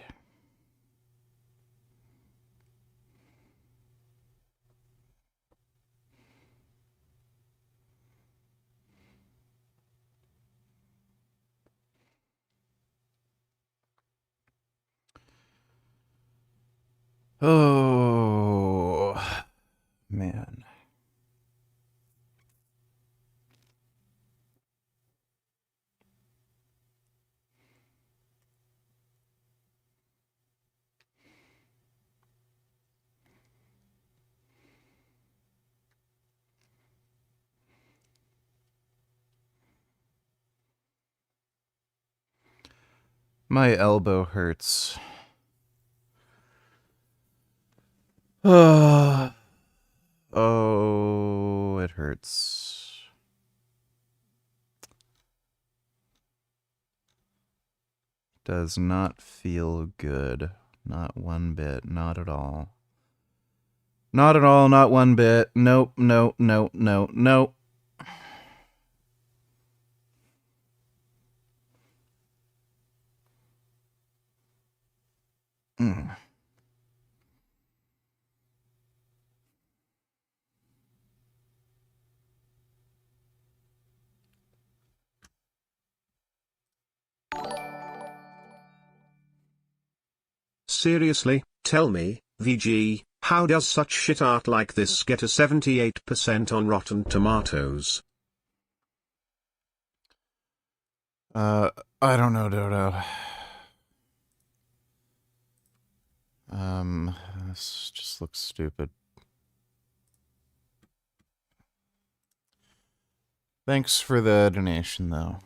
Oh. Man. My elbow hurts. Oh, it hurts. Does not feel good. Not one bit. Not at all. Not at all. Not one bit. Nope. Nope. Nope. Nope. Nope. Mm. Seriously, tell me, VG, how does such shit art like this get a 78% on Rotten Tomatoes? I don't know, Dodo. This just looks stupid. Thanks for the donation, though.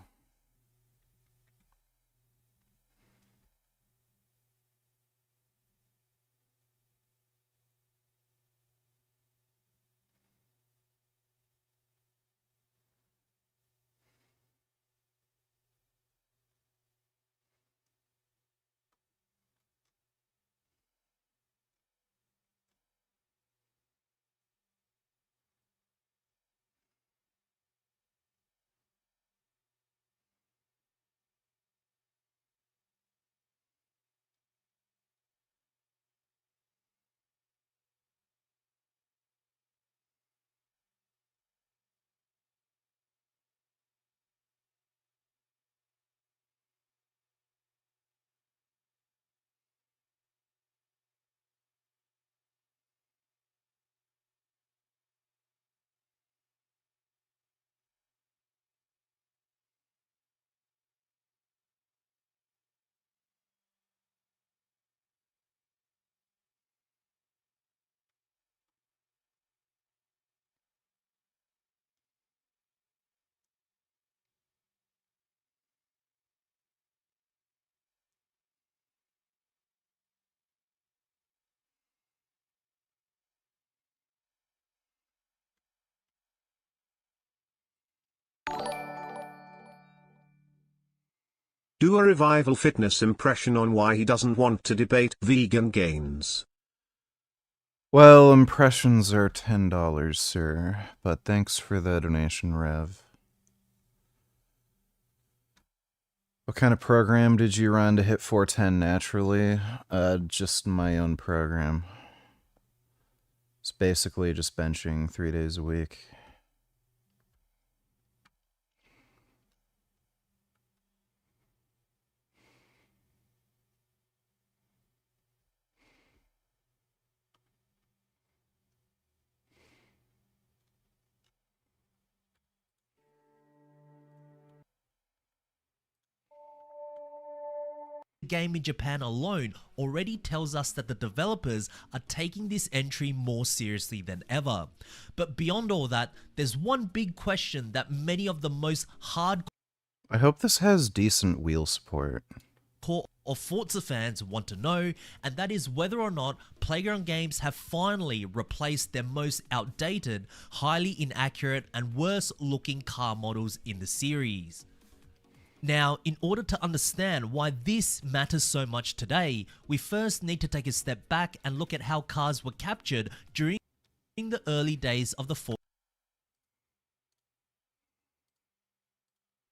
Do a revival fitness impression on why he doesn't want to debate vegan gains. Well, impressions are $10, sir, but thanks for the donation, Rev. What kind of program did you run to hit 410 naturally? Just my own program. It's basically just benching 3 days a week. Game in Japan alone already tells us that the developers are taking this entry more seriously than ever. But beyond all that, there's one big question that many of the most hardcore I hope this has decent wheel support. of Forza fans want to know, and that is whether or not Playground Games have finally replaced their most outdated, highly inaccurate, and worse looking car models in the series. Now, in order to understand why this matters so much today, we first need to take a step back and look at how cars were captured during the early days of the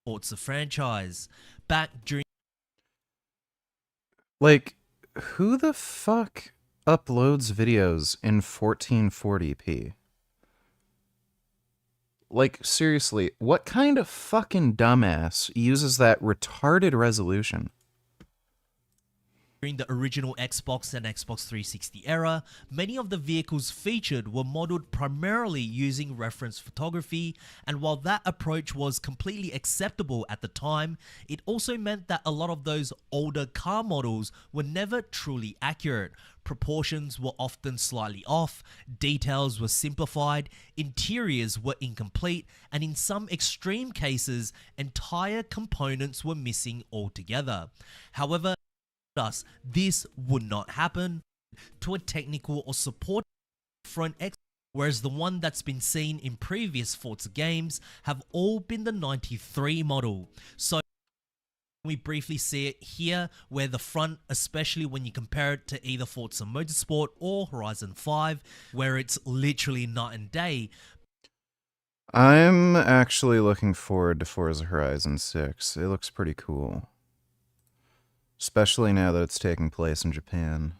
Forza franchise. Back during... Like, who the fuck uploads videos in 1440p? Like, seriously, what kind of fucking dumbass uses that retarded resolution? During the original Xbox and Xbox 360 era, many of the vehicles featured were modeled primarily using reference photography, and while that approach was completely acceptable at the time, it also meant that a lot of those older car models were never truly accurate. Proportions were often slightly off, details were simplified, interiors were incomplete, and in some extreme cases, entire components were missing altogether. However, this would not happen to a technical or support front X, whereas the one that's been seen in previous Forza games have all been the 93 model. So we briefly see it here, where the front, especially when you compare it to either Forza Motorsport or Horizon 5, where it's literally night and day. I'm actually looking forward to Forza Horizon 6. It looks pretty cool. Especially now that it's taking place in Japan.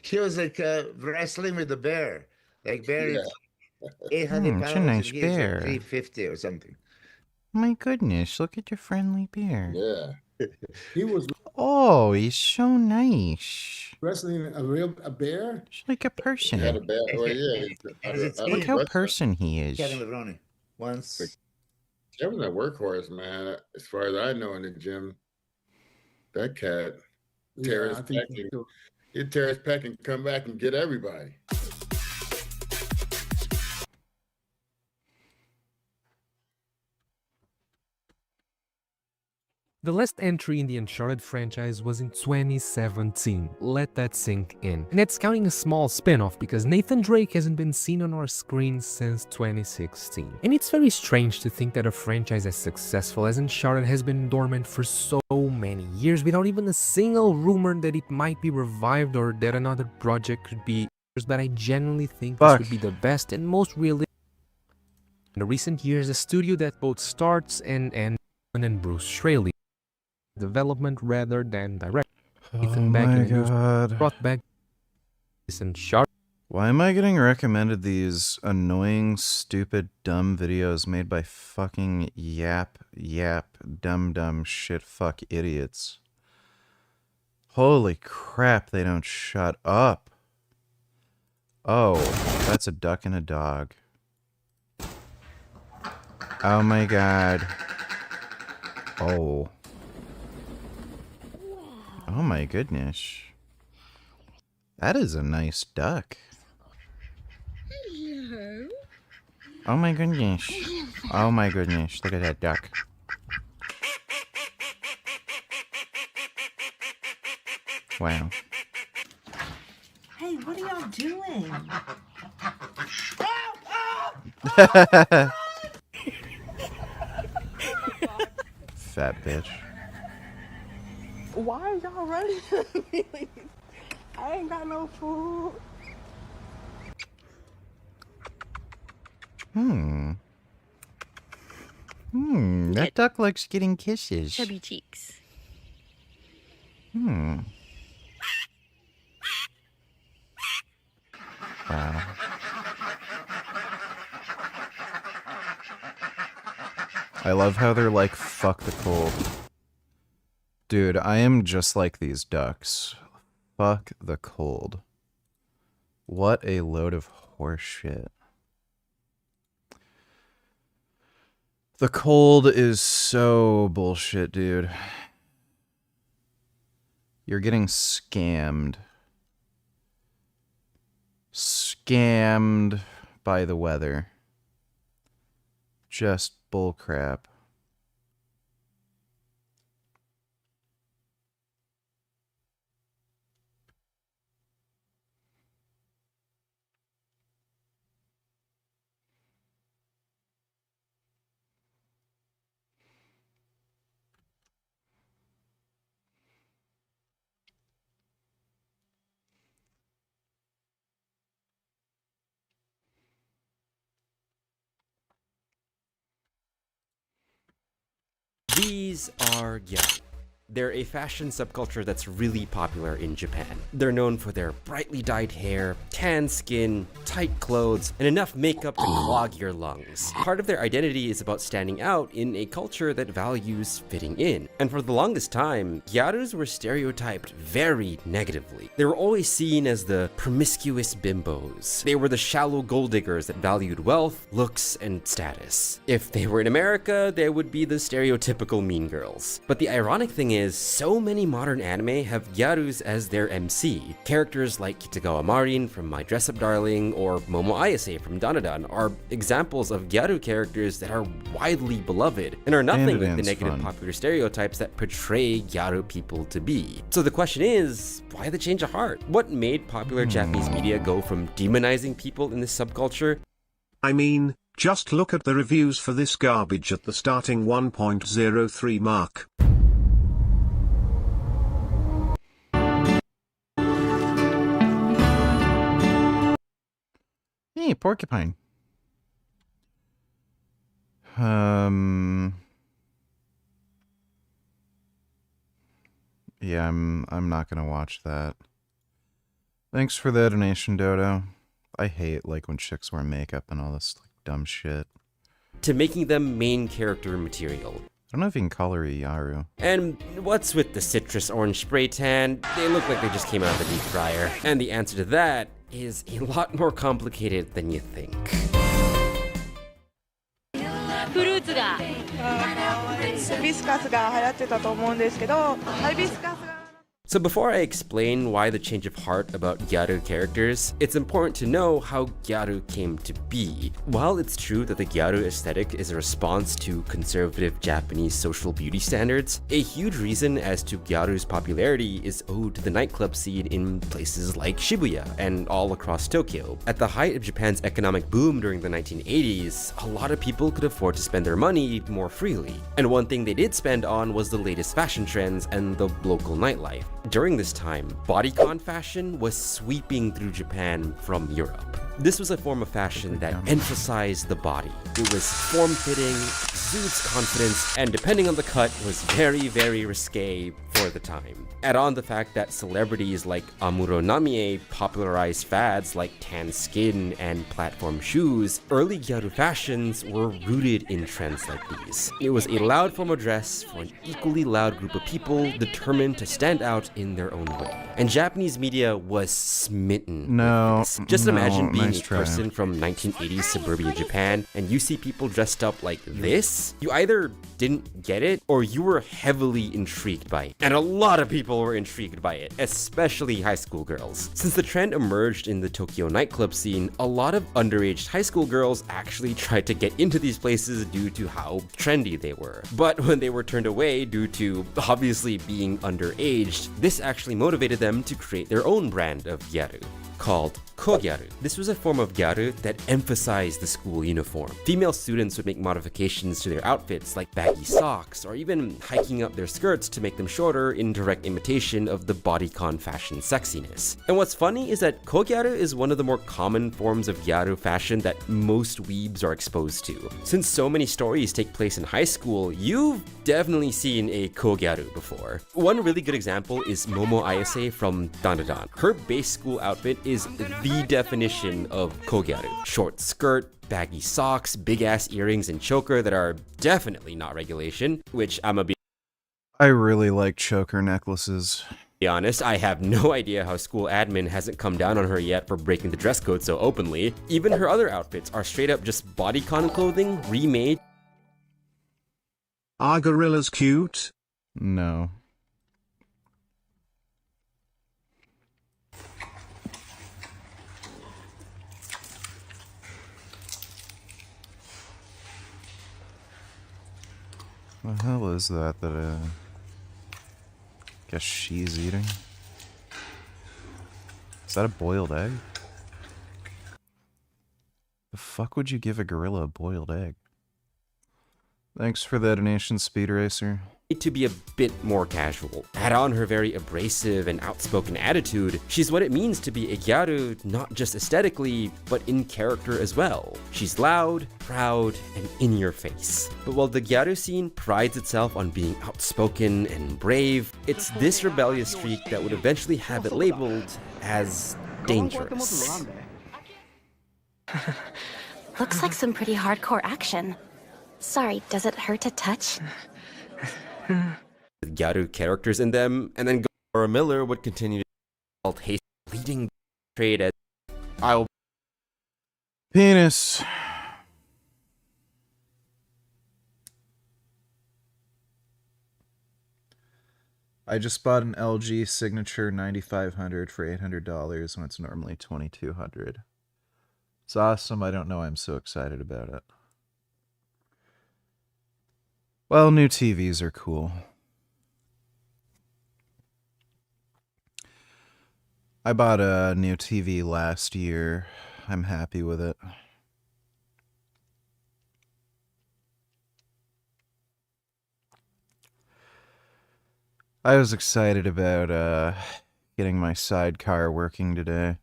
She was like wrestling with the bear. Like bear is 800 it's pounds. a nice and he is, like, bear. 350 or something. My goodness, look at your friendly bear. Yeah. He was Oh, he's so nice. wrestling a bear? He's like a person. He had a bear. Well, yeah. Look how person he is. Kevin Levrone. Once. Kevin's a workhorse, man. As far as I know in the gym, that cat tear his pack. He'd tear his pack and come back and get everybody. The last entry in the Uncharted franchise was in 2017, let that sink in. And that's counting a small spin-off because Nathan Drake hasn't been seen on our screens since 2016. And it's very strange to think that a franchise as successful as Uncharted has been dormant for so many years without even a single rumor that it might be revived or that another project could be, but I genuinely think this would be the best and most realistic. In the recent years, a studio that both starts and ends and Bruce Straley development rather than direct. Ethan back in God. Brought back and sharp. Why am I getting recommended these annoying, stupid, dumb videos made by fucking yap, dumb shit fuck idiots? Holy crap, they don't shut up. Oh, that's a duck and a dog. Oh my god. Oh. Oh my goodness. That is a nice duck. Hello. Oh my goodness. Oh my goodness. Look at that duck. Wow. Hey, what are y'all doing? Fat bitch. Why are y'all running from me? I ain't got no food. That duck likes getting kisses. Chubby cheeks. Wow. I love how they're like, fuck the cold. Dude, I am just like these ducks. Fuck the cold. What a load of horse shit. The cold is so bullshit, dude. You're getting scammed. Scammed by the weather. Just bullcrap. These are gyaru. They're a fashion subculture that's really popular in Japan. They're known for their brightly dyed hair, tan skin, tight clothes, and enough makeup to clog your lungs. Part of their identity is about standing out in a culture that values fitting in. And for the longest time, gyarus were stereotyped very negatively. They were always seen as the promiscuous bimbos. They were the shallow gold diggers that valued wealth, looks, and status. If they were in America, they would be the stereotypical mean girls. But the ironic thing is, so many modern anime have gyarus as their MC. Characters like Kitagawa Marin from My Dress Up Darling or Momo Ayase from Danadan are examples of gyaru characters that are widely beloved and are nothing like the negative popular stereotypes that portray gyaru people to be. So the question is, why the change of heart? What made popular Japanese media go from demonizing people in this subculture? I mean, just look at the reviews for this garbage at the starting 1.03 mark. Hey, porcupine. Yeah, I'm not gonna watch that. Thanks for the donation, Dodo. I hate like when chicks wear makeup and all this like dumb shit. To making them main character material. I don't know if you can call her a Yaru. And what's with the citrus orange spray tan? They look like they just came out of the deep fryer. And the answer to that is a lot more complicated than you think. So before I explain why the change of heart about gyaru characters, it's important to know how gyaru came to be. While it's true that the gyaru aesthetic is a response to conservative Japanese social beauty standards, a huge reason as to gyaru's popularity is owed to the nightclub scene in places like Shibuya and all across Tokyo. At the height of Japan's economic boom during the 1980s, a lot of people could afford to spend their money more freely. And one thing they did spend on was the latest fashion trends and the local nightlife. During this time, bodycon fashion was sweeping through Japan from Europe. This was a form of fashion that emphasized the body. It was form-fitting, exudes confidence, and depending on the cut, was very, very risque for the time. Add on the fact that celebrities like Amuro Namie popularized fads like tan skin and platform shoes, early gyaru fashions were rooted in trends like these. It was a loud form of dress for an equally loud group of people determined to stand out in their own way. And Japanese media was smitten with this. Just imagine being a person from 1980s suburbia Japan and you see people dressed up like this. You either didn't get it or you were heavily intrigued by it. And a lot of people were intrigued by it, especially high school girls. Since the trend emerged in the Tokyo nightclub scene, a lot of underage high school girls actually tried to get into these places due to how trendy they were. But when they were turned away due to obviously being underaged, this actually motivated them to create their own brand of gyaru, called kogyaru. This was a form of gyaru that emphasized the school uniform. Female students would make modifications to their outfits like baggy socks or even hiking up their skirts to make them shorter in direct imitation of the bodycon fashion sexiness. And what's funny is that kogyaru is one of the more common forms of gyaru fashion that most weebs are exposed to. Since so many stories take place in high school, you've definitely seen a kogyaru before. One really good example is Momo Ayase from Dandadan. Her base school outfit is the definition of kogyaru. Short skirt, baggy socks, big ass earrings, and choker that are definitely not regulation, which I really like choker necklaces. To be honest, I have no idea how school admin hasn't come down on her yet for breaking the dress code so openly. Even her other outfits are straight up just bodycon clothing, remade. Are gorillas cute? No. The hell is that guess she's eating? Is that a boiled egg? The fuck would you give a gorilla a boiled egg? Thanks for the donation, Speed Racer. To be a bit more casual. Add on her very abrasive and outspoken attitude, she's what it means to be a gyaru, not just aesthetically, but in character as well. She's loud, proud, and in your face. But while the gyaru scene prides itself on being outspoken and brave, it's this rebellious streak that would eventually have it labeled as dangerous. Looks like some pretty hardcore action. Sorry, does it hurt to touch? With gyaru characters in them, and then Laura Miller would continue to hate leading trade as I'll penis. I just bought an LG Signature 9500 for $800 when it's normally $2,200. It's awesome. I don't know why I'm so excited about it. Well, new TVs are cool. I bought a new TV last year. I'm happy with it. I was excited about getting my sidecar working today.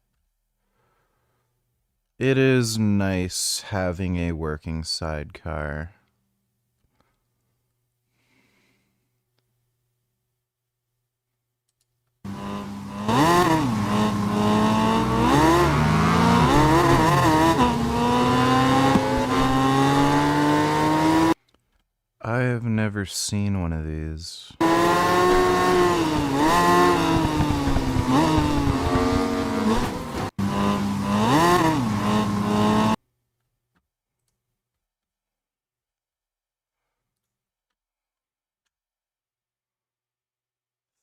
It is nice having a working sidecar. I have never seen one of these.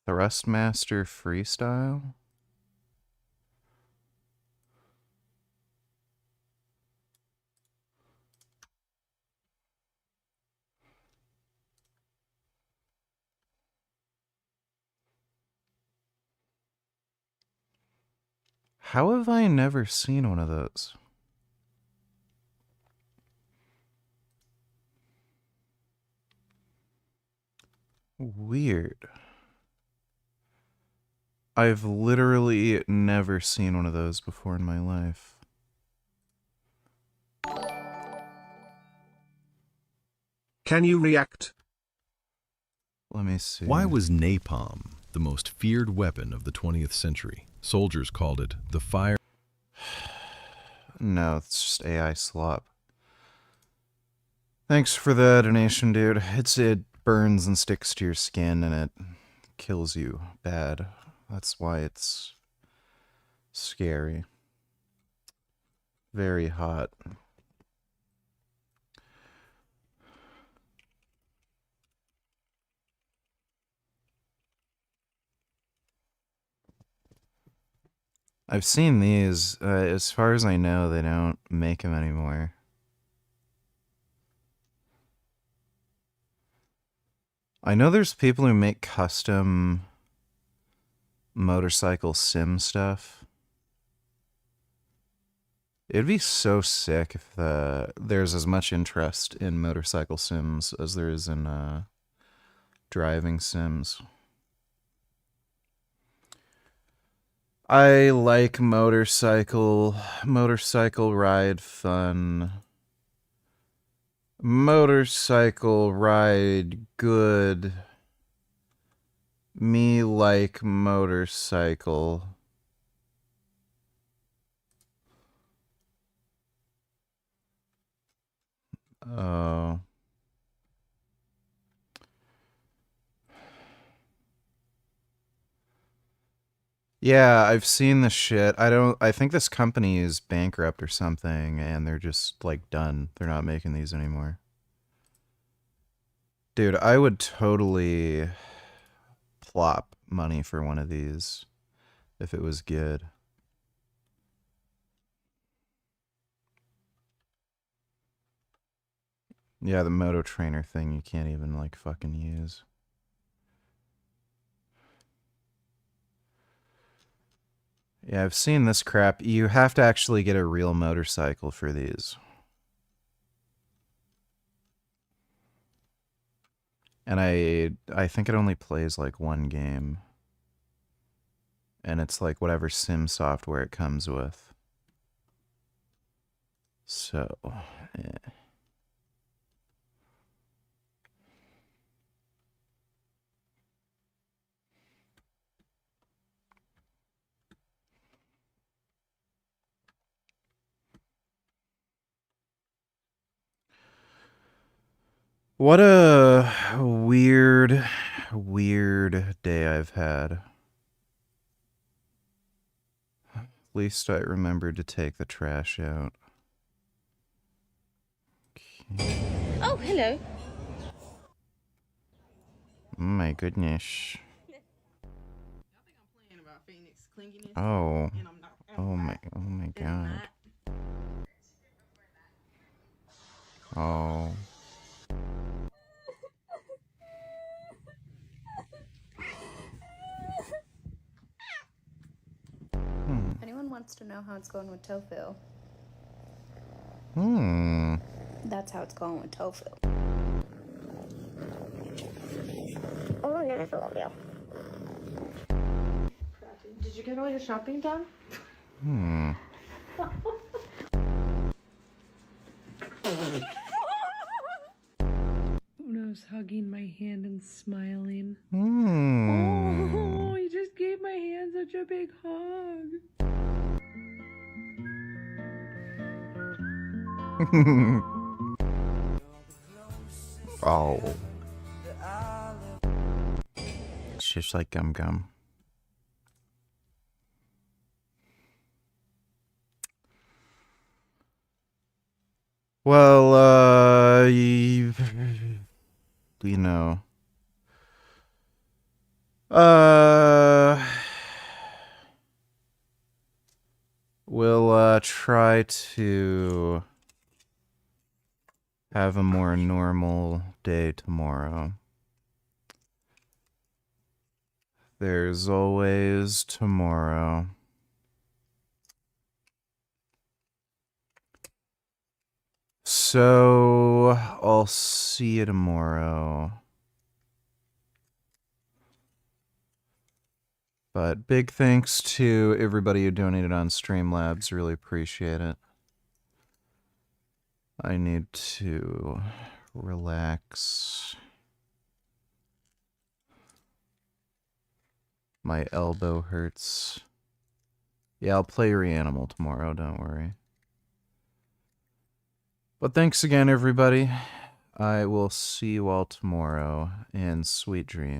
Thrustmaster Freestyle? How have I never seen one of those? Weird. I've literally never seen one of those before in my life. Can you react? Let me see. Why was napalm the most feared weapon of the 20th century? Soldiers called it the fire. No, it's just AI slop. Thanks for the donation, dude. It burns and sticks to your skin and it kills you bad. That's why it's scary. Very hot. I've seen these. As far as I know, they don't make them anymore. I know there's people who make custom motorcycle sim stuff. It'd be so sick if there's as much interest in motorcycle sims as there is in driving sims. I like motorcycle ride fun. Motorcycle ride good. Me like motorcycle. Oh. Yeah, I've seen this shit. I think this company is bankrupt or something and they're just like done. They're not making these anymore. Dude, I would totally plop money for one of these if it was good. Yeah, the Moto Trainer thing you can't even like fucking use. Yeah, I've seen this crap. You have to actually get a real motorcycle for these. And I think it only plays like one game. And it's like whatever sim software it comes with. So, yeah. What a weird day I've had. At least I remembered to take the trash out. Okay. Oh, hello. My goodness. Oh. Oh my god. Oh. If anyone wants to know how it's going with Tofu, that's how it's going with Tofu. Oh, yeah, I love you. Did you get all your shopping done? Uno's hugging my hand and smiling. Hmm. Oh, you just gave my hand such a big hug. Oh. It's just like gum gum. Well, you know. We'll try to have a more normal day tomorrow. There's always tomorrow. So, I'll see you tomorrow. But big thanks to everybody who donated on Streamlabs. Really appreciate it. I need to relax. My elbow hurts. Yeah, I'll play Reanimal tomorrow, don't worry. But thanks again, everybody. I will see you all tomorrow, and sweet dreams.